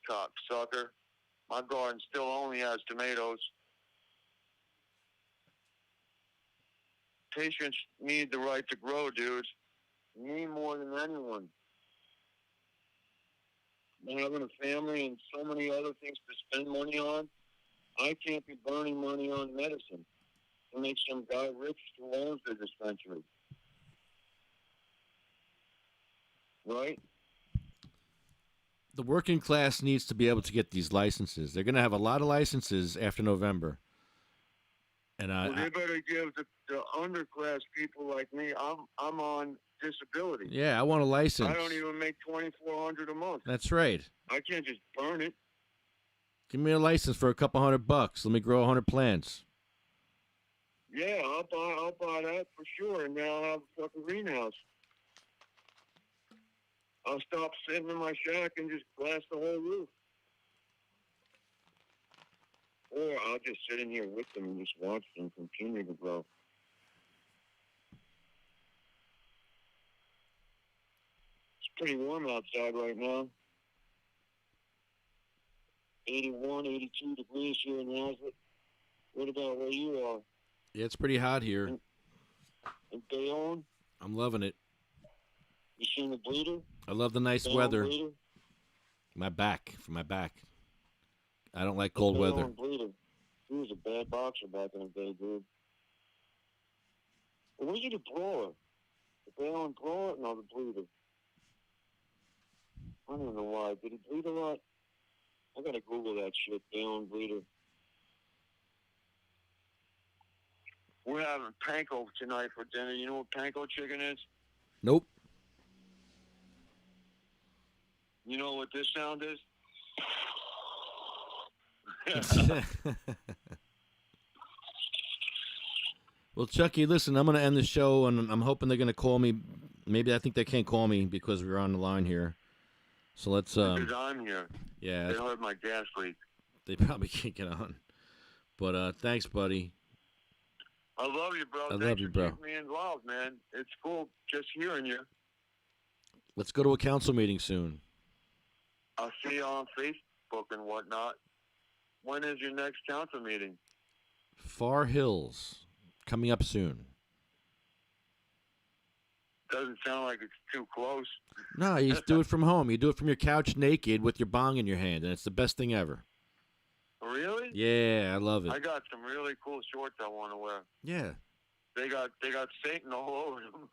Cocksucker. My garden still only has tomatoes. Patients need the right to grow, dudes. Me more than anyone. Having a family and so many other things to spend money on, I can't be burning money on medicine to make some guy rich who owns the dispensary. Right? The working class needs to be able to get these licenses. They're going to have a lot of licenses after November. And Well, they better give the underclass people like me. I'm on disability. yeah, I want a license. I don't even make $2,400 a month. That's right. I can't just burn it. Give me a license for a couple $100. Let me grow 100 plants. Yeah, I'll buy that for sure, and then I'll have a fucking greenhouse. I'll stop sitting in my shack and just glass the whole roof. Or I'll just sit in here with them and just watch them continue to grow. It's pretty warm outside right now. 81, 82 degrees here in Hazlet. What about where you are? Yeah, it's pretty hot here. In Bayonne? I'm loving it. You seen the bleeder? I love the nice Bayonne weather. Bleeder? For my back. I don't like cold weather. Bayonne Bleeder. He was a bad boxer back in the day, dude. What was it, the blower? The Bayonne blower? No, the bleeder. I don't know why. Did he bleed a lot? I gotta Google that shit, Bayonne Bleeder. We're having panko tonight for dinner. You know what panko chicken is? Nope. You know what this sound is? Well, Chucky, listen, I'm going to end the show, and I'm hoping they're going to call me. Maybe I think they can't call me because we're on the line here. So let's... Because I'm here. Yeah. They don't have my gas leak. They probably can't get on. But thanks, buddy. I love you, bro. I Thanks love you, for bro. keeping me involved, man. It's cool just hearing you. Let's go to a council meeting soon. I'll see you on Facebook and whatnot. When is your next council meeting? Far Hills. Coming up soon. Doesn't sound like it's too close. No, you just do it from home. You do it from your couch naked with your bong in your hand, and it's the best thing ever. Really? Yeah, I love it. I got some really cool shorts I want to wear. Yeah. They got Satan all over them.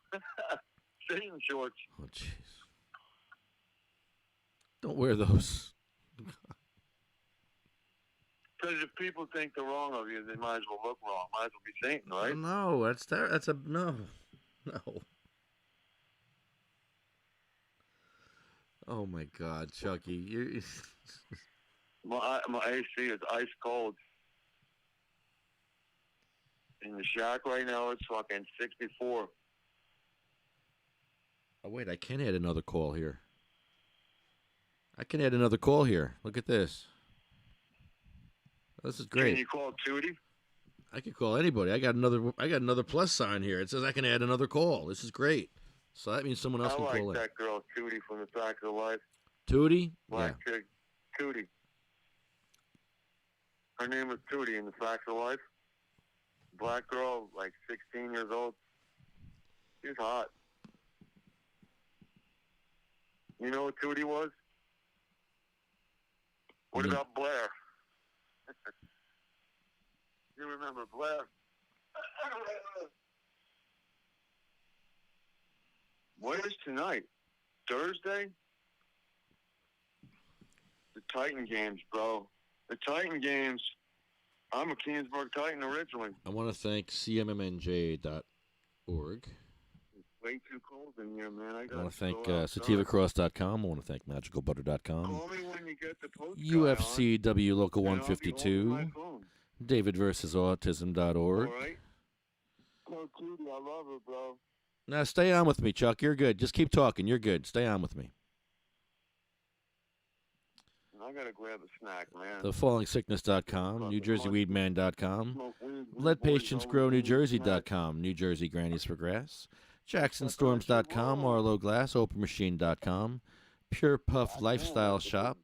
Satan shorts. Oh, jeez. Don't wear those. Because if people think they're wrong of you, they might as well look wrong. Might as well be Satan, right? No, that's a no. Oh my God, Chucky, you. My AC is ice cold. In the shack right now, it's fucking 64. Oh wait, I can add another call here. Look at this. This is great. Can you call Tootie? I can call anybody. I got another plus sign here. It says I can add another call. This is great. So that means someone else can call in. I like that girl, Tootie, from the Facts of Life. Tootie? Black chick. Tootie. Her name was Tootie in the Facts of Life. Black girl, like 16 years old. She's hot. You know what Tootie was? What about Blair? You remember Blair? What is tonight? Thursday? The Titan games, bro. The Titan games. I'm a Keensburg Titan originally. I want to thank cmmnj.org. It's way too cold in here, man. I want to thank sativacross.com. I want to thank magicalbutter.com. Call me when you get the post. UFCW Local 152. DavidVersusAutism.org. All right. Oh, Cootie, I love her, bro. Now, stay on with me, Chuck. You're good. Just keep talking. You're good. Stay on with me. I gotta grab a snack, man. TheFallingSickness.com, NewJerseyWeedman.com, LetPatienceGrowNewJersey.com, New Jersey Grannies for Grass, JacksonStorms.com, ArloGlass, Pure Puff Lifestyle Shop,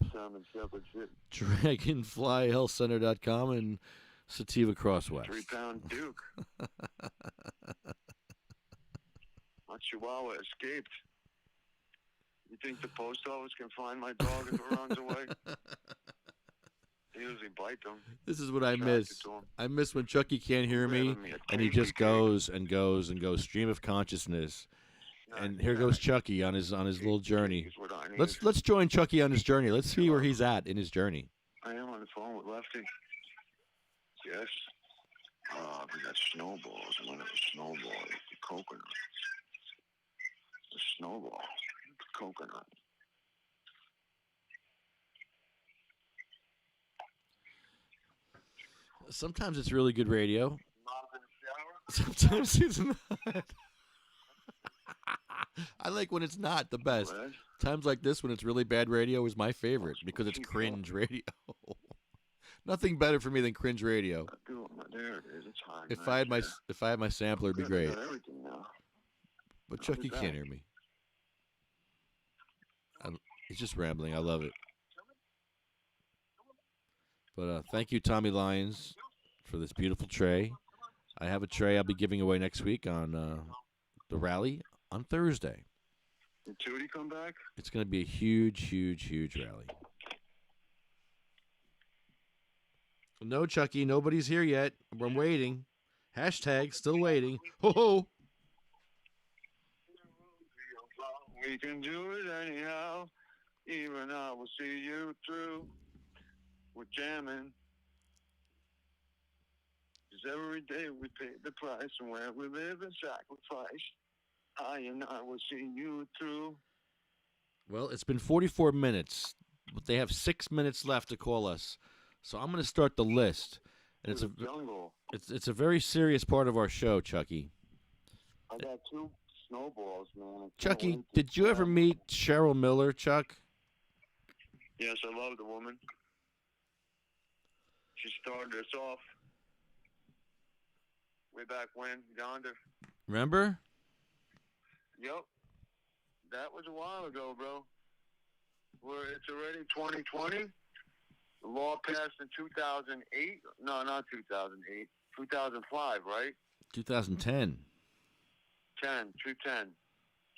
DragonFlyHealthCenter.com, and Sativa Crosswest. 3-pound Duke. My Chihuahua escaped. You think the post office can find my dog if it runs away? They usually bite them. This is what I miss. I miss when Chucky can't hear me, and he just goes and goes and goes. Stream of consciousness. And here goes Chucky on his little journey. Let's join Chucky on his journey. Let's see where he's at in his journey. I am on the phone with Lefty. Yes. We got snowballs. One of the snowballs, the coconut. The snowball, the coconut. Sometimes it's really good radio. Sometimes it's not. I like when it's not the best. Times like this when it's really bad radio is my favorite because it's cringe radio. Nothing better for me than cringe radio. There it is. It's high. If I had my sampler, it'd be great. But Chucky can't hear me. He's just rambling. I love it. But thank you, Tommy Lyons, for this beautiful tray. I have a tray I'll be giving away next week on the rally on Thursday. Did Tootie come back? It's going to be a huge, huge, huge rally. No, Chucky, nobody's here yet. I'm waiting. Hashtag still waiting. Ho ho. We can do it anyhow. Even I will see you through. We're jamming. 'Cause every day we pay the price, and where we live and sacrifice, I and I will see you through. Well, it's been 44 minutes, but they have 6 minutes left to call us. So I'm going to start the list. And it's a very serious part of our show, Chucky. I got 2 snowballs, man. Chucky, did you ever meet Cheryl Miller, Chuck? Yes, I love the woman. She started us off way back when, yonder. Remember? Yep. That was a while ago, bro. It's already 2020. The law passed in 2008. No, not 2008. 2005, right? 2010. 210.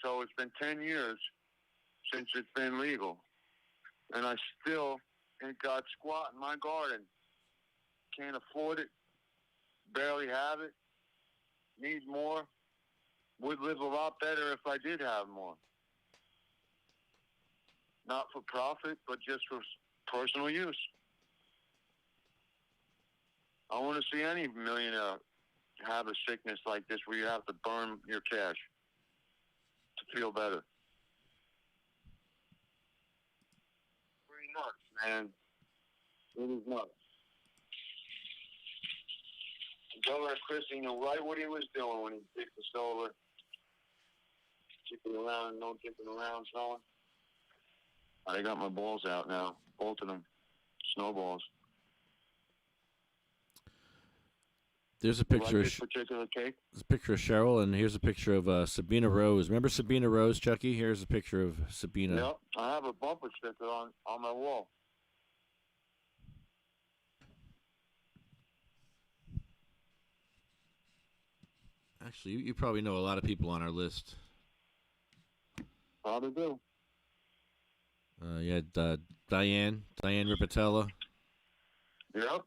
So it's been 10 years since it's been legal. And I still ain't got squat in my garden. Can't afford it. Barely have it. Need more. Would live a lot better if I did have more. Not for profit, but just for personal use. I want to see any millionaire have a sickness like this where you have to burn your cash to feel better. Pretty nuts, man. It is nuts. Governor Christie knew right what he was doing when he picked the solar. Kicking around and no kicking around, snowing. I got my balls out now. Both of them. Snowballs. There's a picture like this particular cake? There's a picture of Cheryl, and here's a picture of Sabina Rose. Remember Sabina Rose, Chucky? Here's a picture of Sabina. Yep. I have a bumper sticker on my wall. Actually, you probably know a lot of people on our list. Probably do. You had Diane Ripatella. Yep.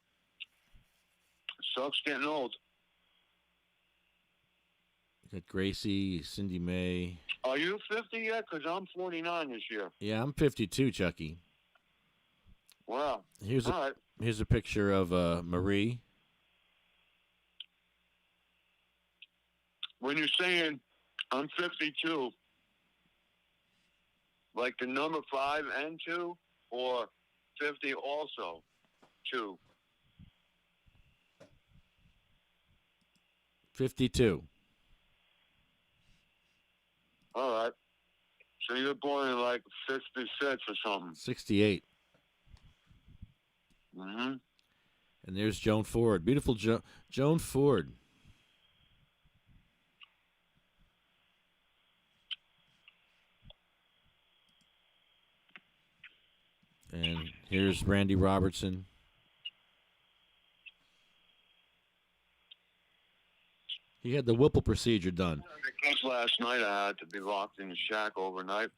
Sucks getting old. You got Gracie, Cindy May. Are you 50 yet? Because I'm 49 this year. Yeah, I'm 52, Chucky. Wow. Here's a picture of Marie. When you're saying I'm 52, like the number 5 and 2, or 50 also 2? 52. All right. So you're born in like 56 or something. 68. Mm-hmm. And there's Joan Ford. Beautiful Joan Ford. And here's Randy Robertson. He had the Whipple procedure done. Because last night I had to be locked in the shack overnight.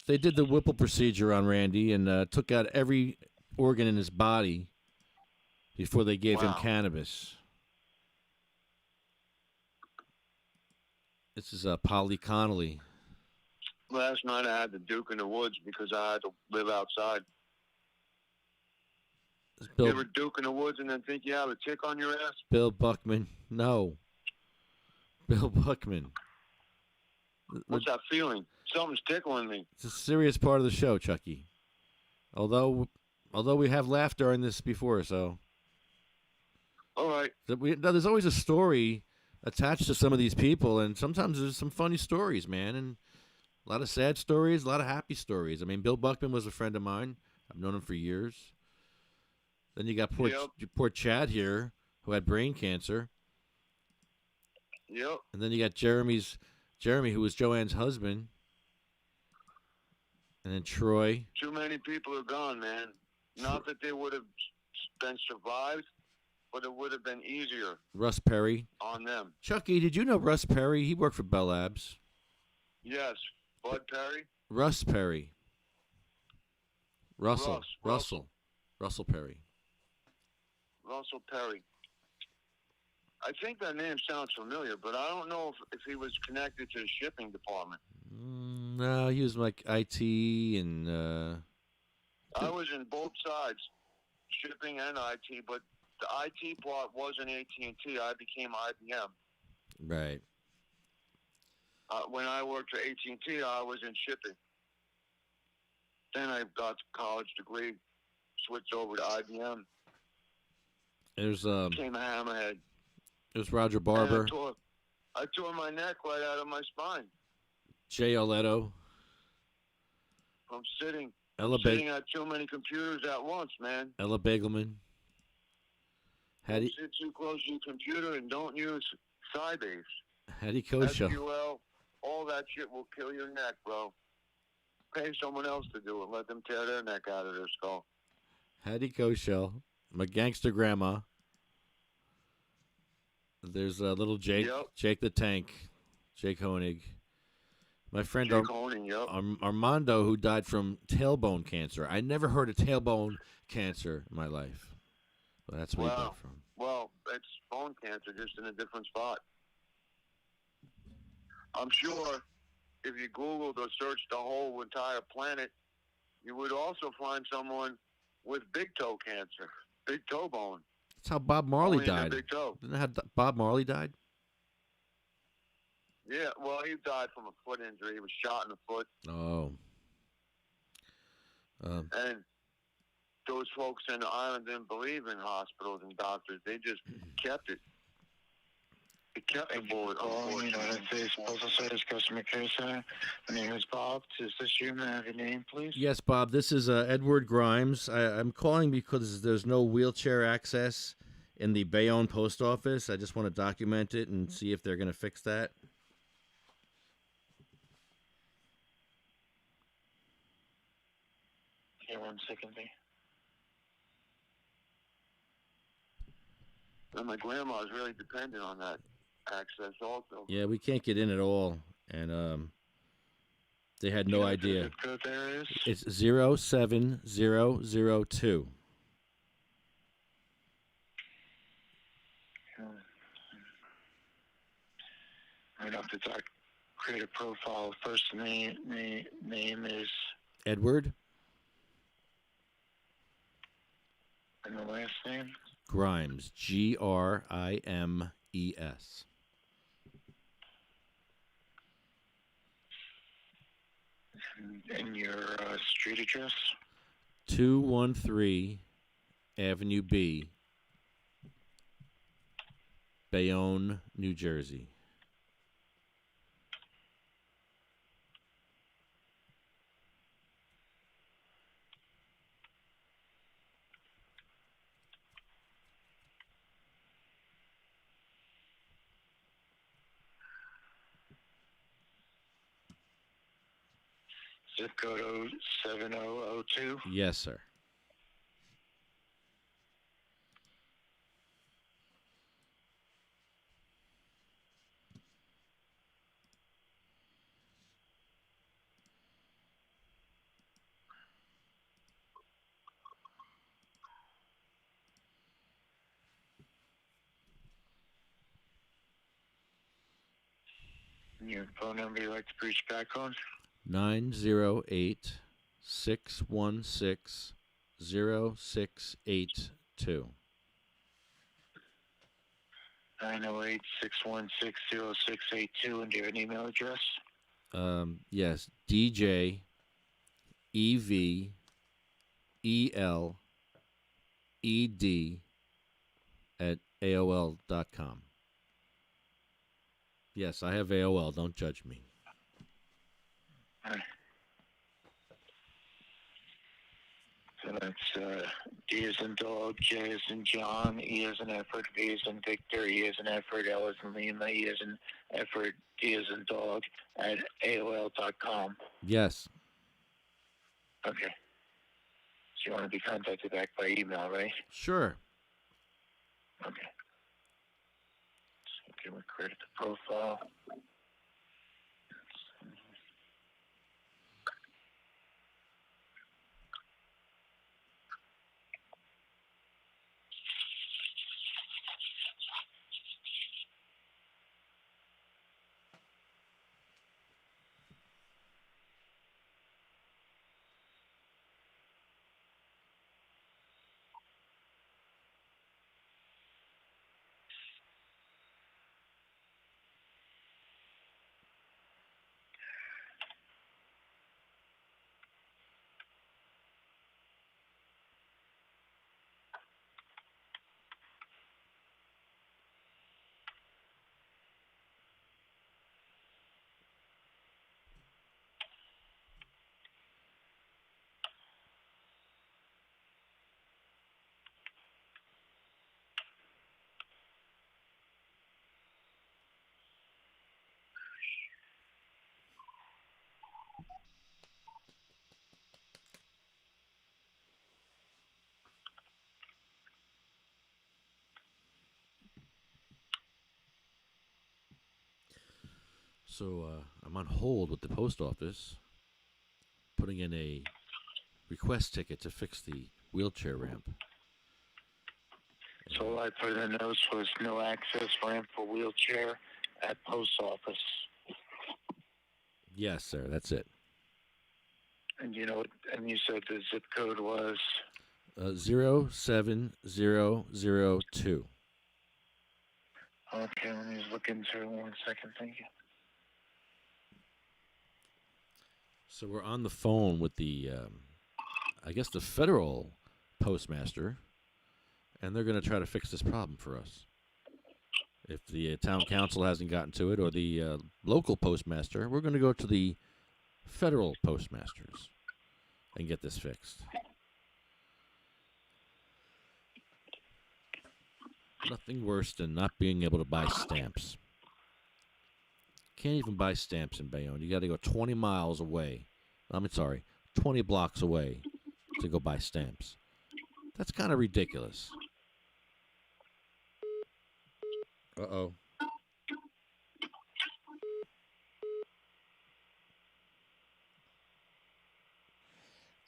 They did the Whipple procedure on Randy and took out every organ in his body before they gave him cannabis. This is Polly Connolly. Last night I had the Duke in the woods because I had to live outside. Bill, you ever Duke in the woods and then think you have a tick on your ass? Bill Buckman. No. Bill Buckman. What's that feeling? Something's tickling me. It's a serious part of the show, Chucky. Although we have laughed during this before, so. All right. There's always a story attached to some of these people, and sometimes there's some funny stories, man, and a lot of sad stories, a lot of happy stories. I mean, Bill Buckman was a friend of mine. I've known him for years. Then you got poor Chad here, who had brain cancer. Yep. And then you got Jeremy, who was Joanne's husband. And then Troy. Too many people are gone, man. Not that they would have been survived, but it would have been easier. Russ Perry. On them. Chucky, did you know Russ Perry? He worked for Bell Labs. Yes. Bud Perry? Russ Perry. Russell Perry. Russell Perry. I think that name sounds familiar, but I don't know if he was connected to the shipping department. No, he was like IT and... I was in both sides, shipping and IT, but the IT part wasn't AT&T. I became IBM. Right. When I worked for AT&T, I was in shipping. Then I got the college degree, switched over to IBM. There's became a hammerhead. There's Roger Barber. I tore my neck right out of my spine. Jay Oletto. From sitting at too many computers at once, man. Ella Begelman. Sit too close to your computer and don't use Sybase. Hattie Kosho. SQL, all that shit will kill your neck, bro. Pay someone else to do it. Let them tear their neck out of their skull. Hattie Kosho. My gangster grandma. There's little Jake. Yep. Jake the Tank. Jake Honig. My friend Armando, who died from tailbone cancer. I never heard of tailbone cancer in my life. Well, that's where he died from. Well, it's bone cancer, just in a different spot. I'm sure if you Googled or searched the whole entire planet, you would also find someone with big toe cancer, big toe bone. That's how Bob Marley Only in the died. big toe. Isn't that how Bob Marley died? Yeah, well, he died from a foot injury. He was shot in the foot. Oh. And those folks in the island didn't believe in hospitals and doctors. They just kept it. They kept the bullet. United States Postal Service Customer Care Center. My name is Bob. Is this you? May I have your name, please? Yes, Bob. This is Edward Grimes. I'm calling because there's no wheelchair access in the Bayonne post office. I just want to document it and see if they're going to fix that. Here, 1 second, please. And my grandma is really dependent on that access also. Yeah, we can't get in at all, and they had no idea. Zip code there is? It's 07002. Right off the top, create a profile. First name is Edward. And the last name? Grimes. Grimes. And your street address? 213 Avenue B, Bayonne, New Jersey. Zip code 7002? Yes, sir. Your phone number you'd like to reach back on? 908-616-0682. 908-616-0682, and do you have an email address? Yes, DJ EVELED at AOL.com. Yes, I have AOL. Don't judge me. So that's D as in dog, J as in John, E as in effort, V as in Victor, E as in effort, L as in Lima, E as in effort, D as in dog, at AOL.com. Yes. Okay. So you want to be contacted back by email, right? Sure. Okay. So can we create the profile? So I'm on hold with the post office, putting in a request ticket to fix the wheelchair ramp. So all I put in the notes was no access ramp for wheelchair at post office. Yes, sir. That's it. And you know what? And you said the zip code was 07002. Okay, let me just look into it 1 second. Thank you. So we're on the phone with the, I guess, the federal postmaster, and they're going to try to fix this problem for us. If the town council hasn't gotten to it, or the local postmaster, we're going to go to the federal postmasters and get this fixed. Nothing worse than not being able to buy stamps. Can't even buy stamps in Bayonne. You got to go 20 miles away. 20 blocks away to go buy stamps. That's kind of ridiculous. Uh-oh.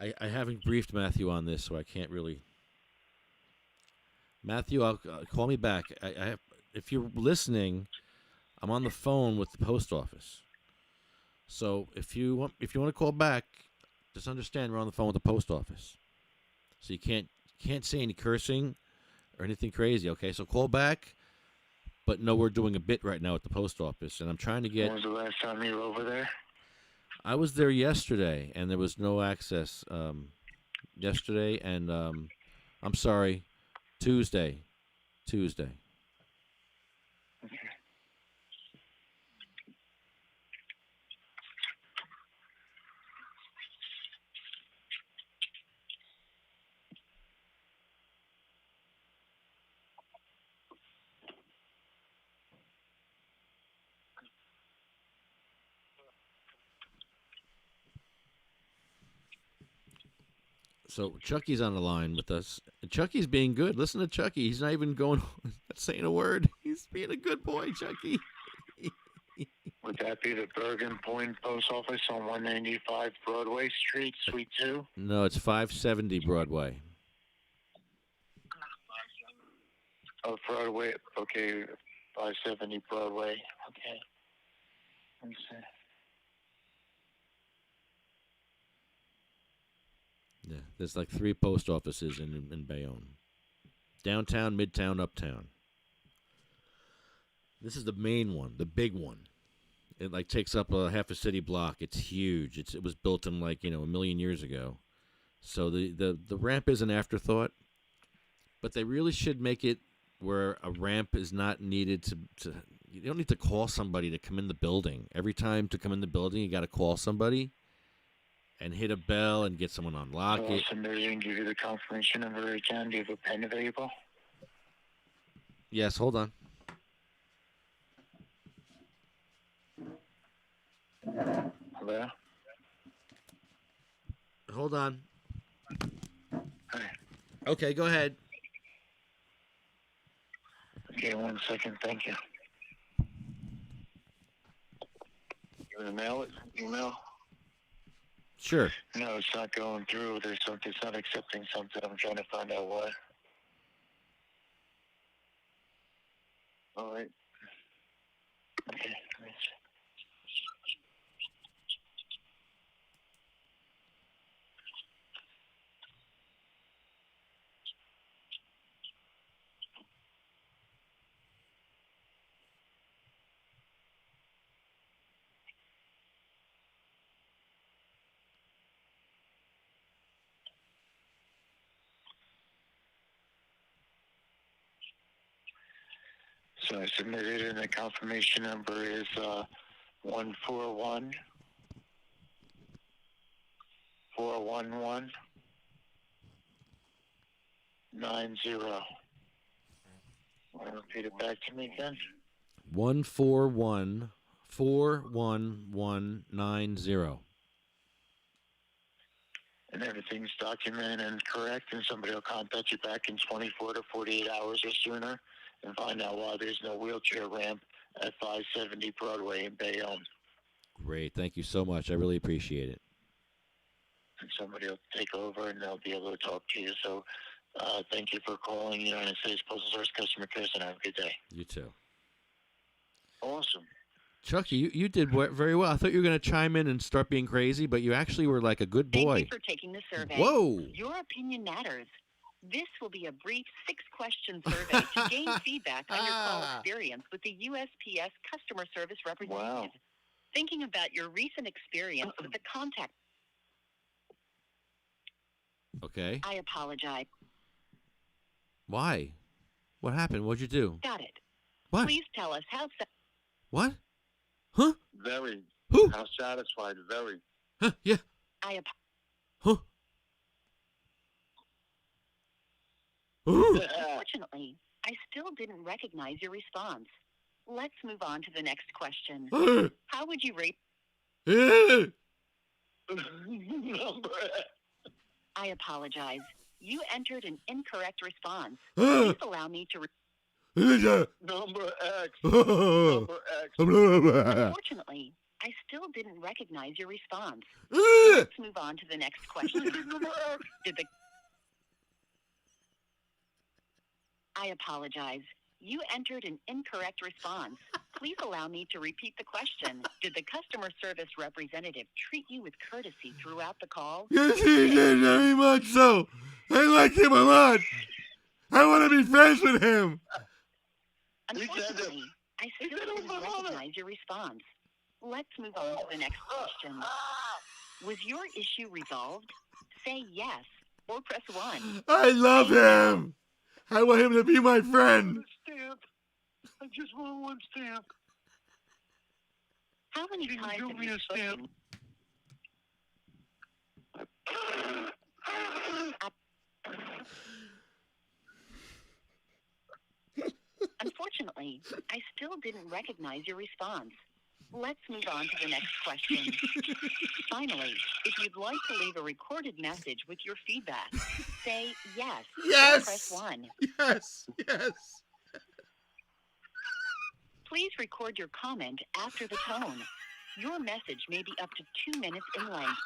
I haven't briefed Matthew on this, so I can't really. Matthew, call me back. If you're listening, I'm on the phone with the post office. So if you want to call back, just understand we're on the phone with the post office. So you can't say any cursing or anything crazy. Okay, so call back, but know we're doing a bit right now at the post office, and I'm trying to get. When was the last time you were over there? I was there yesterday, and there was no access yesterday, and I'm sorry, Tuesday. Okay. So Chucky's on the line with us. Chucky's being good. Listen to Chucky. He's not even going, not saying a word. He's being a good boy, Chucky. Would that be the Bergen Point Post Office on 195 Broadway Street, Suite 2? No, it's 570 Broadway. Oh, Broadway. Okay, 570 Broadway. Okay. Let me see. Yeah, there's like 3 post offices in Bayonne. Downtown, Midtown, Uptown. This is the main one, the big one. It like takes up a half a city block. It's huge. It was built in like, a million years ago. So the ramp is an afterthought, but they really should make it where a ramp is not needed to you don't need to call somebody to come in the building. Every time to come in the building, you got to call somebody and hit a bell and get someone to unlock it. Somebody can give you the confirmation number again. Do you have a pen available? Yes, hold on. Hello? Hold on. Hi. Okay, go ahead. Okay, 1 second. Thank you. You want to mail it? Email? Sure. No, it's not going through. There's something. It's not accepting something. I'm trying to find out why. All right. Okay. Thanks. So I submitted, and the confirmation number is 141 411 90. Want to repeat it back to me again? 141-41190. And everything's documented and correct, and somebody will contact you back in 24 to 48 hours or sooner and find out why there's no wheelchair ramp at 570 Broadway in Bayonne. Great. Thank you so much. I really appreciate it. And somebody will take over, and they'll be able to talk to you. So thank you for calling United States Postal Service Customer Care Center. Have a good day. You too. Awesome. Chucky, you did very well. I thought you were going to chime in and start being crazy, but you actually were like a good boy. Thank you for taking the survey. Whoa. Your opinion matters. This will be a brief 6-question survey to gain feedback on your call experience with the USPS customer service representative. Wow. Thinking about your recent experience with the contact. Okay. I apologize. Why? What happened? What'd you do? Got it. What? Please tell us how. What? Huh? Very. Who? How satisfied? Very. Huh? Yeah. I apologize. Huh? Unfortunately, I still didn't recognize your response. Let's move on to the next question. How would you rate? I apologize. You entered an incorrect response. Please allow me to. Number X. Number X. Unfortunately, I still didn't recognize your response. Let's move on to the next question. I apologize. You entered an incorrect response. Please allow me to repeat the question. Did the customer service representative treat you with courtesy throughout the call? Yes, he did, very much so. I like him a lot. I want to be friends with him. Unfortunately, I still didn't recognize your response. Let's move on to the next question. Was your issue resolved? Say yes or press 1. I love him. I want him to be my friend. Stamp. I just want one stamp. How many Can you times do have me you a stamp? Unfortunately, I still didn't recognize your response. Let's move on to the next question. Finally, if you'd like to leave a recorded message with your feedback, say yes. Yes. Or press 1. Yes. Yes. Please record your comment after the tone. Your message may be up to 2 minutes in length.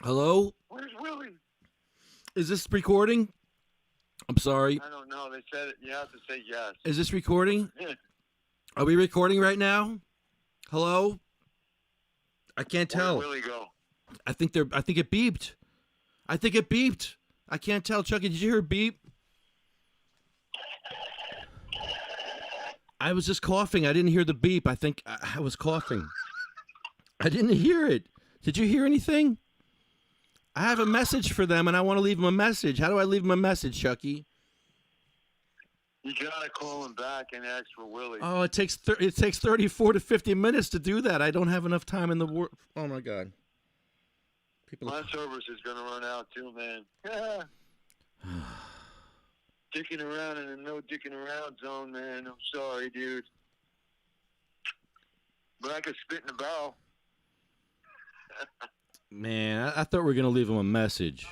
Hello? Is this recording? I'm sorry. I don't know. They said you have to say yes. Is this recording? Are we recording right now? Hello? I can't tell. Where'd Willie go? I think it beeped. I can't tell. Chucky, did you hear a beep? I was just coughing. I didn't hear the beep. I think I was coughing. I didn't hear it. Did you hear anything? I have a message for them, and I want to leave them a message. How do I leave them a message, Chucky? You gotta call him back and ask for Willie. Oh, it takes 34 to 50 minutes to do that. I don't have enough time in the world. Oh my God. My service is gonna run out too, man. Dicking around in a no dicking around zone, man. I'm sorry, dude. But I could spit in the barrel. Man, I thought we were going to leave him a message.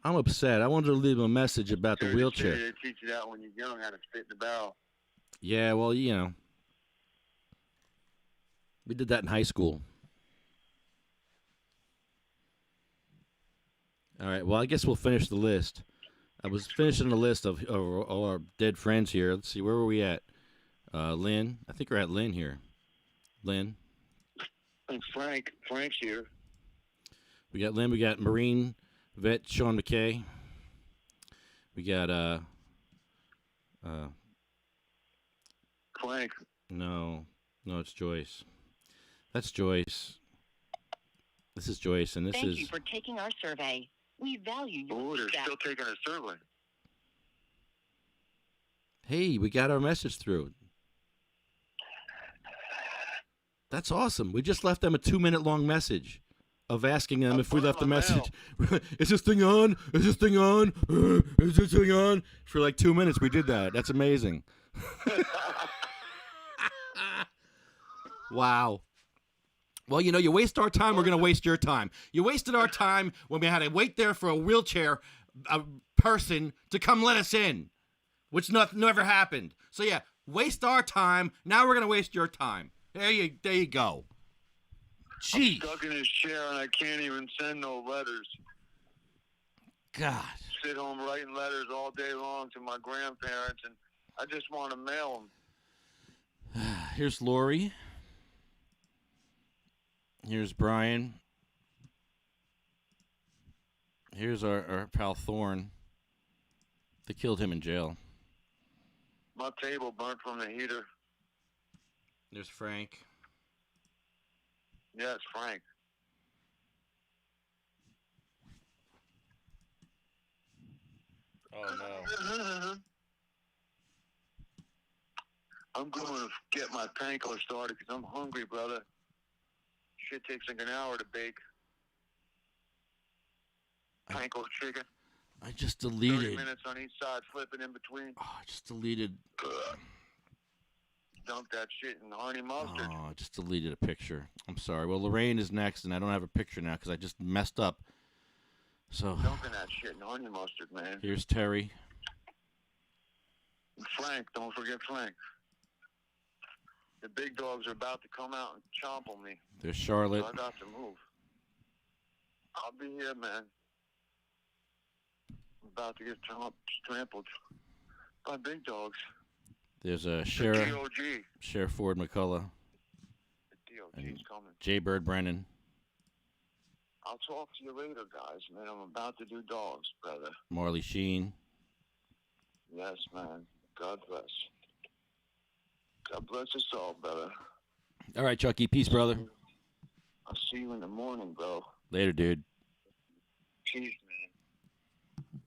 I'm upset. I wanted to leave him a message about the wheelchair. They teach you that when you're young, how to spit in the barrel. Yeah, well, you know. We did that in high school. All right, well, I guess we'll finish the list. I was finishing the list of all our dead friends here. Let's see, where were we at? Lynn. I think we're at Lynn here. Lynn. And Frank's here. We got Lynn. We got Marine vet Sean McKay. We got Frank. No, it's Joyce. That's Joyce. This is Joyce, and this Thank is. you for taking our survey. We value your Oh, they're feedback. still taking a survey. Hey, we got our message through. That's awesome. We just left them a 2-minute long message of asking them if we left a message. Is this thing on? Is this thing on? Is this thing on? For like 2 minutes, we did that. That's amazing. Wow. Well, you know, you waste our time, we're going to waste your time. You wasted our time when we had to wait there for a wheelchair person to come let us in, which never happened. So, yeah, waste our time. Now we're going to waste your time. There you go. Gee. I'm stuck in his chair and I can't even send no letters. God. Sit home writing letters all day long to my grandparents, and I just want to mail them. Here's Lori. Here's Brian. Here's our pal Thorne. They killed him in jail. My table burnt from the heater. There's Frank. Yeah, it's Frank. Oh, no. I'm going to get my panko started because I'm hungry, brother. Shit takes like an hour to bake. Panko chicken. I just deleted. 30 minutes on each side, flipping in between. Oh, I just deleted. Dump that shit in honey mustard. Oh, I just deleted a picture. I'm sorry. Well, Lorraine is next, and I don't have a picture now because I just messed up. So. Dumping that shit in honey mustard, man. Here's Terry. And Frank, don't forget Frank. The big dogs are about to come out and chomp on me. There's Charlotte. So I got to move. I'll be here, man. I'm about to get trampled by big dogs. There's Sheriff DOG. Sheriff Ford McCullough. The DOG's coming. Jay Bird Brennan. I'll talk to you later, guys, man. I'm about to do dogs, brother. Marley Sheen. Yes, man. God bless. God bless us all, brother. All right, Chucky. Peace, brother. I'll see you in the morning, bro. Later, dude. Peace, man.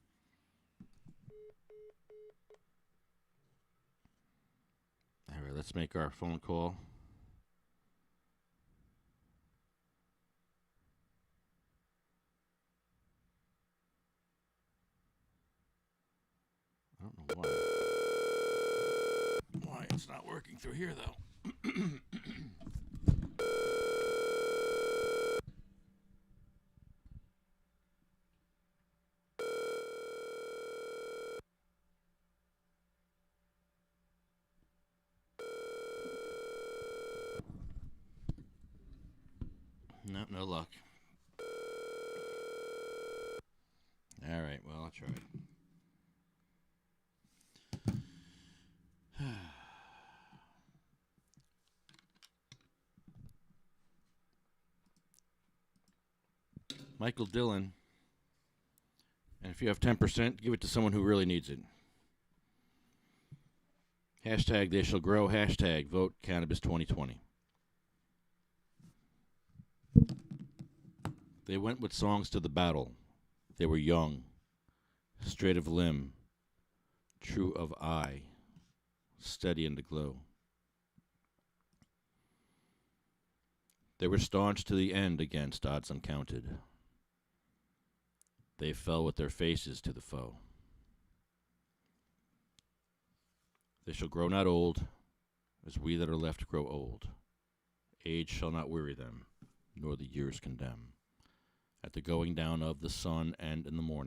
All right, let's make our phone call. I don't know why. Why it's not working through here, though. No luck. All right, well, I'll try it. Michael Dillon. And if you have 10%, give it to someone who really needs it. Hashtag they shall grow. Hashtag vote cannabis 2020. They went with songs to the battle. They were young, straight of limb, true of eye, steady in the glow. They were staunch to the end against odds uncounted. They fell with their faces to the foe. They shall grow not old, as we that are left grow old. Age shall not weary them, nor the years condemn. At the going down of the sun and in the morning,